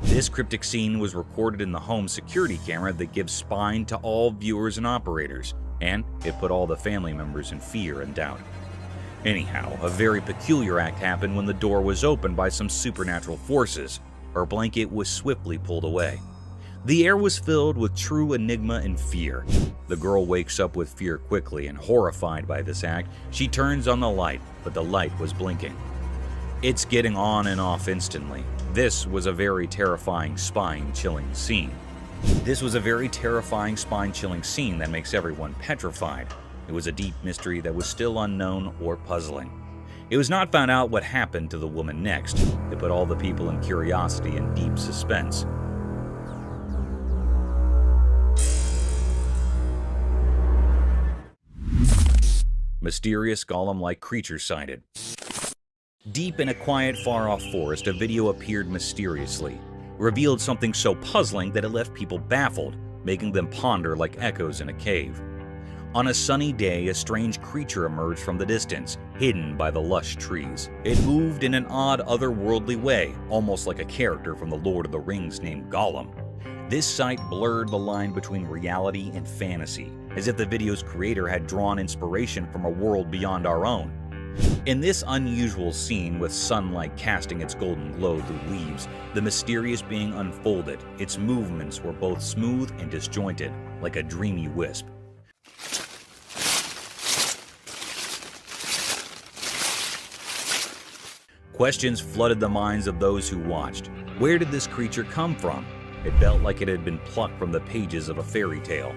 Speaker 2: This cryptic scene was recorded in the home security camera that gives spine to all viewers and operators, and it put all the family members in fear and doubt. Anyhow, a very peculiar act happened when the door was opened by some supernatural forces. Her blanket was swiftly pulled away. The air was filled with true enigma and fear. The girl wakes up with fear quickly, and horrified by this act, she turns on the light, but the light was blinking. It's getting on and off instantly. This was a very terrifying, spine-chilling scene. This was a very terrifying, spine-chilling scene that makes everyone petrified. It was a deep mystery that was still unknown or puzzling. It was not found out what happened to the woman next. It put all the people in curiosity and deep suspense. Mysterious golem-like creature sighted. Deep in a quiet, far-off forest, a video appeared mysteriously. Revealed something so puzzling that it left people baffled, making them ponder like echoes in a cave. On a sunny day, a strange creature emerged from the distance, hidden by the lush trees. It moved in an odd, otherworldly way, almost like a character from the Lord of the Rings named Gollum. This sight blurred the line between reality and fantasy, as if the video's creator had drawn inspiration from a world beyond our own. In this unusual scene, with sunlight casting its golden glow through leaves, the mysterious being unfolded. Its movements were both smooth and disjointed, like a dreamy wisp. Questions flooded the minds of those who watched. Where did this creature come from? It felt like it had been plucked from the pages of a fairy tale.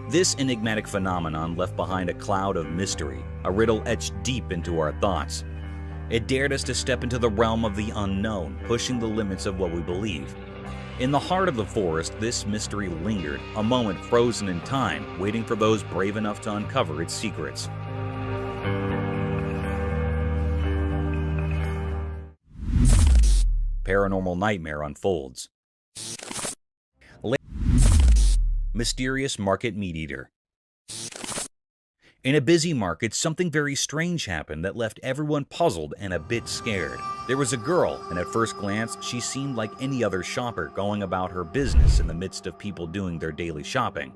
Speaker 2: This enigmatic phenomenon left behind a cloud of mystery, a riddle etched deep into our thoughts. It dared us to step into the realm of the unknown, pushing the limits of what we believe. In the heart of the forest, this mystery lingered, a moment frozen in time, waiting for those brave enough to uncover its secrets. Paranormal nightmare unfolds. Mysterious market meat-eater. In a busy market, something very strange happened that left everyone puzzled and a bit scared. There was a girl, and at first glance, she seemed like any other shopper going about her business in the midst of people doing their daily shopping.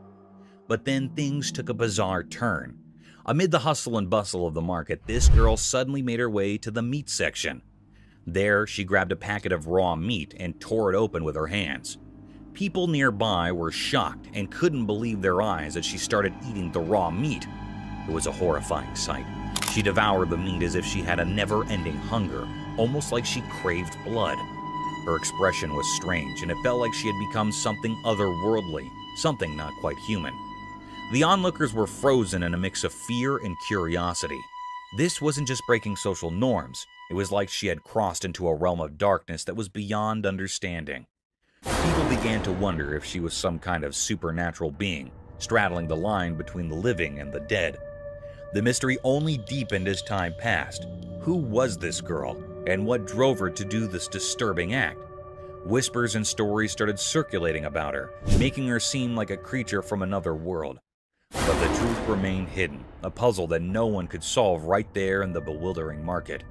Speaker 2: But then things took a bizarre turn. Amid the hustle and bustle of the market, this girl suddenly made her way to the meat section. There, she grabbed a packet of raw meat and tore it open with her hands. People nearby were shocked and couldn't believe their eyes as she started eating the raw meat. It was a horrifying sight. She devoured the meat as if she had a never-ending hunger, almost like she craved blood. Her expression was strange, and it felt like she had become something otherworldly, something not quite human. The onlookers were frozen in a mix of fear and curiosity. This wasn't just breaking social norms. It was like she had crossed into a realm of darkness that was beyond understanding. People began to wonder if she was some kind of supernatural being, straddling the line between the living and the dead. The mystery only deepened as time passed. Who was this girl, and what drove her to do this disturbing act? Whispers and stories started circulating about her, making her seem like a creature from another world. But the truth remained hidden, a puzzle that no one could solve right there in the bewildering market.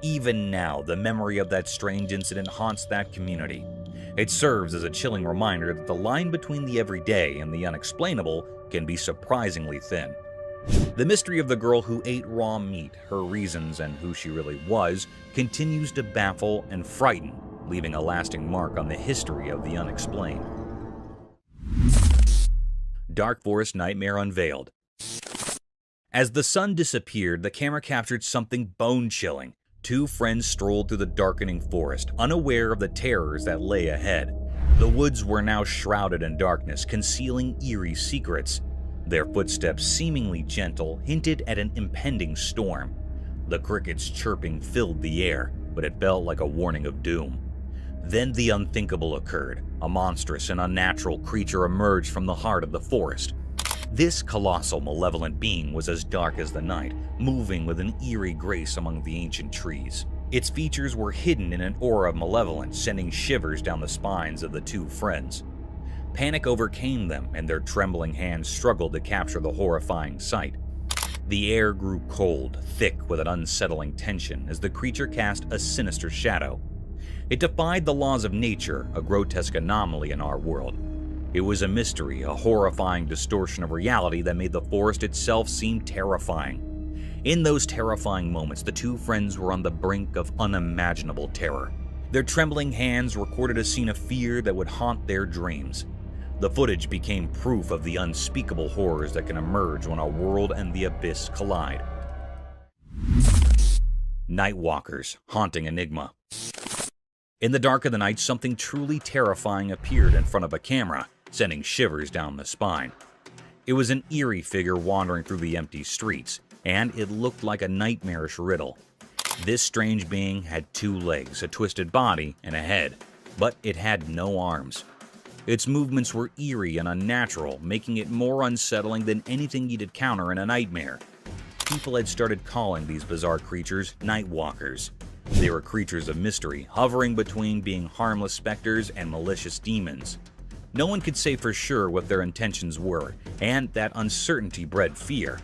Speaker 2: Even now, the memory of that strange incident haunts that community. It serves as a chilling reminder that the line between the everyday and the unexplainable can be surprisingly thin. The mystery of the girl who ate raw meat, her reasons, and who she really was, continues to baffle and frighten, leaving a lasting mark on the history of the unexplained. Dark Forest Nightmare unveiled. As the sun disappeared, the camera captured something bone-chilling. Two friends strolled through the darkening forest, unaware of the terrors that lay ahead. The woods were now shrouded in darkness, concealing eerie secrets. Their footsteps, seemingly gentle, hinted at an impending storm. The crickets' chirping filled the air, but it felt like a warning of doom. Then the unthinkable occurred. A monstrous and unnatural creature emerged from the heart of the forest. This colossal, malevolent being was as dark as the night, moving with an eerie grace among the ancient trees. Its features were hidden in an aura of malevolence, sending shivers down the spines of the two friends. Panic overcame them, and their trembling hands struggled to capture the horrifying sight. The air grew cold, thick with an unsettling tension as the creature cast a sinister shadow. It defied the laws of nature, a grotesque anomaly in our world. It was a mystery, a horrifying distortion of reality that made the forest itself seem terrifying. In those terrifying moments, the two friends were on the brink of unimaginable terror. Their trembling hands recorded a scene of fear that would haunt their dreams. The footage became proof of the unspeakable horrors that can emerge when a world and the abyss collide. Nightwalkers, haunting enigma. In the dark of the night, something truly terrifying appeared in front of a camera, sending shivers down the spine. It was an eerie figure wandering through the empty streets, and it looked like a nightmarish riddle. This strange being had two legs, a twisted body, and a head, but it had no arms. Its movements were eerie and unnatural, making it more unsettling than anything you'd encounter in a nightmare. People had started calling these bizarre creatures Nightwalkers. They were creatures of mystery, hovering between being harmless specters and malicious demons. No one could say for sure what their intentions were, and that uncertainty bred fear.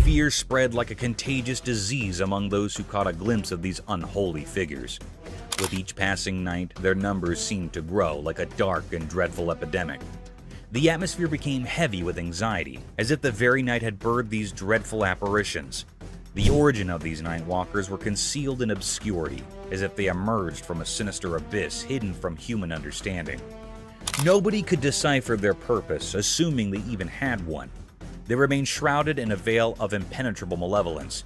Speaker 2: Fear spread like a contagious disease among those who caught a glimpse of these unholy figures. With each passing night, their numbers seemed to grow like a dark and dreadful epidemic. The atmosphere became heavy with anxiety, as if the very night had birthed these dreadful apparitions. The origin of these Nightwalkers were concealed in obscurity, as if they emerged from a sinister abyss hidden from human understanding. Nobody could decipher their purpose, assuming they even had one. They remained shrouded in a veil of impenetrable malevolence.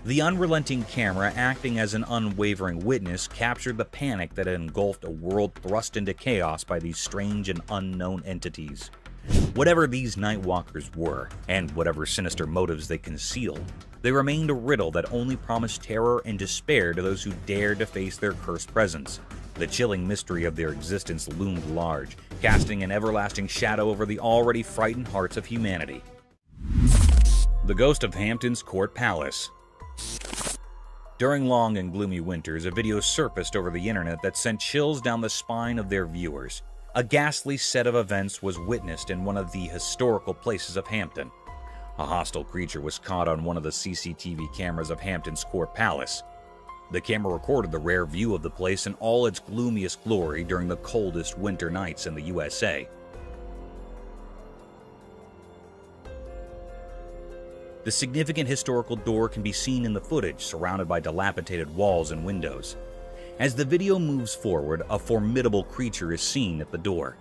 Speaker 2: The unrelenting camera, acting as an unwavering witness, captured the panic that had engulfed a world thrust into chaos by these strange and unknown entities. Whatever these Nightwalkers were, and whatever sinister motives they concealed, they remained a riddle that only promised terror and despair to those who dared to face their cursed presence. The chilling mystery of their existence loomed large, casting an everlasting shadow over the already frightened hearts of humanity. The Ghost of Hampton's Court Palace. During long and gloomy winters, a video surfaced over the internet that sent chills down the spine of their viewers. A ghastly set of events was witnessed in one of the historical places of Hampton. A hostile creature was caught on one of the CCTV cameras of Hampton's Court Palace. The camera recorded the rare view of the place in all its gloomiest glory during the coldest winter nights in the USA. The significant historical door can be seen in the footage, surrounded by dilapidated walls and windows. As the video moves forward, a formidable creature is seen at the door.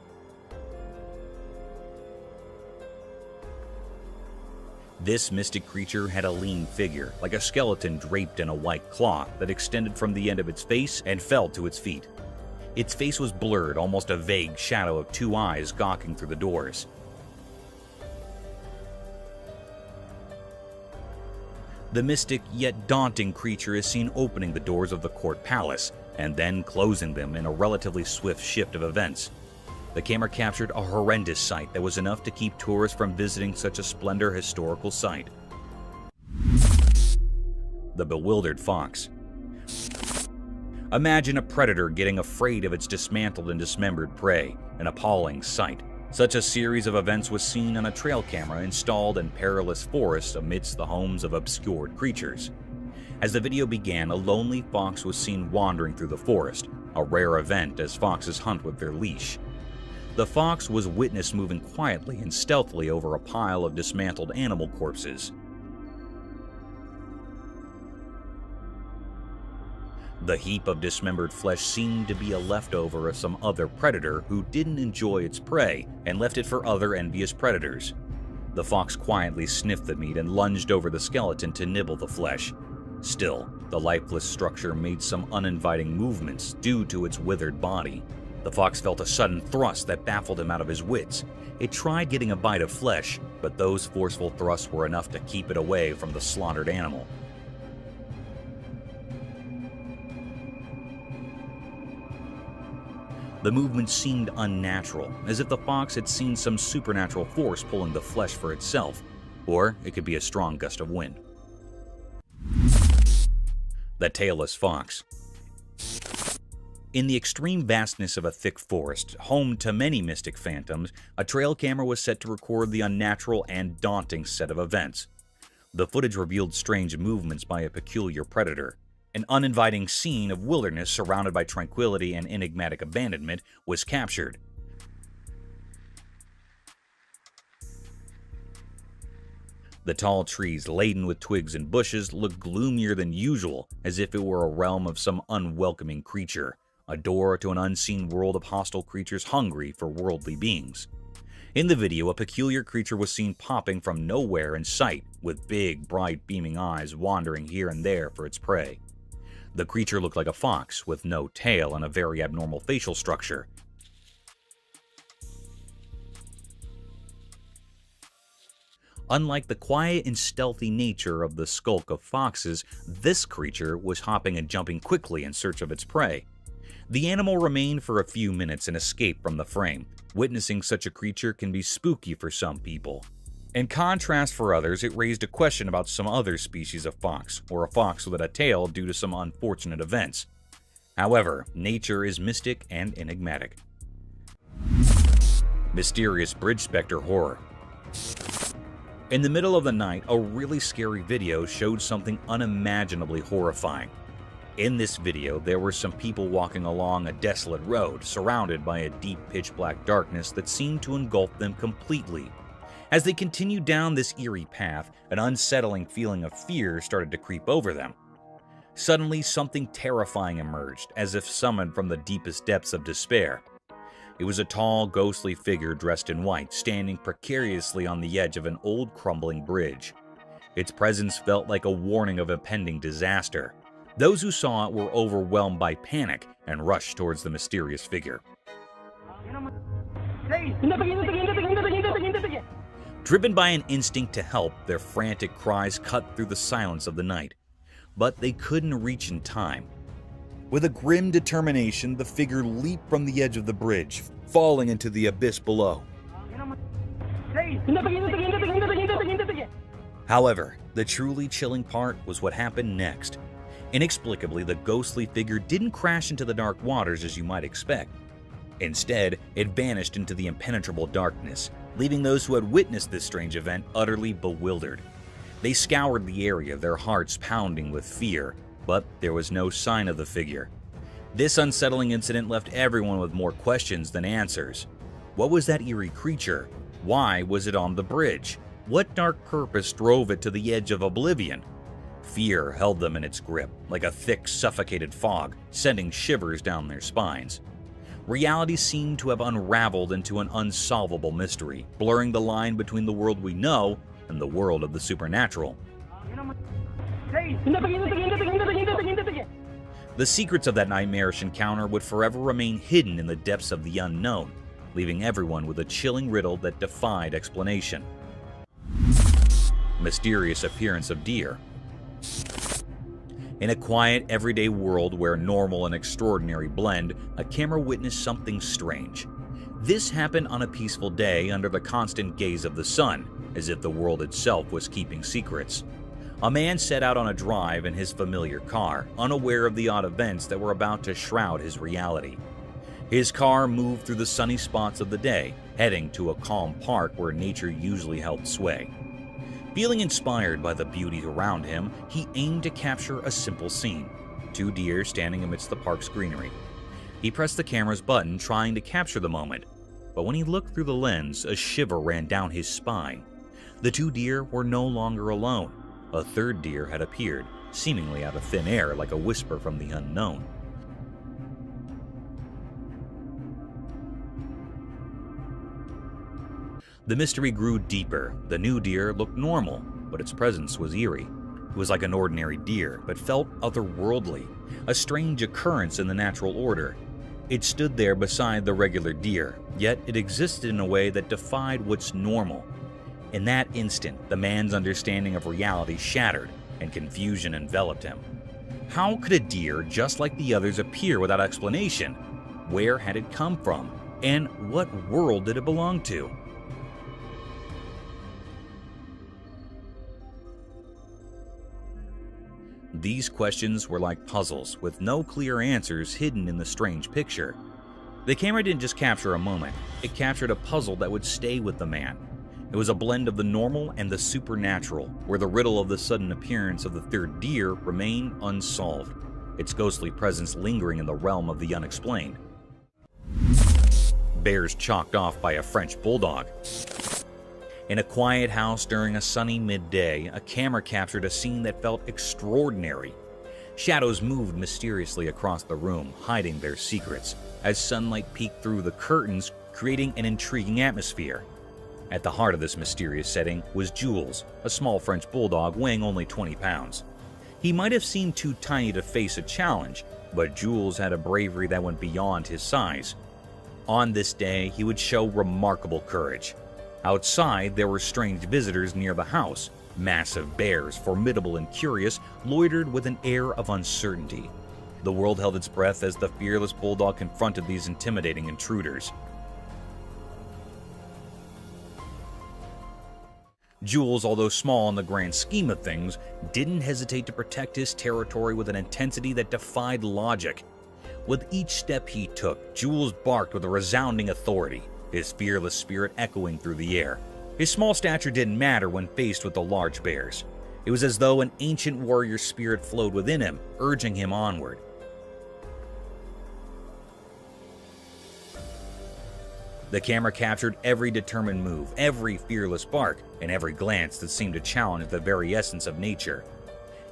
Speaker 2: This mystic creature had a lean figure, like a skeleton draped in a white cloth that extended from the end of its face and fell to its feet. Its face was blurred, almost a vague shadow of two eyes gawking through the doors. The mystic yet daunting creature is seen opening the doors of the court palace and then closing them in a relatively swift shift of events. The camera captured a horrendous sight that was enough to keep tourists from visiting such a splendid historical site. The bewildered fox. Imagine a predator getting afraid of its dismantled and dismembered prey, an appalling sight. Such a series of events was seen on a trail camera installed in perilous forests amidst the homes of obscured creatures. As the video began, a lonely fox was seen wandering through the forest, a rare event as foxes hunt with their leash. The fox was witnessed moving quietly and stealthily over a pile of dismantled animal corpses. The heap of dismembered flesh seemed to be a leftover of some other predator who didn't enjoy its prey and left it for other envious predators. The fox quietly sniffed the meat and lunged over the skeleton to nibble the flesh. Still, the lifeless structure made some uninviting movements due to its withered body. The fox felt a sudden thrust that baffled him out of his wits. It tried getting a bite of flesh, but those forceful thrusts were enough to keep it away from the slaughtered animal. The movement seemed unnatural, as if the fox had seen some supernatural force pulling the flesh for itself, or it could be a strong gust of wind. The tailless fox. In the extreme vastness of a thick forest, home to many mystic phantoms, a trail camera was set to record the unnatural and daunting set of events. The footage revealed strange movements by a peculiar predator. An uninviting scene of wilderness surrounded by tranquility and enigmatic abandonment was captured. The tall trees laden with twigs and bushes looked gloomier than usual, as if it were a realm of some unwelcoming creature, a door to an unseen world of hostile creatures hungry for worldly beings. In the video, a peculiar creature was seen popping from nowhere in sight, with big, bright, beaming eyes wandering here and there for its prey. The creature looked like a fox, with no tail and a very abnormal facial structure. Unlike the quiet and stealthy nature of the skulk of foxes, this creature was hopping and jumping quickly in search of its prey. The animal remained for a few minutes and escaped from the frame. Witnessing such a creature can be spooky for some people. In contrast for others, it raised a question about some other species of fox, or a fox without a tail due to some unfortunate events. However, nature is mystic and enigmatic. Mysterious Bridge Spectre Horror. In the middle of the night, a really scary video showed something unimaginably horrifying. In this video, there were some people walking along a desolate road, surrounded by a deep pitch-black darkness that seemed to engulf them completely. As they continued down this eerie path, an unsettling feeling of fear started to creep over them. Suddenly, something terrifying emerged, as if summoned from the deepest depths of despair. It was a tall, ghostly figure dressed in white, standing precariously on the edge of an old, crumbling bridge. Its presence felt like a warning of impending disaster. Those who saw it were overwhelmed by panic and rushed towards the mysterious figure. Driven by an instinct to help, their frantic cries cut through the silence of the night. But they couldn't reach in time. With a grim determination, the figure leaped from the edge of the bridge, falling into the abyss below. However, the truly chilling part was what happened next. Inexplicably, the ghostly figure didn't crash into the dark waters as you might expect. Instead, it vanished into the impenetrable darkness, leaving those who had witnessed this strange event utterly bewildered. They scoured the area, their hearts pounding with fear, but there was no sign of the figure. This unsettling incident left everyone with more questions than answers. What was that eerie creature? Why was it on the bridge? What dark purpose drove it to the edge of oblivion? Fear held them in its grip, like a thick, suffocated fog, sending shivers down their spines. Reality seemed to have unraveled into an unsolvable mystery, blurring the line between the world we know and the world of the supernatural. The secrets of that nightmarish encounter would forever remain hidden in the depths of the unknown, leaving everyone with a chilling riddle that defied explanation. Mysterious appearance of deer. In a quiet, everyday world where normal and extraordinary blend, a camera witnessed something strange. This happened on a peaceful day under the constant gaze of the sun, as if the world itself was keeping secrets. A man set out on a drive in his familiar car, unaware of the odd events that were about to shroud his reality. His car moved through the sunny spots of the day, heading to a calm park where nature usually held sway. Feeling inspired by the beauty around him, he aimed to capture a simple scene: 2 deer standing amidst the park's greenery. He pressed the camera's button, trying to capture the moment, but when he looked through the lens, a shiver ran down his spine. The 2 deer were no longer alone. A 3rd deer had appeared, seemingly out of thin air like a whisper from the unknown. The mystery grew deeper. The new deer looked normal, but its presence was eerie. It was like an ordinary deer, but felt otherworldly, a strange occurrence in the natural order. It stood there beside the regular deer, yet it existed in a way that defied what's normal. In that instant, the man's understanding of reality shattered, and confusion enveloped him. How could a deer just like the others appear without explanation? Where had it come from? And what world did it belong to? These questions were like puzzles, with no clear answers hidden in the strange picture. The camera didn't just capture a moment, it captured a puzzle that would stay with the man. It was a blend of the normal and the supernatural, where the riddle of the sudden appearance of the 3rd deer remained unsolved, its ghostly presence lingering in the realm of the unexplained. Bears chalked off by a French bulldog. In a quiet house during a sunny midday, a camera captured a scene that felt extraordinary. Shadows moved mysteriously across the room, hiding their secrets, as sunlight peeked through the curtains, creating an intriguing atmosphere. At the heart of this mysterious setting was Jules, a small French bulldog weighing only 20 pounds. He might have seemed too tiny to face a challenge, but Jules had a bravery that went beyond his size. On this day, he would show remarkable courage. Outside, there were strange visitors near the house. Massive bears, formidable and curious, loitered with an air of uncertainty. The world held its breath as the fearless bulldog confronted these intimidating intruders. Jules, although small in the grand scheme of things, didn't hesitate to protect his territory with an intensity that defied logic. With each step he took, Jules barked with a resounding authority, his fearless spirit echoing through the air. His small stature didn't matter when faced with the large bears. It was as though an ancient warrior spirit flowed within him, urging him onward. The camera captured every determined move, every fearless bark, and every glance that seemed to challenge the very essence of nature.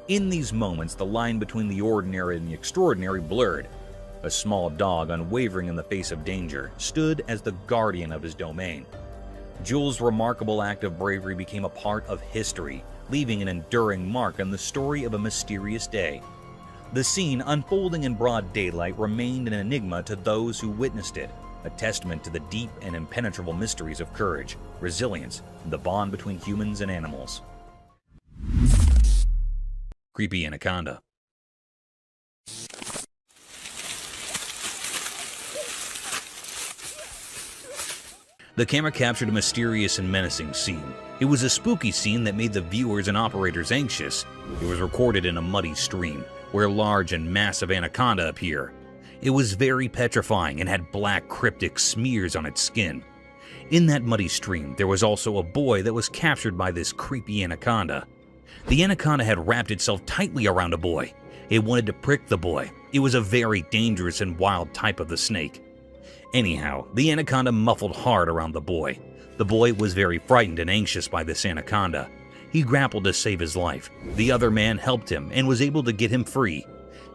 Speaker 2: In these moments, the line between the ordinary and the extraordinary blurred. A small dog, unwavering in the face of danger, stood as the guardian of his domain. Jules' remarkable act of bravery became a part of history, leaving an enduring mark on the story of a mysterious day. The scene, unfolding in broad daylight, remained an enigma to those who witnessed it, a testament to the deep and impenetrable mysteries of courage, resilience, and the bond between humans and animals. Creepy anaconda. The camera captured a mysterious and menacing scene. It was a spooky scene that made the viewers and operators anxious. It was recorded in a muddy stream, where large and massive anaconda appear. It was very petrifying and had black cryptic smears on its skin. In that muddy stream, there was also a boy that was captured by this creepy anaconda. The anaconda had wrapped itself tightly around a boy. It wanted to prick the boy. It was a very dangerous and wild type of the snake. Anyhow, the anaconda muffled hard around the boy. The boy was very frightened and anxious by this anaconda. He grappled to save his life. The other man helped him and was able to get him free.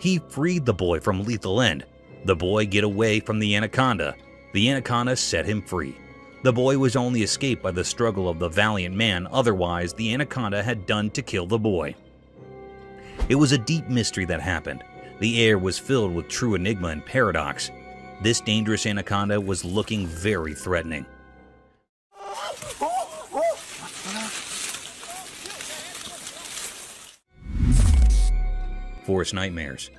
Speaker 2: He freed the boy from lethal end. The boy get away from the anaconda. The anaconda set him free. The boy was only escaped by the struggle of the valiant man, otherwise the anaconda had done to kill the boy. It was a deep mystery that happened. The air was filled with true enigma and paradox. This dangerous anaconda was looking very threatening. Forest nightmares.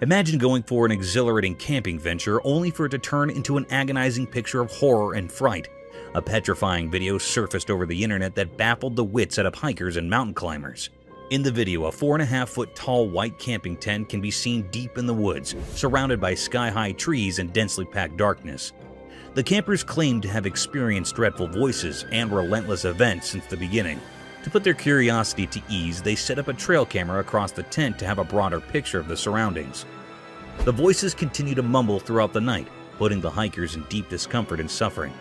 Speaker 2: Imagine going for an exhilarating camping venture only for it to turn into an agonizing picture of horror and fright. A petrifying video surfaced over the internet that baffled the wits out of hikers and mountain climbers. In the video, a 4.5-foot tall white camping tent can be seen deep in the woods, surrounded by sky-high trees and densely packed darkness. The campers claimed to have experienced dreadful voices and relentless events since the beginning. To put their curiosity to ease, they set up a trail camera across the tent to have a broader picture of the surroundings. The voices continued to mumble throughout the night, putting the hikers in deep discomfort and suffering.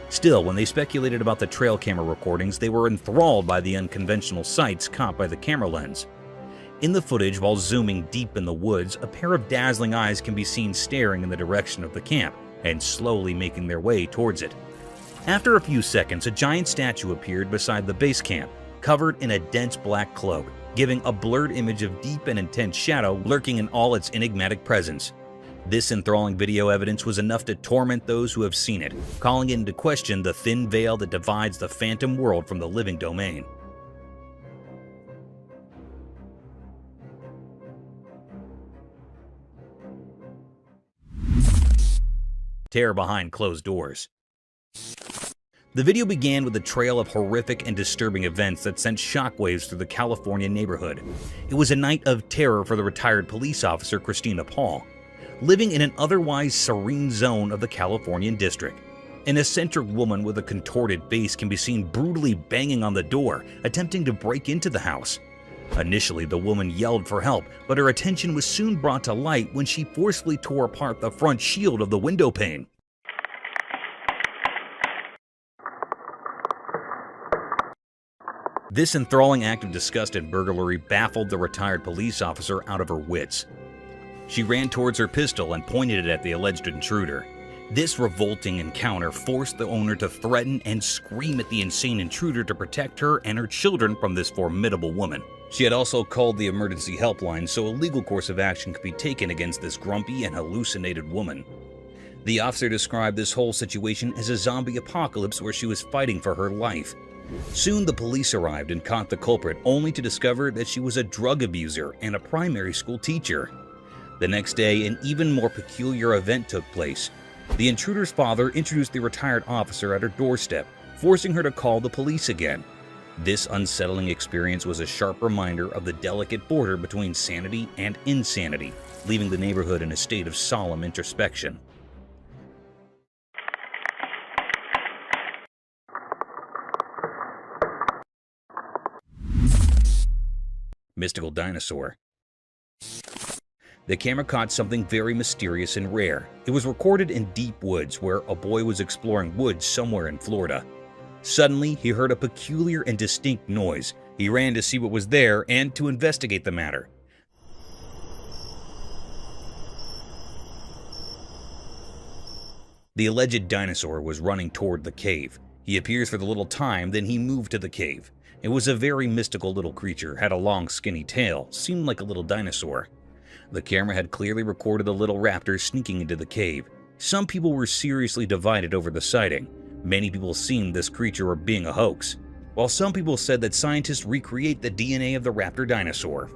Speaker 2: Still, when they speculated about the trail camera recordings, they were enthralled by the unconventional sights caught by the camera lens. In the footage, while zooming deep in the woods, a pair of dazzling eyes can be seen staring in the direction of the camp and slowly making their way towards it. After a few seconds, a giant statue appeared beside the base camp, covered in a dense black cloak, giving a blurred image of deep and intense shadow lurking in all its enigmatic presence. This enthralling video evidence was enough to torment those who have seen it, calling into question the thin veil that divides the phantom world from the living domain. Terror behind closed doors. The video began with a trail of horrific and disturbing events that sent shockwaves through the California neighborhood. It was a night of terror for the retired police officer Christina Paul, living in an otherwise serene zone of the Californian district. An eccentric woman with a contorted face can be seen brutally banging on the door, attempting to break into the house. Initially, the woman yelled for help, but her attention was soon brought to light when she forcefully tore apart the front shield of the window pane. This enthralling act of disgust and burglary baffled the retired police officer out of her wits. She ran towards her pistol and pointed it at the alleged intruder. This revolting encounter forced the owner to threaten and scream at the insane intruder to protect her and her children from this formidable woman. She had also called the emergency helpline so a legal course of action could be taken against this grumpy and hallucinated woman. The officer described this whole situation as a zombie apocalypse where she was fighting for her life. Soon the police arrived and caught the culprit, only to discover that she was a drug abuser and a primary school teacher. The next day, an even more peculiar event took place. The intruder's father introduced the retired officer at her doorstep, forcing her to call the police again. This unsettling experience was a sharp reminder of the delicate border between sanity and insanity, leaving the neighborhood in a state of solemn introspection. Mystical dinosaur. The camera caught something very mysterious and rare. It was recorded in deep woods where a boy was exploring woods somewhere in Florida. Suddenly, he heard a peculiar and distinct noise. He ran to see what was there and to investigate the matter. The alleged dinosaur was running toward the cave. He appears for the little time, then he moved to the cave. It was a very mystical little creature, had a long skinny tail, seemed like a little dinosaur. The camera had clearly recorded the little raptor sneaking into the cave. Some people were seriously divided over the sighting. Many people seemed this creature were being a hoax, while some people said that scientists recreate the DNA of the raptor dinosaur.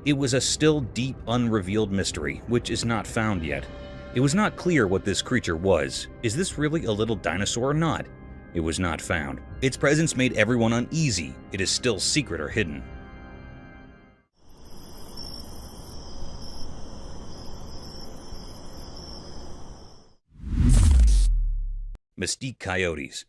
Speaker 2: It was a still deep, unrevealed mystery, which is not found yet. It was not clear what this creature was. Is this really a little dinosaur or not? It was not found. Its presence made everyone uneasy. It is still secret or hidden. Mesquite coyotes.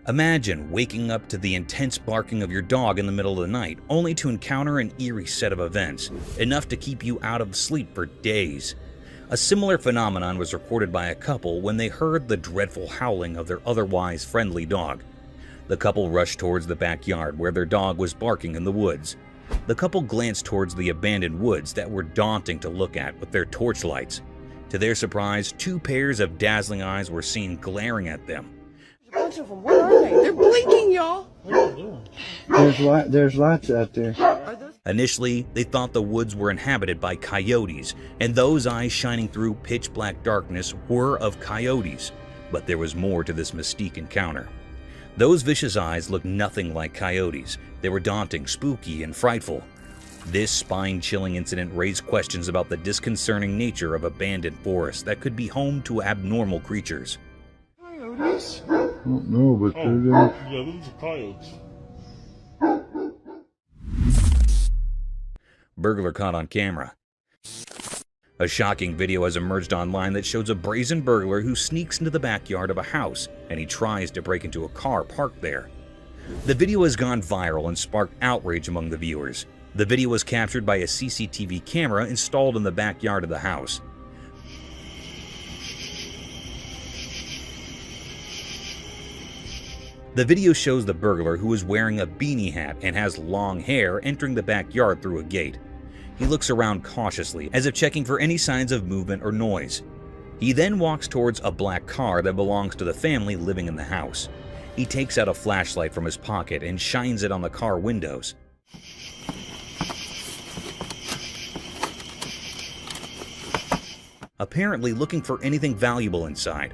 Speaker 2: Imagine waking up to the intense barking of your dog in the middle of the night, only to encounter an eerie set of events, enough to keep you out of sleep for days. A similar phenomenon was recorded by a couple when they heard the dreadful howling of their otherwise friendly dog. The couple rushed towards the backyard where their dog was barking in the woods. The couple glanced towards the abandoned woods that were daunting to look at with their torchlights. To their surprise, 2 pairs of dazzling eyes were seen glaring at them.
Speaker 10: There's a bunch of them. What are they? They're blinking, y'all.
Speaker 9: There's lights out there.
Speaker 2: Initially, they thought the woods were inhabited by coyotes, and those eyes shining through pitch-black darkness were of coyotes. But there was more to this mystique encounter. Those vicious eyes looked nothing like coyotes. They were daunting, spooky, and frightful. This spine-chilling incident raised questions about the disconcerting nature of abandoned forests that could be home to abnormal creatures.
Speaker 9: Coyotes? I don't know, but they're there.
Speaker 5: Yeah, those are coyotes.
Speaker 2: Burglar caught on camera. A shocking video has emerged online that shows a brazen burglar who sneaks into the backyard of a house and he tries to break into a car parked there. The video has gone viral and sparked outrage among the viewers. The video was captured by a CCTV camera installed in the backyard of the house. The video shows the burglar, who is wearing a beanie hat and has long hair, entering the backyard through a gate. He looks around cautiously, as if checking for any signs of movement or noise. He then walks towards a black car that belongs to the family living in the house. He takes out a flashlight from his pocket and shines it on the car windows. Apparently looking for anything valuable inside.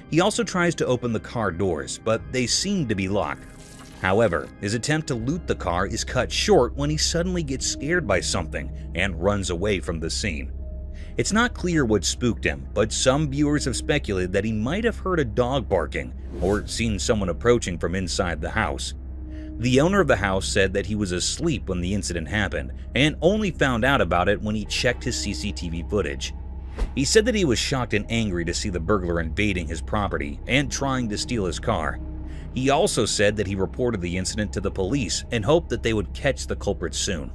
Speaker 2: He also tries to open the car doors, but they seem to be locked. However, his attempt to loot the car is cut short when he suddenly gets scared by something and runs away from the scene. It's not clear what spooked him, but some viewers have speculated that he might have heard a dog barking or seen someone approaching from inside the house. The owner of the house said that he was asleep when the incident happened and only found out about it when he checked his CCTV footage. He said that he was shocked and angry to see the burglar invading his property and trying to steal his car. He also said that he reported the incident to the police and hoped that they would catch the culprit soon.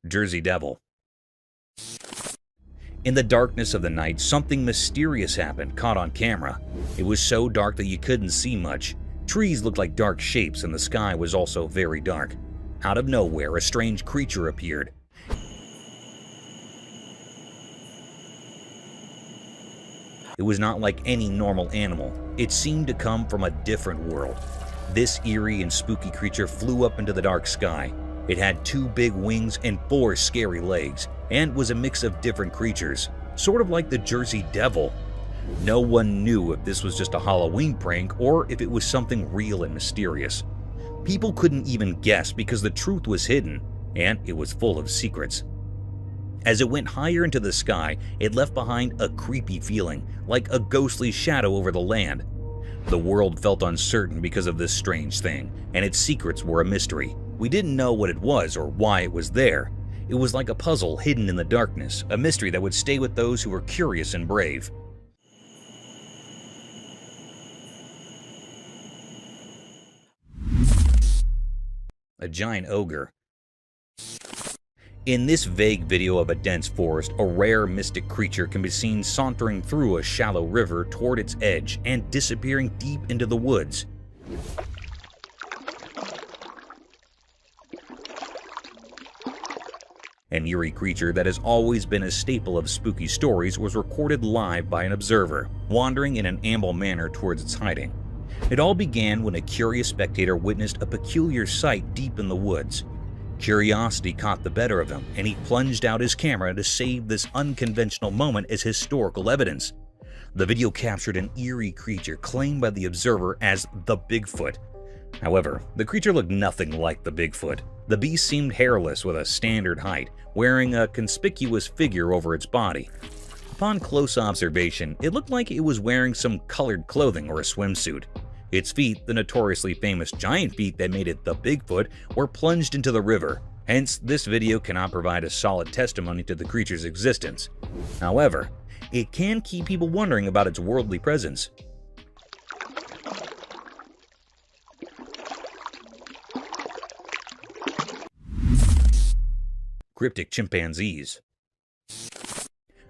Speaker 2: Jersey Devil. In the darkness of the night, something mysterious happened, caught on camera. It was so dark that you couldn't see much. Trees looked like dark shapes and the sky was also very dark. Out of nowhere, a strange creature appeared. It was not like any normal animal. It seemed to come from a different world. This eerie and spooky creature flew up into the dark sky. It had 2 big wings and 4 scary legs, and was a mix of different creatures, sort of like the Jersey Devil. No one knew if this was just a Halloween prank or if it was something real and mysterious. People couldn't even guess because the truth was hidden, and it was full of secrets. As it went higher into the sky, it left behind a creepy feeling, like a ghostly shadow over the land. The world felt uncertain because of this strange thing, and its secrets were a mystery. We didn't know what it was or why it was there. It was like a puzzle hidden in the darkness, a mystery that would stay with those who were curious and brave. A giant ogre. In this vague video of a dense forest, a rare mystic creature can be seen sauntering through a shallow river toward its edge and disappearing deep into the woods. An eerie creature that has always been a staple of spooky stories was recorded live by an observer, wandering in an amble manner towards its hiding. It all began when a curious spectator witnessed a peculiar sight deep in the woods. Curiosity caught the better of him, and he plunged out his camera to save this unconventional moment as historical evidence. The video captured an eerie creature claimed by the observer as the Bigfoot. However, the creature looked nothing like the Bigfoot. The beast seemed hairless with a standard height, wearing a conspicuous figure over its body. Upon close observation, it looked like it was wearing some colored clothing or a swimsuit. Its feet, the notoriously famous giant feet that made it the Bigfoot, were plunged into the river. Hence, this video cannot provide a solid testimony to the creature's existence. However, it can keep people wondering about its worldly presence. Cryptic chimpanzees.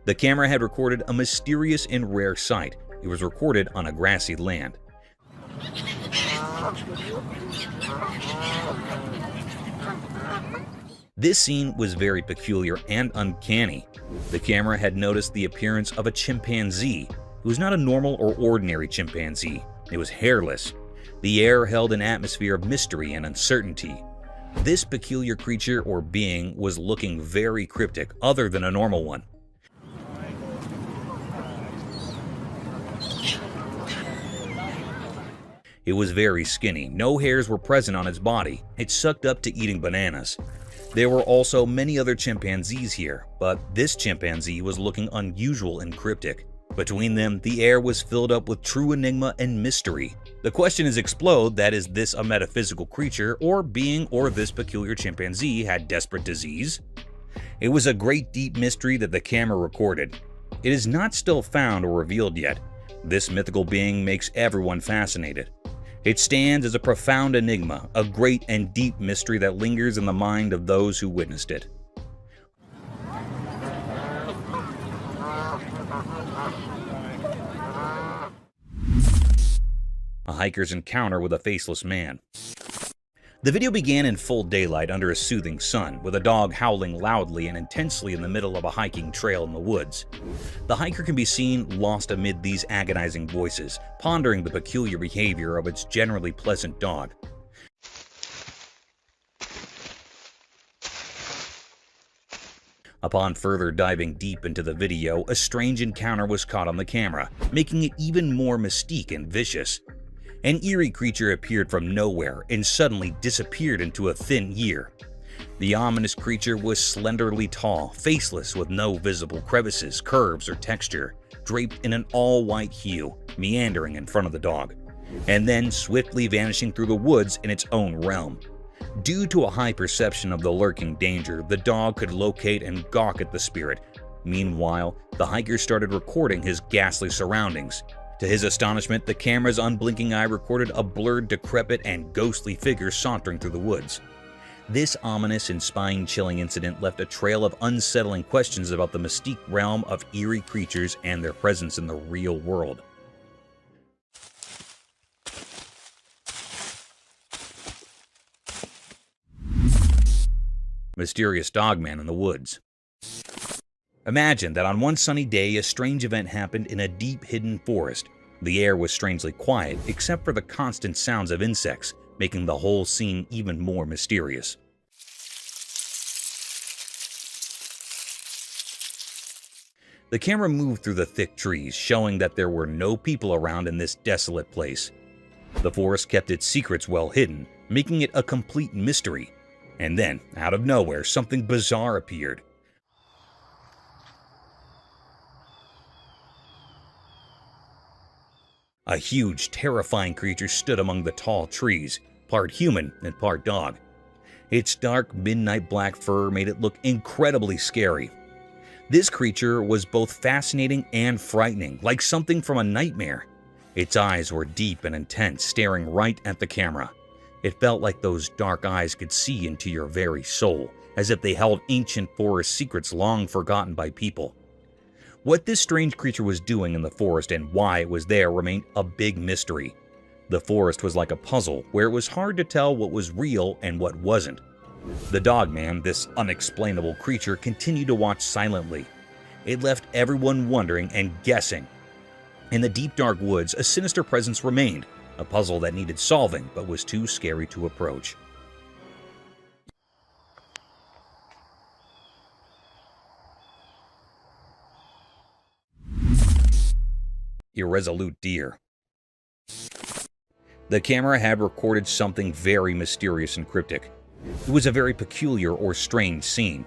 Speaker 2: The camera had recorded a mysterious and rare sight. It was recorded on a grassy land. This scene was very peculiar and uncanny. The camera had noticed the appearance of a chimpanzee. It was not a normal or ordinary chimpanzee. It was hairless. The air held an atmosphere of mystery and uncertainty. This peculiar creature or being was looking very cryptic, other than a normal one. It was very skinny. No hairs were present on its body. It sucked up to eating bananas. There were also many other chimpanzees here, but this chimpanzee was looking unusual and cryptic. Between them, the air was filled up with true enigma and mystery. The question is explode that is this a metaphysical creature or being, or this peculiar chimpanzee had desperate disease? It was a great deep mystery that the camera recorded. It is not still found or revealed yet. This mythical being makes everyone fascinated. It stands as a profound enigma, a great and deep mystery that lingers in the mind of those who witnessed it. A hiker's encounter with a faceless man. The video began in full daylight under a soothing sun, with a dog howling loudly and intensely in the middle of a hiking trail in the woods. The hiker can be seen lost amid these agonizing voices, pondering the peculiar behavior of its generally pleasant dog. Upon further diving deep into the video, a strange encounter was caught on the camera, making it even more mystique and vicious. An eerie creature appeared from nowhere and suddenly disappeared into a thin ear. The ominous creature was slenderly tall, faceless with no visible crevices, curves, or texture, draped in an all-white hue, meandering in front of the dog, and then swiftly vanishing through the woods in its own realm. Due to a high perception of the lurking danger, the dog could locate and gawk at the spirit. Meanwhile, the hiker started recording his ghastly surroundings. To his astonishment, the camera's unblinking eye recorded a blurred, decrepit, and ghostly figure sauntering through the woods. This ominous and spine-chilling incident left a trail of unsettling questions about the mystique realm of eerie creatures and their presence in the real world. Mysterious dogman in the woods. Imagine that on one sunny day, a strange event happened in a deep hidden forest. The air was strangely quiet, except for the constant sounds of insects, making the whole scene even more mysterious. The camera moved through the thick trees, showing that there were no people around in this desolate place. The forest kept its secrets well hidden, making it a complete mystery. And then, out of nowhere, something bizarre appeared. A huge, terrifying creature stood among the tall trees, part human and part dog. Its dark, midnight black fur made it look incredibly scary. This creature was both fascinating and frightening, like something from a nightmare. Its eyes were deep and intense, staring right at the camera. It felt like those dark eyes could see into your very soul, as if they held ancient forest secrets long forgotten by people. What this strange creature was doing in the forest and why it was there remained a big mystery. The forest was like a puzzle where it was hard to tell what was real and what wasn't. The dogman, this unexplainable creature, continued to watch silently. It left everyone wondering and guessing. In the deep dark woods, a sinister presence remained, a puzzle that needed solving but was too scary to approach. Irresolute deer. The camera had recorded something very mysterious and cryptic. It was a very peculiar or strange scene.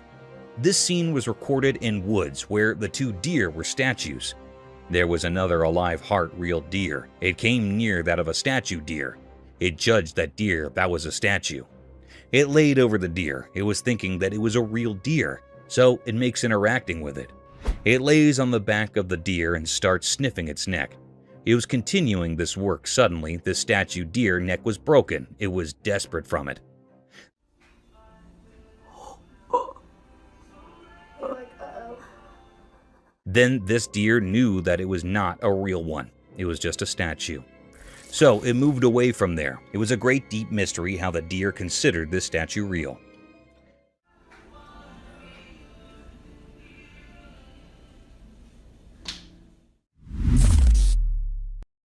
Speaker 2: This scene was recorded in woods where the two deer were statues. There was another alive heart real deer. It came near that of a statue deer. It judged that deer that was a statue. It laid over the deer. It was thinking that it was a real deer, so it makes interacting with it. It lays on the back of the deer and starts sniffing its neck. It was continuing this work. Suddenly, the statue deer neck was broken. It was desperate from it. Then this deer knew that it was not a real one. It was just a statue. So it moved away from there. It was a great deep mystery how the deer considered this statue real.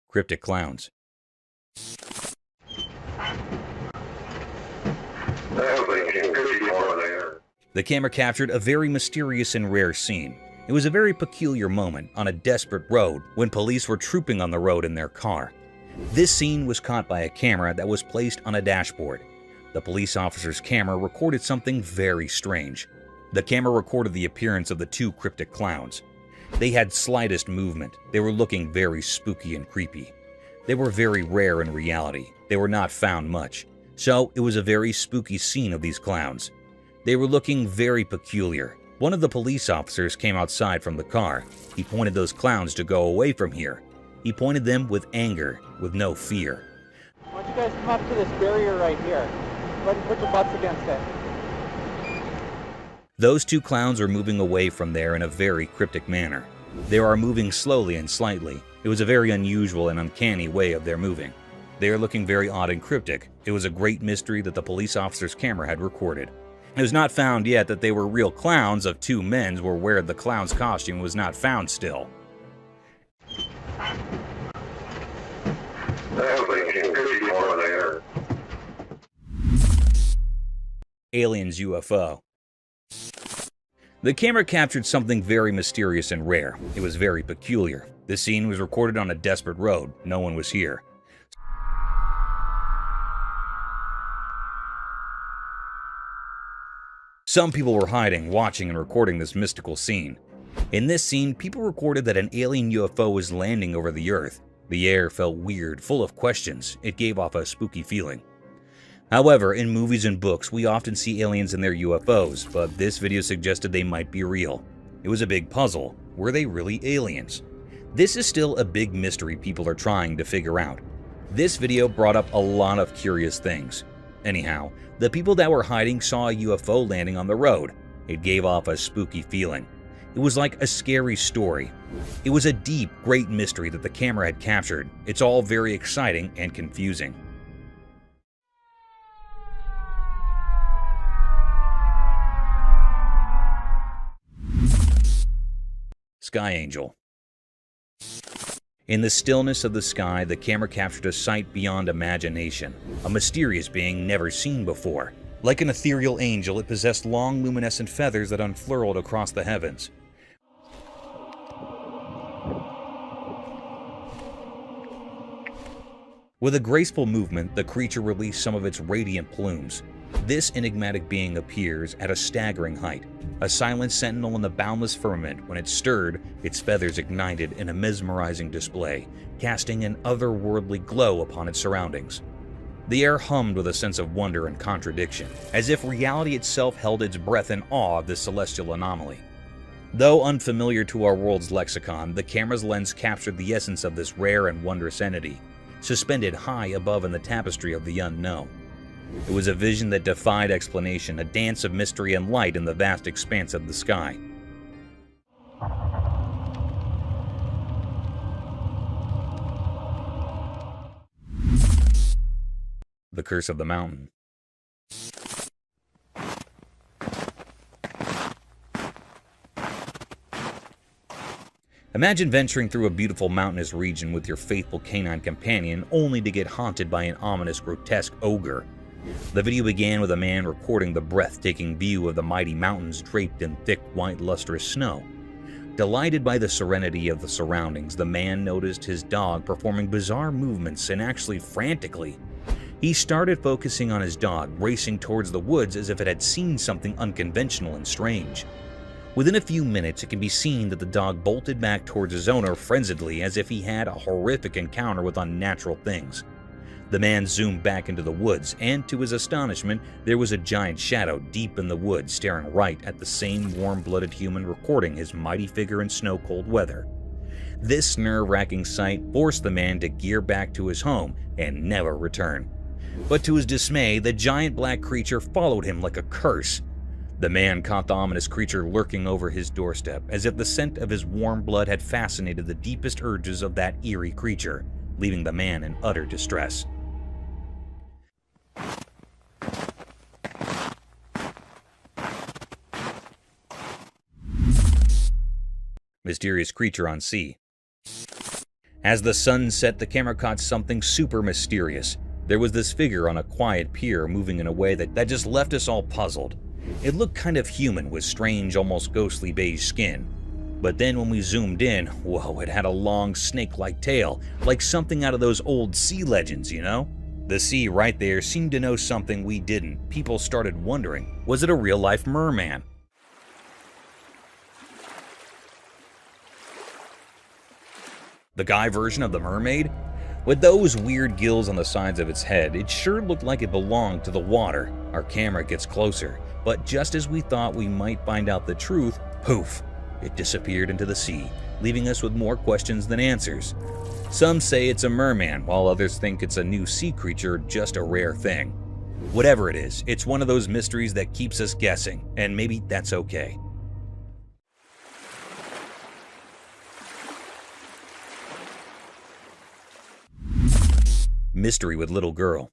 Speaker 2: Cryptic clowns. The camera captured a very mysterious and rare scene. It was a very peculiar moment on a desperate road when police were trooping on the road in their car. This scene was caught by a camera that was placed on a dashboard. The police officer's camera recorded something very strange. The camera recorded the appearance of the two cryptic clowns. They had slightest movement. They were looking very spooky and creepy. They were very rare in reality. They were not found much. So it was a very spooky scene of these clowns. They were looking very peculiar. One of the police officers came outside from the car. He pointed those clowns to go away from here. He pointed them with anger, with no fear.
Speaker 16: Why don't you guys come up to this barrier right here? Go ahead and put your butts against it.
Speaker 2: Those two clowns are moving away from there in a very cryptic manner. They are moving slowly and slightly. It was a very unusual and uncanny way of their moving. They are looking very odd and cryptic. It was a great mystery that the police officer's camera had recorded. It was not found yet that they were real clowns of two men were where the clown's costume was not found still. Aliens UFO. The camera captured something very mysterious and rare. It was very peculiar. This scene was recorded on a desperate road. No one was here. Some people were hiding, watching, and recording this mystical scene. In this scene, people recorded that an alien UFO was landing over the Earth. The air felt weird, full of questions. It gave off a spooky feeling. However, in movies and books, we often see aliens in their UFOs, but this video suggested they might be real. It was a big puzzle. Were they really aliens? This is still a big mystery people are trying to figure out. This video brought up a lot of curious things. Anyhow, the people that were hiding saw a UFO landing on the road. It gave off a spooky feeling. It was like a scary story. It was a deep, great mystery that the camera had captured. It's all very exciting and confusing. Sky Angel. In the stillness of the sky, the camera captured a sight beyond imagination, a mysterious being never seen before. Like an ethereal angel, it possessed long luminescent feathers that unfurled across the heavens. With a graceful movement, the creature released some of its radiant plumes. This enigmatic being appears at a staggering height, a silent sentinel in the boundless firmament. When it stirred, its feathers ignited in a mesmerizing display, casting an otherworldly glow upon its surroundings. The air hummed with a sense of wonder and contradiction, as if reality itself held its breath in awe of this celestial anomaly. Though unfamiliar to our world's lexicon, the camera's lens captured the essence of this rare and wondrous entity, suspended high above in the tapestry of the unknown. It was a vision that defied explanation, a dance of mystery and light in the vast expanse of the sky. The Curse of the Mountain. Imagine venturing through a beautiful mountainous region with your faithful canine companion only to get haunted by an ominous, grotesque ogre. The video began with a man recording the breathtaking view of the mighty mountains draped in thick, white, lustrous snow. Delighted by the serenity of the surroundings, the man noticed his dog performing bizarre movements and actually frantically. He started focusing on his dog, racing towards the woods as if it had seen something unconventional and strange. Within a few minutes, it can be seen that the dog bolted back towards his owner frenziedly as if he had a horrific encounter with unnatural things. The man zoomed back into the woods, and to his astonishment, there was a giant shadow deep in the woods staring right at the same warm-blooded human recording his mighty figure in snow-cold weather. This nerve-wracking sight forced the man to gear back to his home and never return. But to his dismay, the giant black creature followed him like a curse. The man caught the ominous creature lurking over his doorstep, as if the scent of his warm blood had fascinated the deepest urges of that eerie creature, leaving the man in utter distress. Mysterious creature on sea. As the sun set, the camera caught something super mysterious. There was this figure on a quiet pier moving in a way that just left us all puzzled. It looked kind of human with strange, almost ghostly beige skin. But then when we zoomed in, whoa, it had a long snake-like tail, like something out of those old sea legends, you know? The sea right there seemed to know something we didn't. People started wondering, was it a real-life merman? The guy version of the mermaid? With those weird gills on the sides of its head, it sure looked like it belonged to the water. Our camera gets closer, but just as we thought we might find out the truth, poof, it disappeared into the sea, leaving us with more questions than answers. Some say it's a merman, while others think it's a new sea creature, just a rare thing. Whatever it is, it's one of those mysteries that keeps us guessing, and maybe that's okay. Mystery with little girl.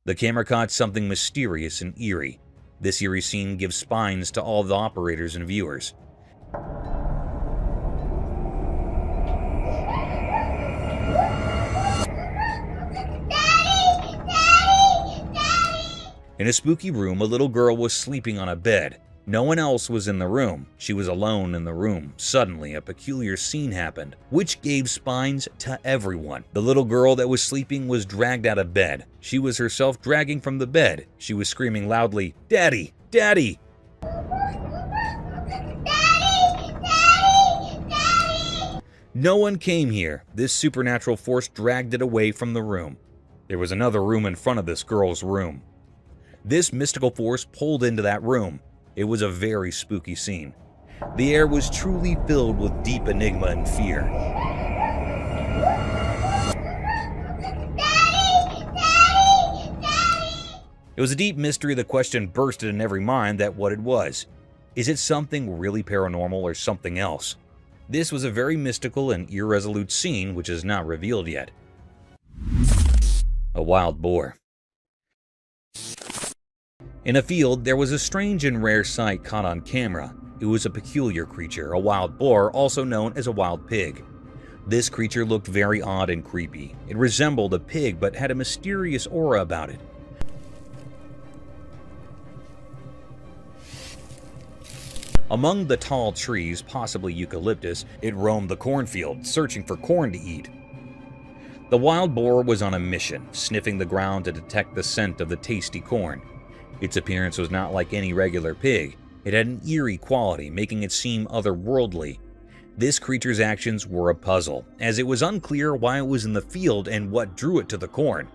Speaker 2: The camera caught something mysterious and eerie. This eerie scene gives spines to all the operators and viewers. In a spooky room, a little girl was sleeping on a bed. No one else was in the room. She was alone in the room. Suddenly, a peculiar scene happened, which gave spines to everyone. The little girl that was sleeping was dragged out of bed. She was herself dragging from the bed. She was screaming loudly, "Daddy! Daddy!" No one came here. This supernatural force dragged it away from the room. There was another room in front of this girl's room. This mystical force pulled into that room. It was a very spooky scene. The air was truly filled with deep enigma and fear. It was a deep mystery. The question bursted in every mind that what it was. Is it something really paranormal or something else? This was a very mystical and irresolute scene which is not revealed yet. A wild boar. In a field, there was a strange and rare sight caught on camera. It was a peculiar creature, a wild boar, also known as a wild pig. This creature looked very odd and creepy. It resembled a pig, but had a mysterious aura about it. Among the tall trees, possibly eucalyptus, it roamed the cornfield, searching for corn to eat. The wild boar was on a mission, sniffing the ground to detect the scent of the tasty corn. Its appearance was not like any regular pig. It had an eerie quality, making it seem otherworldly. This creature's actions were a puzzle, as it was unclear why it was in the field and what drew it to the corn.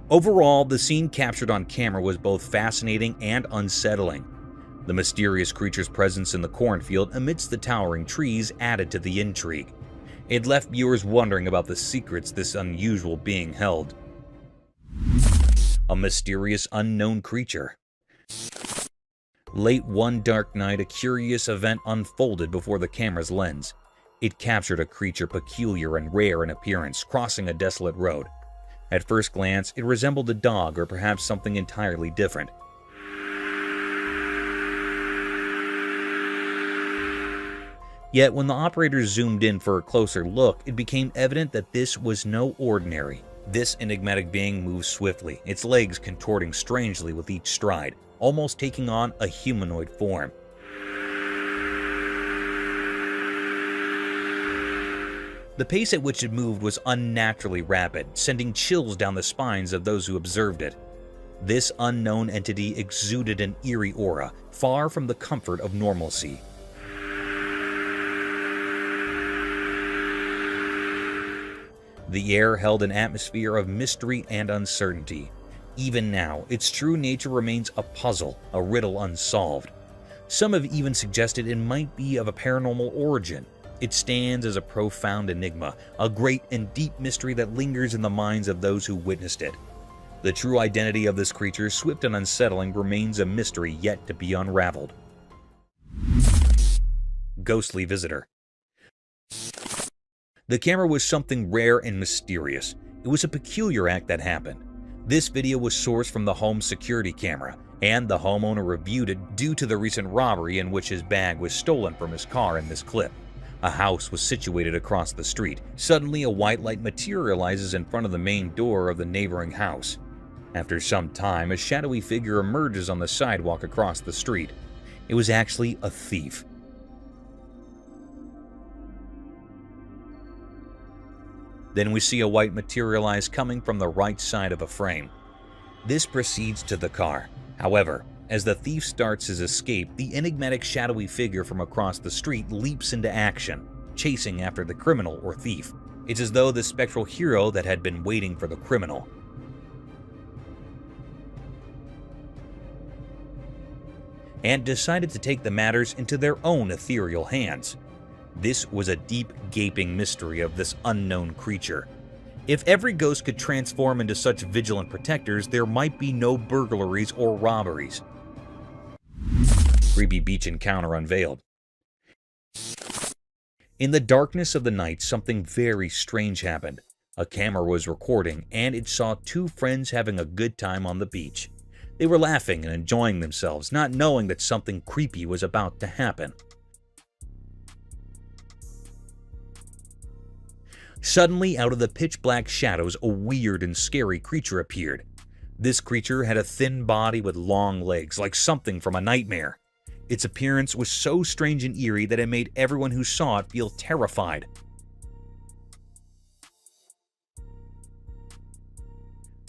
Speaker 2: Overall, the scene captured on camera was both fascinating and unsettling. The mysterious creature's presence in the cornfield amidst the towering trees added to the intrigue. It left viewers wondering about the secrets this unusual being held. A mysterious unknown creature. Late one dark night, a curious event unfolded before the camera's lens. It captured a creature peculiar and rare in appearance, crossing a desolate road. At first glance, it resembled a dog or perhaps something entirely different. Yet when the operators zoomed in for a closer look, it became evident that this was no ordinary. This enigmatic being moves swiftly, its legs contorting strangely with each stride, almost taking on a humanoid form. The pace at which it moved was unnaturally rapid, sending chills down the spines of those who observed it. This unknown entity exuded an eerie aura, far from the comfort of normalcy. The air held an atmosphere of mystery and uncertainty. Even now, its true nature remains a puzzle, a riddle unsolved. Some have even suggested it might be of a paranormal origin. It stands as a profound enigma, a great and deep mystery that lingers in the minds of those who witnessed it. The true identity of this creature, swift and unsettling, remains a mystery yet to be unraveled. Ghostly visitor. The camera was something rare and mysterious. It was a peculiar act that happened. This video was sourced from the home's security camera, and the homeowner reviewed it due to the recent robbery in which his bag was stolen from his car in this clip. A house was situated across the street. Suddenly, a white light materializes in front of the main door of the neighboring house. After some time, a shadowy figure emerges on the sidewalk across the street. It was actually a thief. Then we see a white materialize coming from the right side of a frame. This proceeds to the car. However, as the thief starts his escape, the enigmatic shadowy figure from across the street leaps into action, chasing after the criminal or thief. It's as though the spectral hero that had been waiting for the criminal. And decided to take the matters into their own ethereal hands. This was a deep, gaping mystery of this unknown creature. If every ghost could transform into such vigilant protectors, there might be no burglaries or robberies. Creepy beach encounter unveiled. In the darkness of the night, something very strange happened. A camera was recording, and it saw two friends having a good time on the beach. They were laughing and enjoying themselves, not knowing that something creepy was about to happen. Suddenly, out of the pitch-black shadows, a weird and scary creature appeared. This creature had a thin body with long legs, like something from a nightmare. Its appearance was so strange and eerie that it made everyone who saw it feel terrified.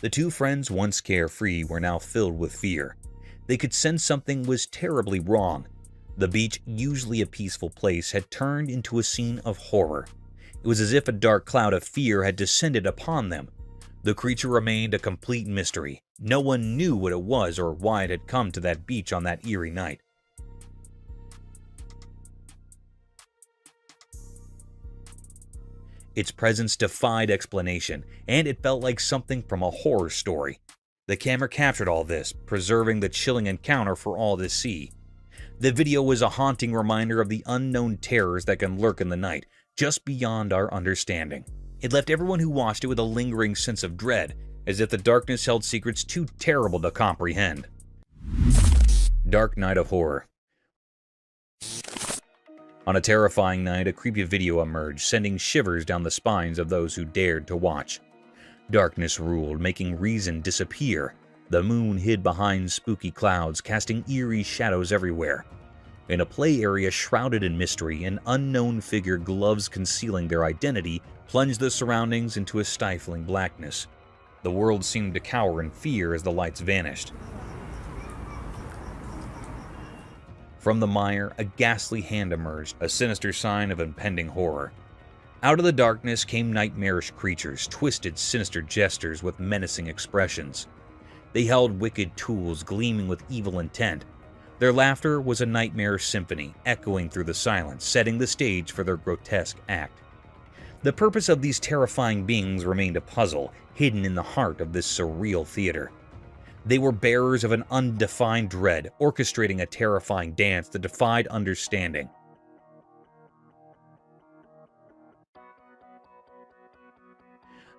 Speaker 2: The two friends, once carefree, were now filled with fear. They could sense something was terribly wrong. The beach, usually a peaceful place, had turned into a scene of horror. It was as if a dark cloud of fear had descended upon them. The creature remained a complete mystery. No one knew what it was or why it had come to that beach on that eerie night. Its presence defied explanation, and it felt like something from a horror story. The camera captured all this, preserving the chilling encounter for all to see. The video was a haunting reminder of the unknown terrors that can lurk in the night, just beyond our understanding. It left everyone who watched it with a lingering sense of dread, as if the darkness held secrets too terrible to comprehend. Dark night of horror. On a terrifying night, a creepy video emerged, sending shivers down the spines of those who dared to watch. Darkness ruled, making reason disappear. The moon hid behind spooky clouds, casting eerie shadows everywhere. In a play area shrouded in mystery, an unknown figure, gloves concealing their identity, plunged the surroundings into a stifling blackness. The world seemed to cower in fear as the lights vanished. From the mire, a ghastly hand emerged, a sinister sign of impending horror. Out of the darkness came nightmarish creatures, twisted, sinister gestures with menacing expressions. They held wicked tools gleaming with evil intent. Their laughter was a nightmare symphony, echoing through the silence, setting the stage for their grotesque act. The purpose of these terrifying beings remained a puzzle, hidden in the heart of this surreal theater. They were bearers of an undefined dread, orchestrating a terrifying dance that defied understanding.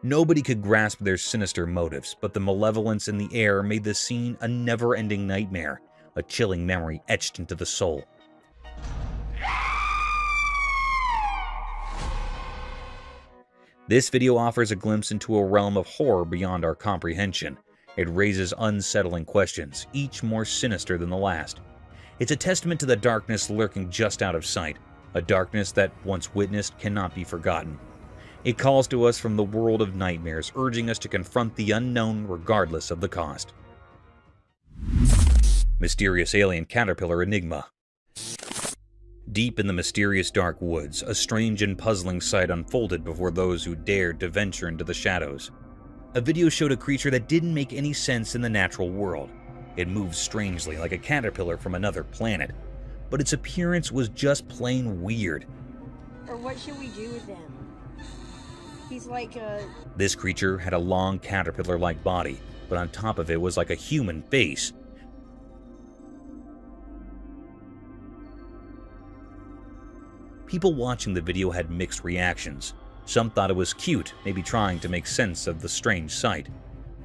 Speaker 2: Nobody could grasp their sinister motives, but the malevolence in the air made the scene a never-ending nightmare, a chilling memory etched into the soul. This video offers a glimpse into a realm of horror beyond our comprehension. It raises unsettling questions, each more sinister than the last. It's a testament to the darkness lurking just out of sight, a darkness that, once witnessed, cannot be forgotten. It calls to us from the world of nightmares, urging us to confront the unknown regardless of the cost. Mysterious alien caterpillar enigma. Deep in the mysterious dark woods, a strange and puzzling sight unfolded before those who dared to venture into the shadows. A video showed a creature that didn't make any sense in the natural world. It moved strangely like a caterpillar from another planet, but its appearance was just plain weird.
Speaker 17: Or what should we do with him? He's like a...
Speaker 2: This creature had a long caterpillar-like body, but on top of it was like a human face. People watching the video had mixed reactions. Some thought it was cute, maybe trying to make sense of the strange sight.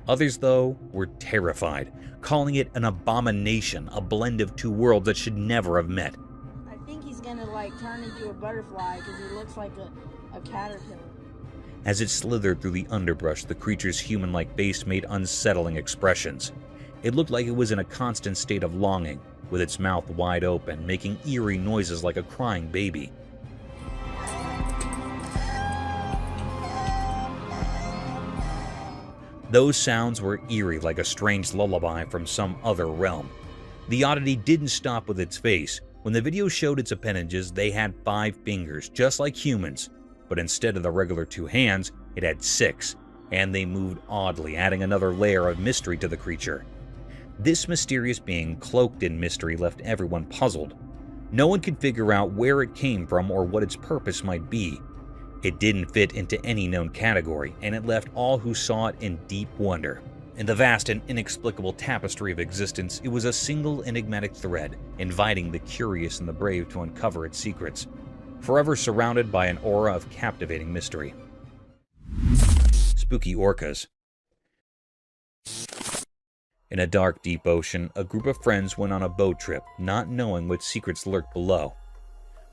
Speaker 2: Others, though, were terrified, calling it an abomination, a blend of two worlds that should never have met.
Speaker 17: I think he's gonna like turn into a butterfly because he looks like a caterpillar.
Speaker 2: As it slithered through the underbrush, the creature's human-like base made unsettling expressions. It looked like it was in a constant state of longing, with its mouth wide open, making eerie noises like a crying baby. Those sounds were eerie like a strange lullaby from some other realm. The oddity didn't stop with its face. When the video showed its appendages, they had 5 fingers, just like humans. But instead of the regular 2 hands, it had 6, and they moved oddly, adding another layer of mystery to the creature. This mysterious being, cloaked in mystery, left everyone puzzled. No one could figure out where it came from or what its purpose might be. It didn't fit into any known category, and it left all who saw it in deep wonder. In the vast and inexplicable tapestry of existence, it was a single enigmatic thread, inviting the curious and the brave to uncover its secrets, forever surrounded by an aura of captivating mystery. Spooky orcas. In a dark, deep ocean, a group of friends went on a boat trip, not knowing what secrets lurked below.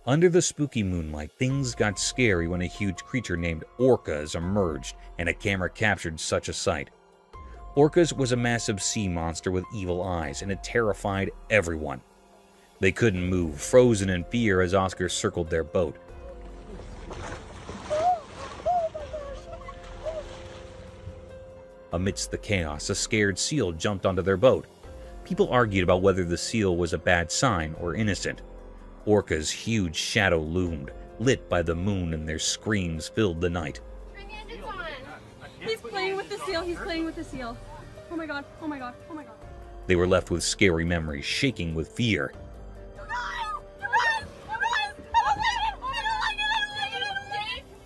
Speaker 2: Under the spooky moonlight, things got scary when a huge creature named orcas emerged, and a camera captured such a sight. Orcas was a massive sea monster with evil eyes, and it terrified everyone. They couldn't move, frozen in fear as Oscar circled their boat. Amidst the chaos, a scared seal jumped onto their boat. People argued about whether the seal was a bad sign or innocent. Orca's huge shadow loomed, lit by the moon, and their screams filled the night.
Speaker 8: He's playing with the seal. He's playing with the seal. Oh my god. Oh my god. Oh my god.
Speaker 2: They were left with scary memories, shaking with fear.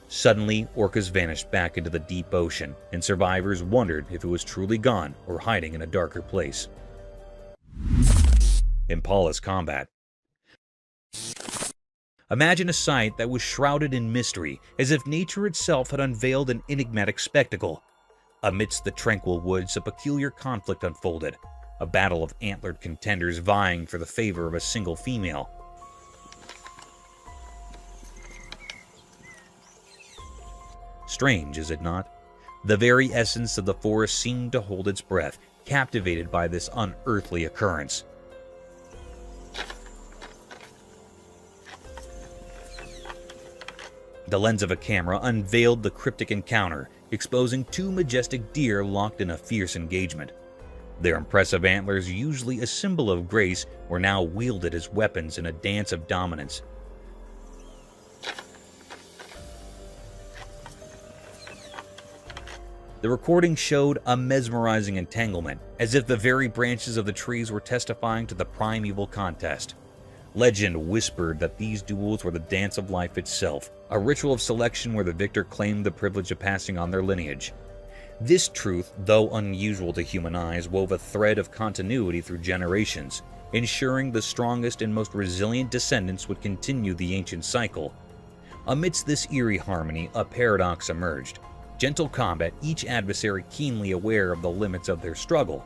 Speaker 2: Suddenly, orcas vanished back into the deep ocean, and survivors wondered if it was truly gone or hiding in a darker place. Impala's combat. Imagine a sight that was shrouded in mystery, as if nature itself had unveiled an enigmatic spectacle. Amidst the tranquil woods, a peculiar conflict unfolded, a battle of antlered contenders vying for the favor of a single female. Strange, is it not? The very essence of the forest seemed to hold its breath, captivated by this unearthly occurrence. The lens of a camera unveiled the cryptic encounter, exposing 2 majestic deer locked in a fierce engagement. Their impressive antlers, usually a symbol of grace, were now wielded as weapons in a dance of dominance. The recording showed a mesmerizing entanglement, as if the very branches of the trees were testifying to the primeval contest. Legend whispered that these duels were the dance of life itself, a ritual of selection where the victor claimed the privilege of passing on their lineage. This truth, though unusual to human eyes, wove a thread of continuity through generations, ensuring the strongest and most resilient descendants would continue the ancient cycle. Amidst this eerie harmony, a paradox emerged. Gentle combat, each adversary keenly aware of the limits of their struggle.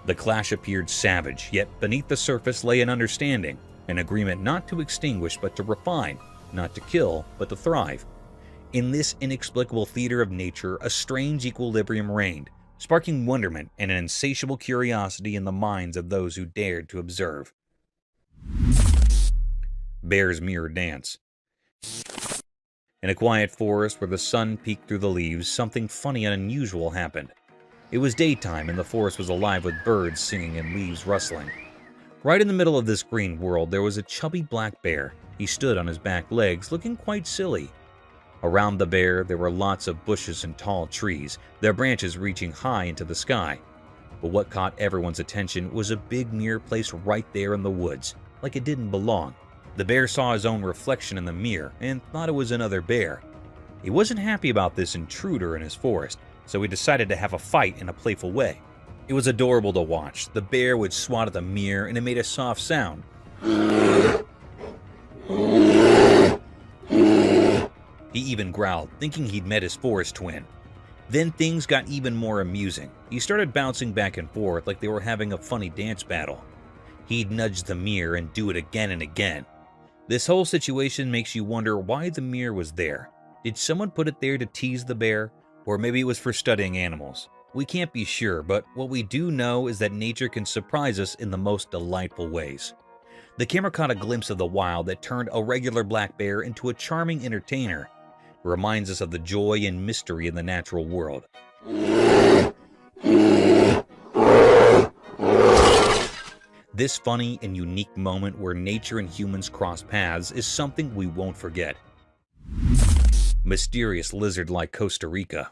Speaker 2: The clash appeared savage, yet beneath the surface lay an understanding, an agreement not to extinguish but to refine, not to kill but to thrive. In this inexplicable theater of nature, a strange equilibrium reigned, sparking wonderment and an insatiable curiosity in the minds of those who dared to observe. Bear's Mirror Dance. In a quiet forest where the sun peeked through the leaves, something funny and unusual happened. It was daytime and the forest was alive with birds singing and leaves rustling. Right in the middle of this green world, there was a chubby black bear. He stood on his back legs, looking quite silly. Around the bear, there were lots of bushes and tall trees, their branches reaching high into the sky. But what caught everyone's attention was a big mirror placed right there in the woods, like it didn't belong. The bear saw his own reflection in the mirror and thought it was another bear. He wasn't happy about this intruder in his forest, so he decided to have a fight in a playful way. It was adorable to watch. The bear would swat at the mirror and it made a soft sound. He even growled, thinking he'd met his forest twin. Then things got even more amusing. He started bouncing back and forth like they were having a funny dance battle. He'd nudge the mirror and do it again and again. This whole situation makes you wonder why the mirror was there. Did someone put it there to tease the bear? Or maybe it was for studying animals. We can't be sure, but what we do know is that nature can surprise us in the most delightful ways. The camera caught a glimpse of the wild that turned a regular black bear into a charming entertainer. It reminds us of the joy and mystery in the natural world. This funny and unique moment where nature and humans cross paths is something we won't forget. Mysterious lizard like Costa Rica.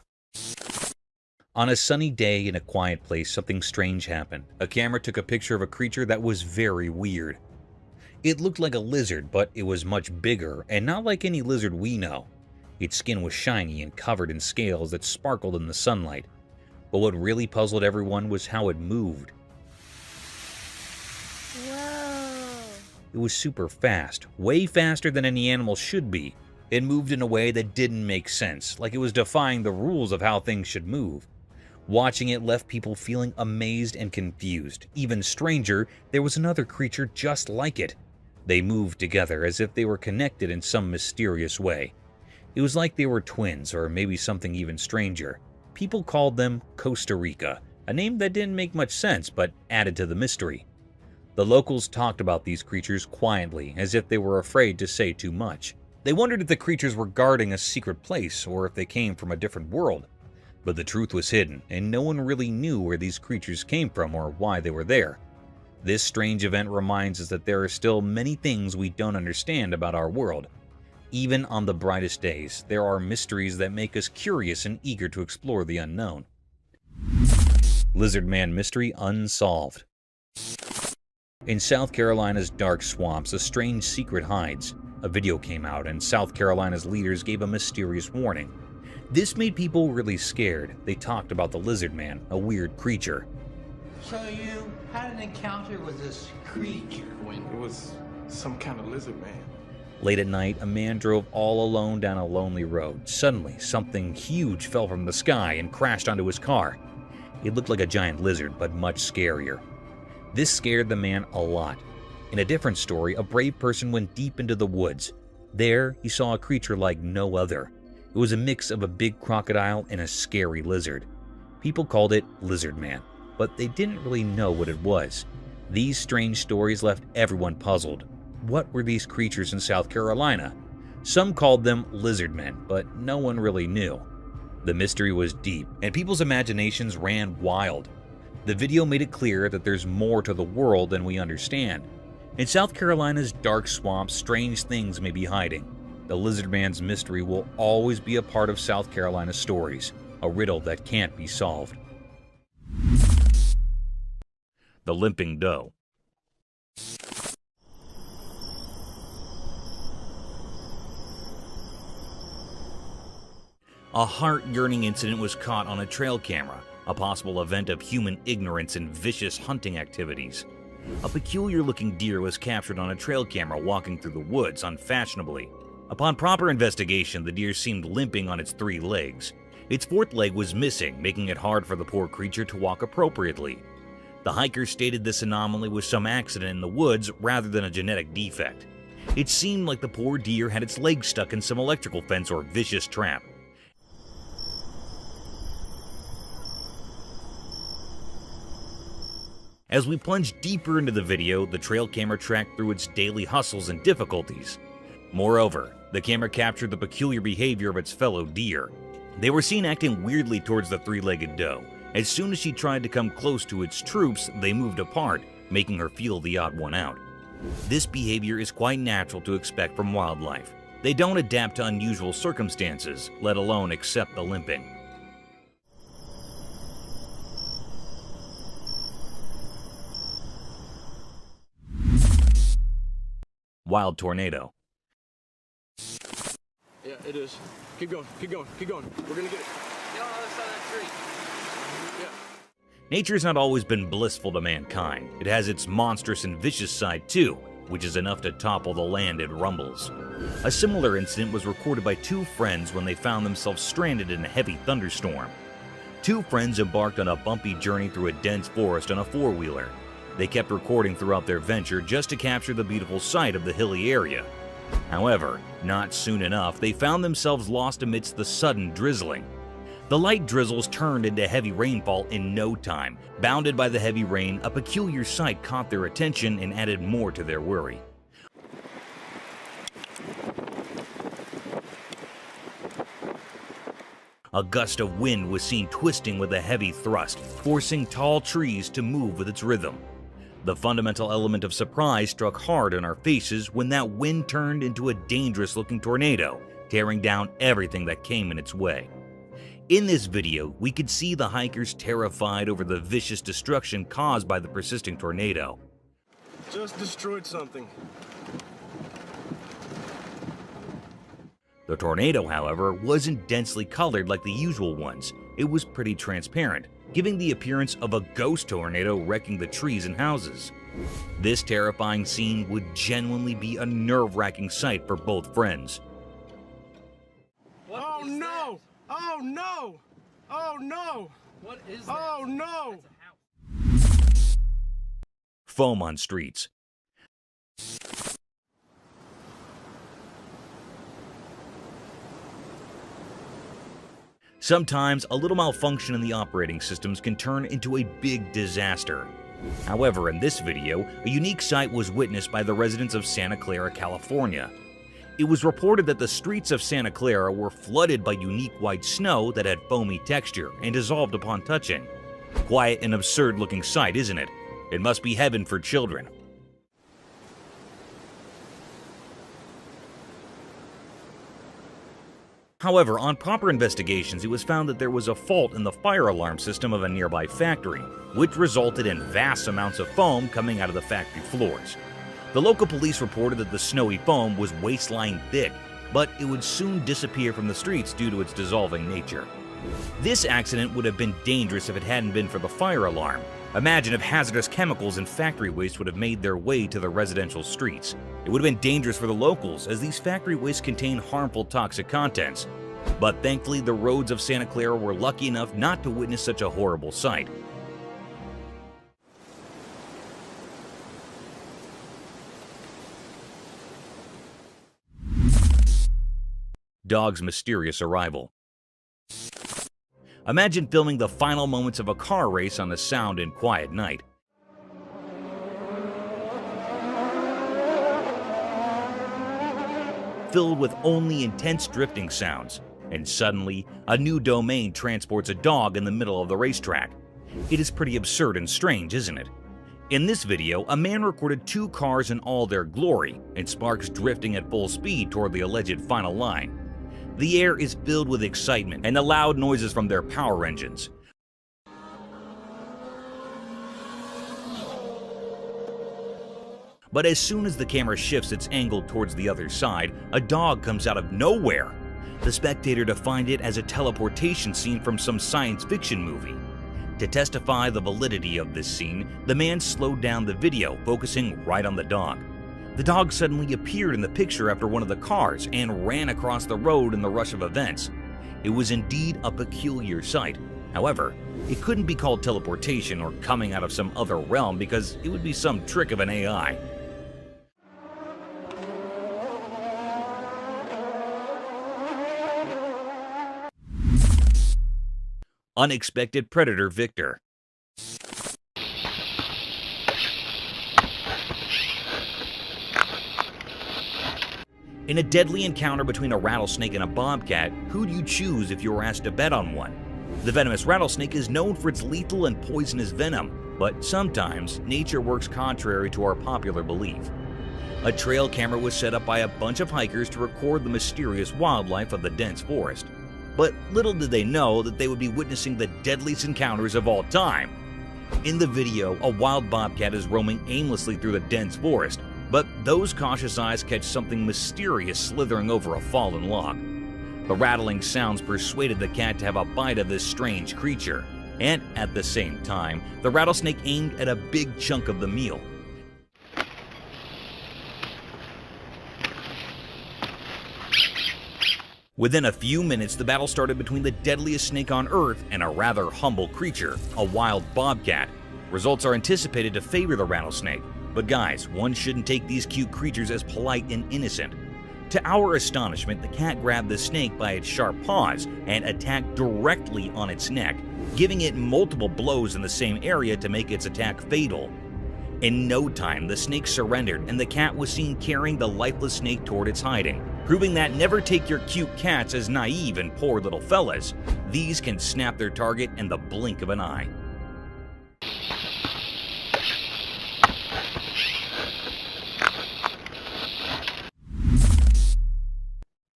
Speaker 2: On a sunny day in a quiet place, something strange happened. A camera took a picture of a creature that was very weird. It looked like a lizard, but it was much bigger and not like any lizard we know. Its skin was shiny and covered in scales that sparkled in the sunlight. But what really puzzled everyone was how it moved. It was super fast, way faster than any animal should be. It moved in a way that didn't make sense, like it was defying the rules of how things should move. Watching it left people feeling amazed and confused. Even stranger, there was another creature just like it. They moved together as if they were connected in some mysterious way. It was like they were twins, or maybe something even stranger. People called them Costa Rica, a name that didn't make much sense but added to the mystery. The locals talked about these creatures quietly, as if they were afraid to say too much. They wondered if the creatures were guarding a secret place or if they came from a different world. But the truth was hidden, and no one really knew where these creatures came from or why they were there. This strange event reminds us that there are still many things we don't understand about our world. Even on the brightest days, there are mysteries that make us curious and eager to explore the unknown. Lizard Man Mystery Unsolved. In South Carolina's dark swamps, a strange secret hides. A video came out, and South Carolina's leaders gave a mysterious warning. This made people really scared. They talked about the Lizard Man, a weird creature.
Speaker 18: So you had an encounter with this creature?
Speaker 9: When it was some kind of lizard man.
Speaker 2: Late at night, a man drove all alone down a lonely road. Suddenly, something huge fell from the sky and crashed onto his car. It looked like a giant lizard, but much scarier. This scared the man a lot. In a different story, a brave person went deep into the woods. There, he saw a creature like no other. It was a mix of a big crocodile and a scary lizard. People called it Lizard Man, but they didn't really know what it was. These strange stories left everyone puzzled. What were these creatures in South Carolina? Some called them lizard men, but no one really knew. The mystery was deep, and people's imaginations ran wild. The video made it clear that there's more to the world than we understand. In South Carolina's dark swamps, strange things may be hiding. The Lizard Man's mystery will always be a part of South Carolina's stories, a riddle that can't be solved. The Limping Doe. A heart-yearning incident was caught on a trail camera, a possible event of human ignorance and vicious hunting activities. A peculiar-looking deer was captured on a trail camera walking through the woods unfashionably. Upon proper investigation, the deer seemed limping on its 3 legs. Its 4th leg was missing, making it hard for the poor creature to walk appropriately. The hikers stated this anomaly was some accident in the woods rather than a genetic defect. It seemed like the poor deer had its legs stuck in some electrical fence or vicious trap. As we plunged deeper into the video, the trail camera tracked through its daily hustles and difficulties. Moreover, the camera captured the peculiar behavior of its fellow deer. They were seen acting weirdly towards the three-legged doe. As soon as she tried to come close to its troops, they moved apart, making her feel the odd one out. This behavior is quite natural to expect from wildlife. They don't adapt to unusual circumstances, let alone accept the limping. Wild tornado.
Speaker 4: Yeah, it is. Keep going, keep going, keep going. We're gonna get it. Get on the other side of that tree. Yeah.
Speaker 2: Nature's not always been blissful to mankind. It has its monstrous and vicious side too, which is enough to topple the land it rumbles. A similar incident was recorded by two friends when they found themselves stranded in a heavy thunderstorm. Two friends embarked on a bumpy journey through a dense forest on a four-wheeler. They kept recording throughout their venture just to capture the beautiful sight of the hilly area. However, not soon enough, they found themselves lost amidst the sudden drizzling. The light drizzles turned into heavy rainfall in no time. Bounded by the heavy rain, a peculiar sight caught their attention and added more to their worry. A gust of wind was seen twisting with a heavy thrust, forcing tall trees to move with its rhythm. The fundamental element of surprise struck hard on our faces when that wind turned into a dangerous-looking tornado, tearing down everything that came in its way. In this video, we could see the hikers terrified over the vicious destruction caused by the persisting tornado.
Speaker 4: Just destroyed something.
Speaker 2: The tornado, however, wasn't densely colored like the usual ones. It was pretty transparent, giving the appearance of a ghost tornado wrecking the trees and houses. This terrifying scene would genuinely be a nerve-wracking sight for both friends.
Speaker 4: Oh no! Oh no! Oh no!
Speaker 18: What is that?
Speaker 4: Oh no!
Speaker 2: Foam on streets. Sometimes, a little malfunction in the operating systems can turn into a big disaster. However, in this video, a unique sight was witnessed by the residents of Santa Clara, California. It was reported that the streets of Santa Clara were flooded by unique white snow that had foamy texture and dissolved upon touching. Quite an absurd-looking sight, isn't it? It must be heaven for children. However, on proper investigations, it was found that there was a fault in the fire alarm system of a nearby factory, which resulted in vast amounts of foam coming out of the factory floors. The local police reported that the snowy foam was waist-line thick, but it would soon disappear from the streets due to its dissolving nature. This accident would have been dangerous if it hadn't been for the fire alarm. Imagine if hazardous chemicals and factory waste would have made their way to the residential streets. It would have been dangerous for the locals, as these factory wastes contain harmful toxic contents. But thankfully, the roads of Santa Clara were lucky enough not to witness such a horrible sight. Dog's mysterious arrival. Imagine filming the final moments of a car race on a sound and quiet night. Filled with only intense drifting sounds, and suddenly, a new domain transports a dog in the middle of the racetrack. It is pretty absurd and strange, isn't it? In this video, a man recorded two cars in all their glory, and sparks drifting at full speed toward the alleged final line. The air is filled with excitement and the loud noises from their power engines. But as soon as the camera shifts its angle towards the other side, a dog comes out of nowhere. The spectator defined it as a teleportation scene from some science fiction movie. To testify the validity of this scene, the man slowed down the video, focusing right on the dog. The dog suddenly appeared in the picture after one of the cars and ran across the road in the rush of events. It was indeed a peculiar sight. However, it couldn't be called teleportation or coming out of some other realm because it would be some trick of an AI. Unexpected predator victor. In a deadly encounter between a rattlesnake and a bobcat, who'd you choose if you were asked to bet on one? The venomous rattlesnake is known for its lethal and poisonous venom, but sometimes nature works contrary to our popular belief. A trail camera was set up by a bunch of hikers to record the mysterious wildlife of the dense forest. But little did they know that they would be witnessing the deadliest encounters of all time. In the video, a wild bobcat is roaming aimlessly through the dense forest, but those cautious eyes catch something mysterious slithering over a fallen log. The rattling sounds persuaded the cat to have a bite of this strange creature, and at the same time, the rattlesnake aimed at a big chunk of the meal. Within a few minutes, the battle started between the deadliest snake on Earth and a rather humble creature, a wild bobcat. Results are anticipated to favor the rattlesnake. But guys, one shouldn't take these cute creatures as polite and innocent. To our astonishment, the cat grabbed the snake by its sharp paws and attacked directly on its neck, giving it multiple blows in the same area to make its attack fatal. In no time, the snake surrendered and the cat was seen carrying the lifeless snake toward its hiding, proving that never take your cute cats as naive and poor little fellas. These can snap their target in the blink of an eye.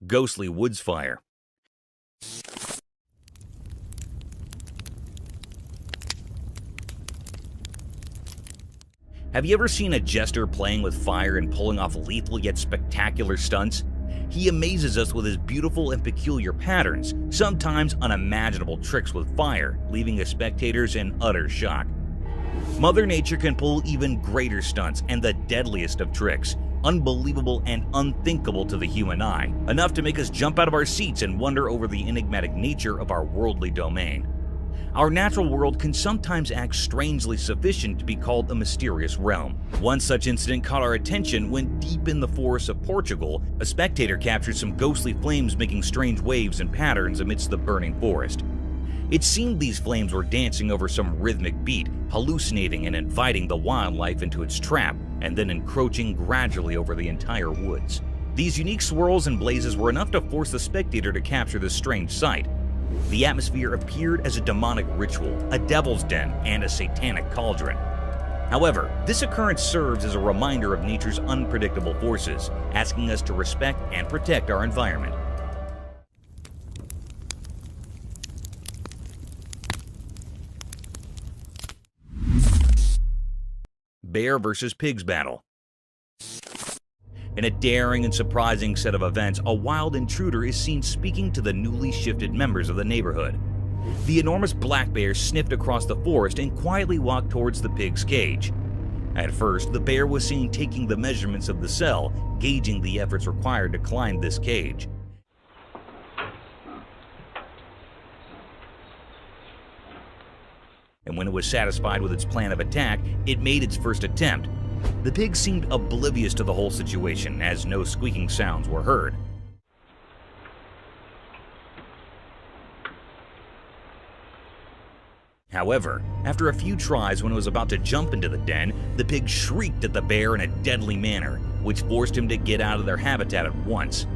Speaker 2: Ghostly woods fire. Have you ever seen a jester playing with fire and pulling off lethal yet spectacular stunts? He amazes us with his beautiful and peculiar patterns, sometimes unimaginable tricks with fire, leaving his spectators in utter shock. Mother Nature can pull even greater stunts and the deadliest of tricks, unbelievable and unthinkable to the human eye, enough to make us jump out of our seats and wonder over the enigmatic nature of our worldly domain. Our natural world can sometimes act strangely sufficient to be called a mysterious realm. One such incident caught our attention when, deep in the forests of Portugal, a spectator captured some ghostly flames making strange waves and patterns amidst the burning forest. It seemed these flames were dancing over some rhythmic beat, hallucinating and inviting the wildlife into its trap, and then encroaching gradually over the entire woods. These unique swirls and blazes were enough to force the spectator to capture this strange sight. The atmosphere appeared as a demonic ritual, a devil's den, and a satanic cauldron. However, this occurrence serves as a reminder of nature's unpredictable forces, asking us to respect and protect our environment. Bear versus pigs battle. In a daring and surprising set of events, a wild intruder is seen speaking to the newly shifted members of the neighborhood. The enormous black bear sniffed across the forest and quietly walked towards the pig's cage. At first, the bear was seen taking the measurements of the cell, gauging the efforts required to climb this cage. And when it was satisfied with its plan of attack, it made its first attempt. The pig seemed oblivious to the whole situation, as no squeaking sounds were heard. However, after a few tries, when it was about to jump into the den, the pig shrieked at the bear in a deadly manner, which forced him to get out of their habitat at once.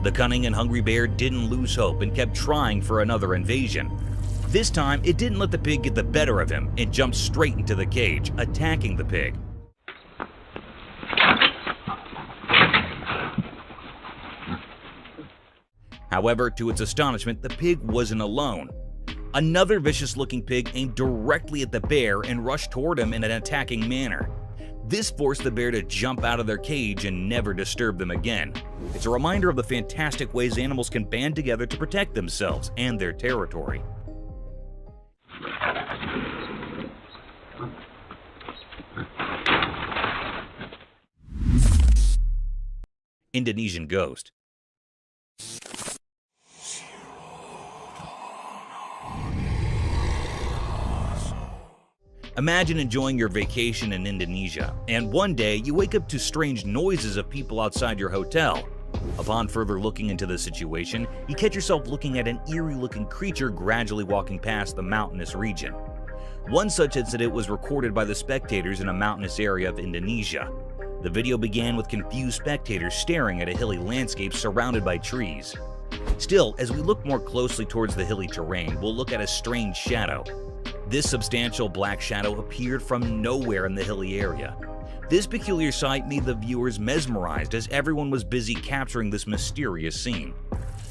Speaker 2: The cunning and hungry bear didn't lose hope and kept trying for another invasion. This time, it didn't let the pig get the better of him and jumped straight into the cage, attacking the pig. However, to its astonishment, the pig wasn't alone. Another vicious-looking pig aimed directly at the bear and rushed toward him in an attacking manner. This forced the bear to jump out of their cage and never disturb them again. It's a reminder of the fantastic ways animals can band together to protect themselves and their territory. Indonesian ghost. Imagine enjoying your vacation in Indonesia, and one day you wake up to strange noises of people outside your hotel. Upon further looking into the situation, you catch yourself looking at an eerie-looking creature gradually walking past the mountainous region. One such incident was recorded by the spectators in a mountainous area of Indonesia. The video began with confused spectators staring at a hilly landscape surrounded by trees. Still, as we look more closely towards the hilly terrain, we'll look at a strange shadow. This substantial black shadow appeared from nowhere in the hilly area. This peculiar sight made the viewers mesmerized as everyone was busy capturing this mysterious scene.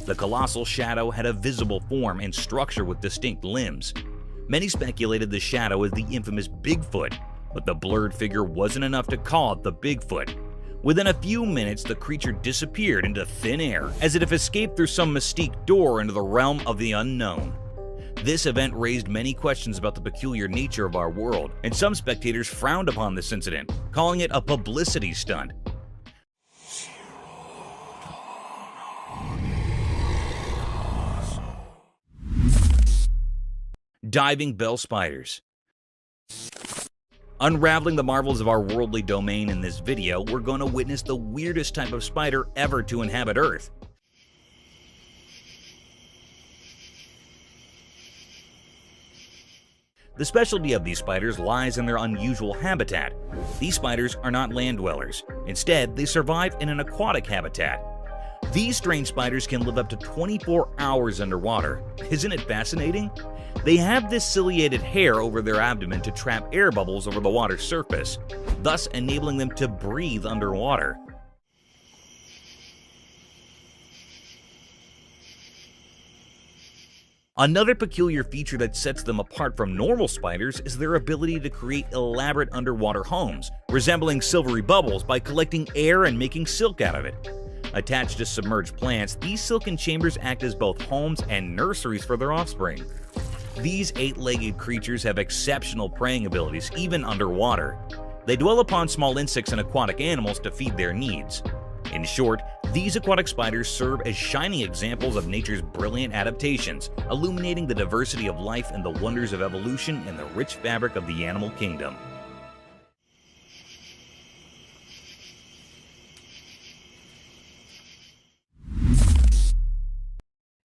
Speaker 2: The colossal shadow had a visible form and structure with distinct limbs. Many speculated the shadow was the infamous Bigfoot, but the blurred figure wasn't enough to call it the Bigfoot. Within a few minutes, the creature disappeared into thin air, as if it escaped through some mystique door into the realm of the unknown. This event raised many questions about the peculiar nature of our world, and some spectators frowned upon this incident, calling it a publicity stunt. Diving bell spiders. Unraveling the marvels of our worldly domain in this video, we're going to witness the weirdest type of spider ever to inhabit Earth. The specialty of these spiders lies in their unusual habitat. These spiders are not land dwellers. Instead, they survive in an aquatic habitat. These strange spiders can live up to 24 hours underwater. Isn't it fascinating? They have this ciliated hair over their abdomen to trap air bubbles over the water's surface, thus enabling them to breathe underwater. Another peculiar feature that sets them apart from normal spiders is their ability to create elaborate underwater homes, resembling silvery bubbles by collecting air and making silk out of it. Attached to submerged plants, these silken chambers act as both homes and nurseries for their offspring. These 8-legged creatures have exceptional preying abilities even underwater. They dwell upon small insects and aquatic animals to feed their needs. In short, these aquatic spiders serve as shining examples of nature's brilliant adaptations, illuminating the diversity of life and the wonders of evolution in the rich fabric of the animal kingdom.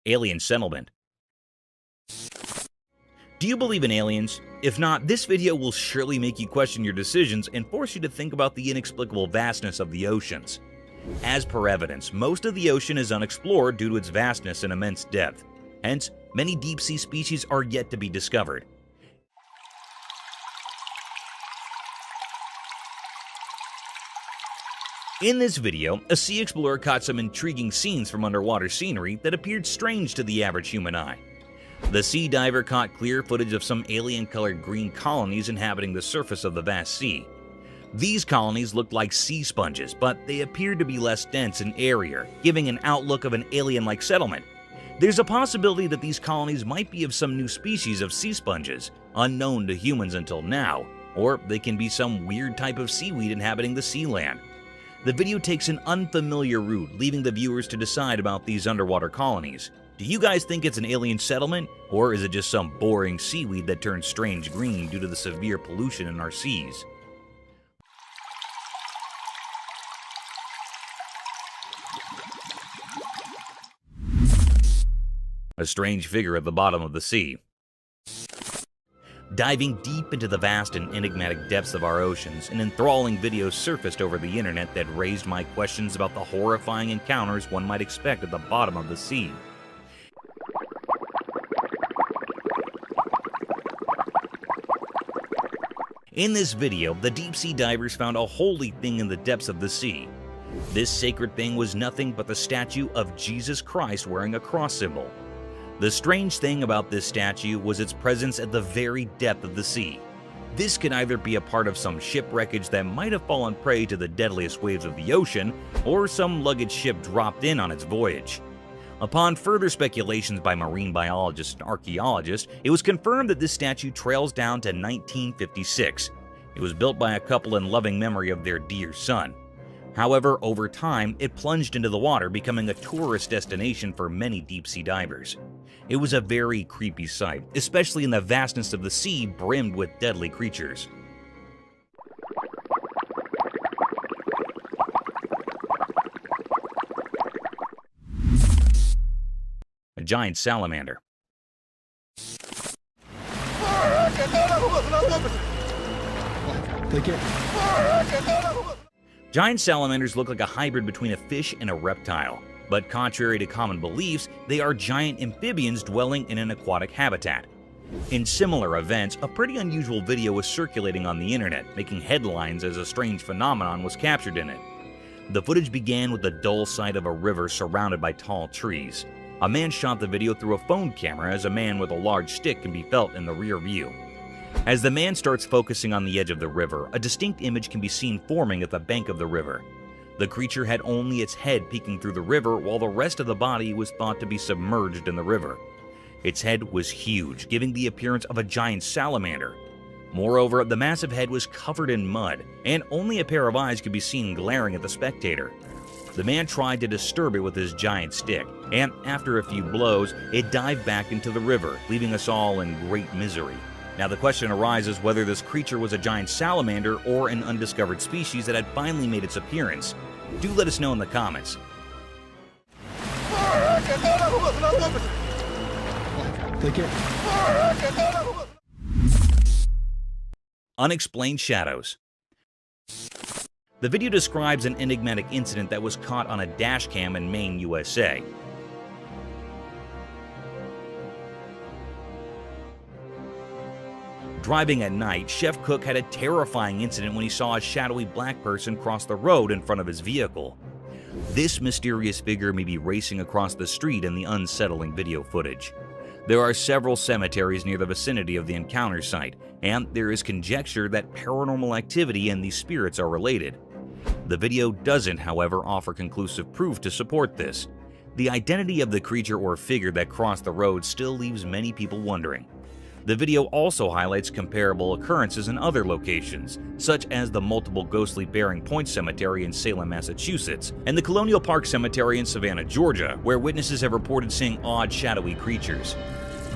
Speaker 2: Alien settlement. Do you believe in aliens? If not, this video will surely make you question your decisions and force you to think about the inexplicable vastness of the oceans. As per evidence, most of the ocean is unexplored due to its vastness and immense depth. Hence, many deep-sea species are yet to be discovered. In this video, a sea explorer caught some intriguing scenes from underwater scenery that appeared strange to the average human eye. The sea diver caught clear footage of some alien-colored green colonies inhabiting the surface of the vast sea. These colonies looked like sea sponges, but they appeared to be less dense and airier, giving an outlook of an alien-like settlement. There's a possibility that these colonies might be of some new species of sea sponges, unknown to humans until now, or they can be some weird type of seaweed inhabiting the sea land. The video takes an unfamiliar route, leaving the viewers to decide about these underwater colonies. Do you guys think it's an alien settlement, or is it just some boring seaweed that turns strange green due to the severe pollution in our seas? A strange figure at the bottom of the sea. Diving deep into the vast and enigmatic depths of our oceans, an enthralling video surfaced over the internet that raised my questions about the horrifying encounters one might expect at the bottom of the sea. In this video, the deep-sea divers found a holy thing in the depths of the sea. This sacred thing was nothing but the statue of Jesus Christ wearing a cross symbol. The strange thing about this statue was its presence at the very depth of the sea. This could either be a part of some shipwreckage that might have fallen prey to the deadliest waves of the ocean, or some luggage ship dropped in on its voyage. Upon further speculations by marine biologists and archaeologists, it was confirmed that this statue trails down to 1956. It was built by a couple in loving memory of their dear son. However, over time, it plunged into the water, becoming a tourist destination for many deep-sea divers. It was a very creepy sight, especially in the vastness of the sea brimmed with deadly creatures. giant salamander. Giant salamanders look like a hybrid between a fish and a reptile, but contrary to common beliefs, they are giant amphibians dwelling in an aquatic habitat. In similar events, a pretty unusual video was circulating on the internet, making headlines as a strange phenomenon was captured in it. The footage began with the dull sight of a river surrounded by tall trees. A man shot the video through a phone camera as a man with a large stick can be felt in the rear view. As the man starts focusing on the edge of the river, a distinct image can be seen forming at the bank of the river. The creature had only its head peeking through the river, while the rest of the body was thought to be submerged in the river. Its head was huge, giving the appearance of a giant salamander. Moreover, the massive head was covered in mud, and only a pair of eyes could be seen glaring at the spectator. The man tried to disturb it with his giant stick, and after a few blows, it dived back into the river, leaving us all in great misery. Now the question arises whether this creature was a giant salamander or an undiscovered species that had finally made its appearance. Do let us know in the comments. Unexplained shadows. The video describes an enigmatic incident that was caught on a dash cam in Maine, USA. Driving at night, Chef Cook had a terrifying incident when he saw a shadowy black person cross the road in front of his vehicle. This mysterious figure may be racing across the street in the unsettling video footage. There are several cemeteries near the vicinity of the encounter site, and there is conjecture that paranormal activity and these spirits are related. The video doesn't, however, offer conclusive proof to support this. The identity of the creature or figure that crossed the road still leaves many people wondering. The video also highlights comparable occurrences in other locations, such as the multiple ghostly Bearing Point Cemetery in Salem, Massachusetts, and the Colonial Park Cemetery in Savannah, Georgia, where witnesses have reported seeing odd, shadowy creatures.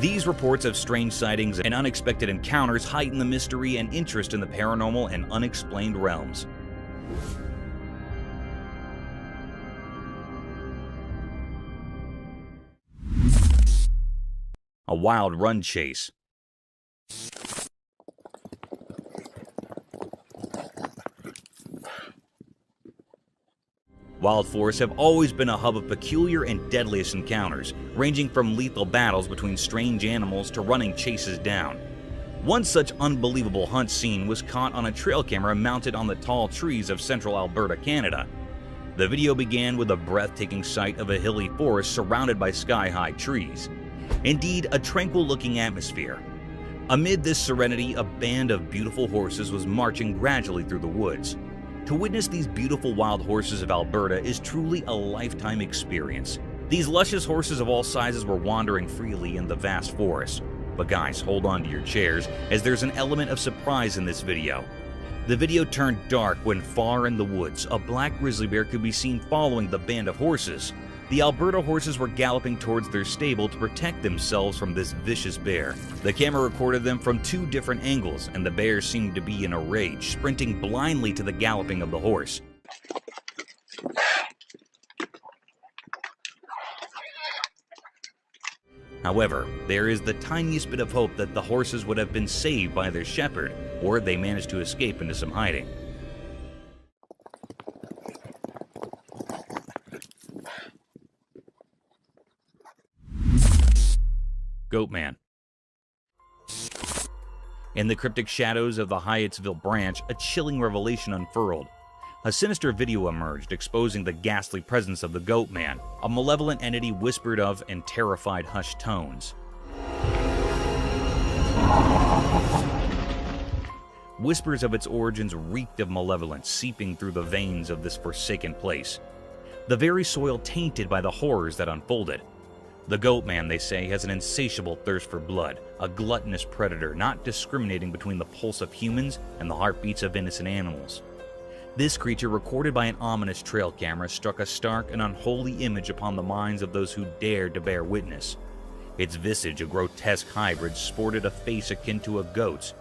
Speaker 2: These reports of strange sightings and unexpected encounters heighten the mystery and interest in the paranormal and unexplained realms. A wild run chase. Wild forests have always been a hub of peculiar and deadliest encounters, ranging from lethal battles between strange animals to running chases down. One such unbelievable hunt scene was caught on a trail camera mounted on the tall trees of central Alberta, Canada. The video began with a breathtaking sight of a hilly forest surrounded by sky-high trees. Indeed, a tranquil-looking atmosphere. Amid this serenity, a band of beautiful horses was marching gradually through the woods. To witness these beautiful wild horses of Alberta is truly a lifetime experience. These luscious horses of all sizes were wandering freely in the vast forest. But guys, hold on to your chairs, as there's an element of surprise in this video. The video turned dark when far in the woods, a black grizzly bear could be seen following the band of horses. The Alberta horses were galloping towards their stable to protect themselves from this vicious bear. The camera recorded them from two different angles, and the bear seemed to be in a rage, sprinting blindly to the galloping of the horse. However, there is the tiniest bit of hope that the horses would have been saved by their shepherd, or they managed to escape into some hiding. Goatman. In the cryptic shadows of the Hyattsville branch, a chilling revelation unfurled. A sinister video emerged, exposing the ghastly presence of the Goatman, a malevolent entity whispered of in terrified hushed tones. Whispers of its origins reeked of malevolence, seeping through the veins of this forsaken place. The very soil tainted by the horrors that unfolded. The Goatman, they say, has an insatiable thirst for blood, a gluttonous predator not discriminating between the pulse of humans and the heartbeats of innocent animals. This creature, recorded by an ominous trail camera, struck a stark and unholy image upon the minds of those who dared to bear witness. Its visage, a grotesque hybrid, sported a face akin to a goat's.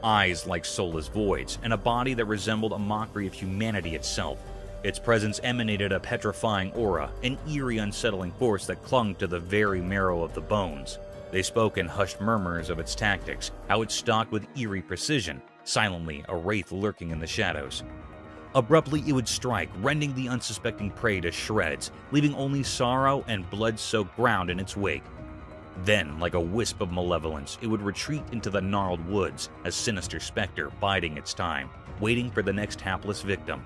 Speaker 2: Eyes like soulless voids, and a body that resembled a mockery of humanity itself. Its presence emanated a petrifying aura, an eerie, unsettling force that clung to the very marrow of the bones. They spoke in hushed murmurs of its tactics, how it stalked with eerie precision, silently a wraith lurking in the shadows. Abruptly, it would strike, rending the unsuspecting prey to shreds, leaving only sorrow and blood-soaked ground in its wake. Then, like a wisp of malevolence, it would retreat into the gnarled woods, a sinister specter biding its time, waiting for the next hapless victim.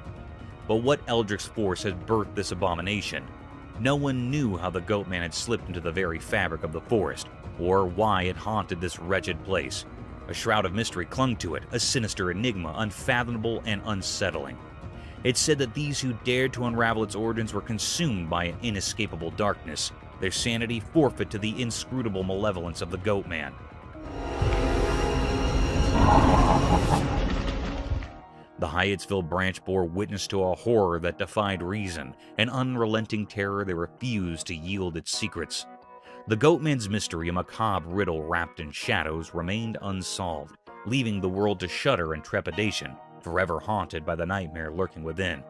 Speaker 2: But what eldritch force had birthed this abomination? No one knew how the Goatman had slipped into the very fabric of the forest, or why it haunted this wretched place. A shroud of mystery clung to it, a sinister enigma, unfathomable and unsettling. It said that these who dared to unravel its origins were consumed by an inescapable darkness, their sanity forfeit to the inscrutable malevolence of the Goatman. The Hyattsville branch bore witness to a horror that defied reason, an unrelenting terror that refused to yield its secrets. The Goatman's mystery, a macabre riddle wrapped in shadows, remained unsolved, leaving the world to shudder in trepidation, forever haunted by the nightmare lurking within.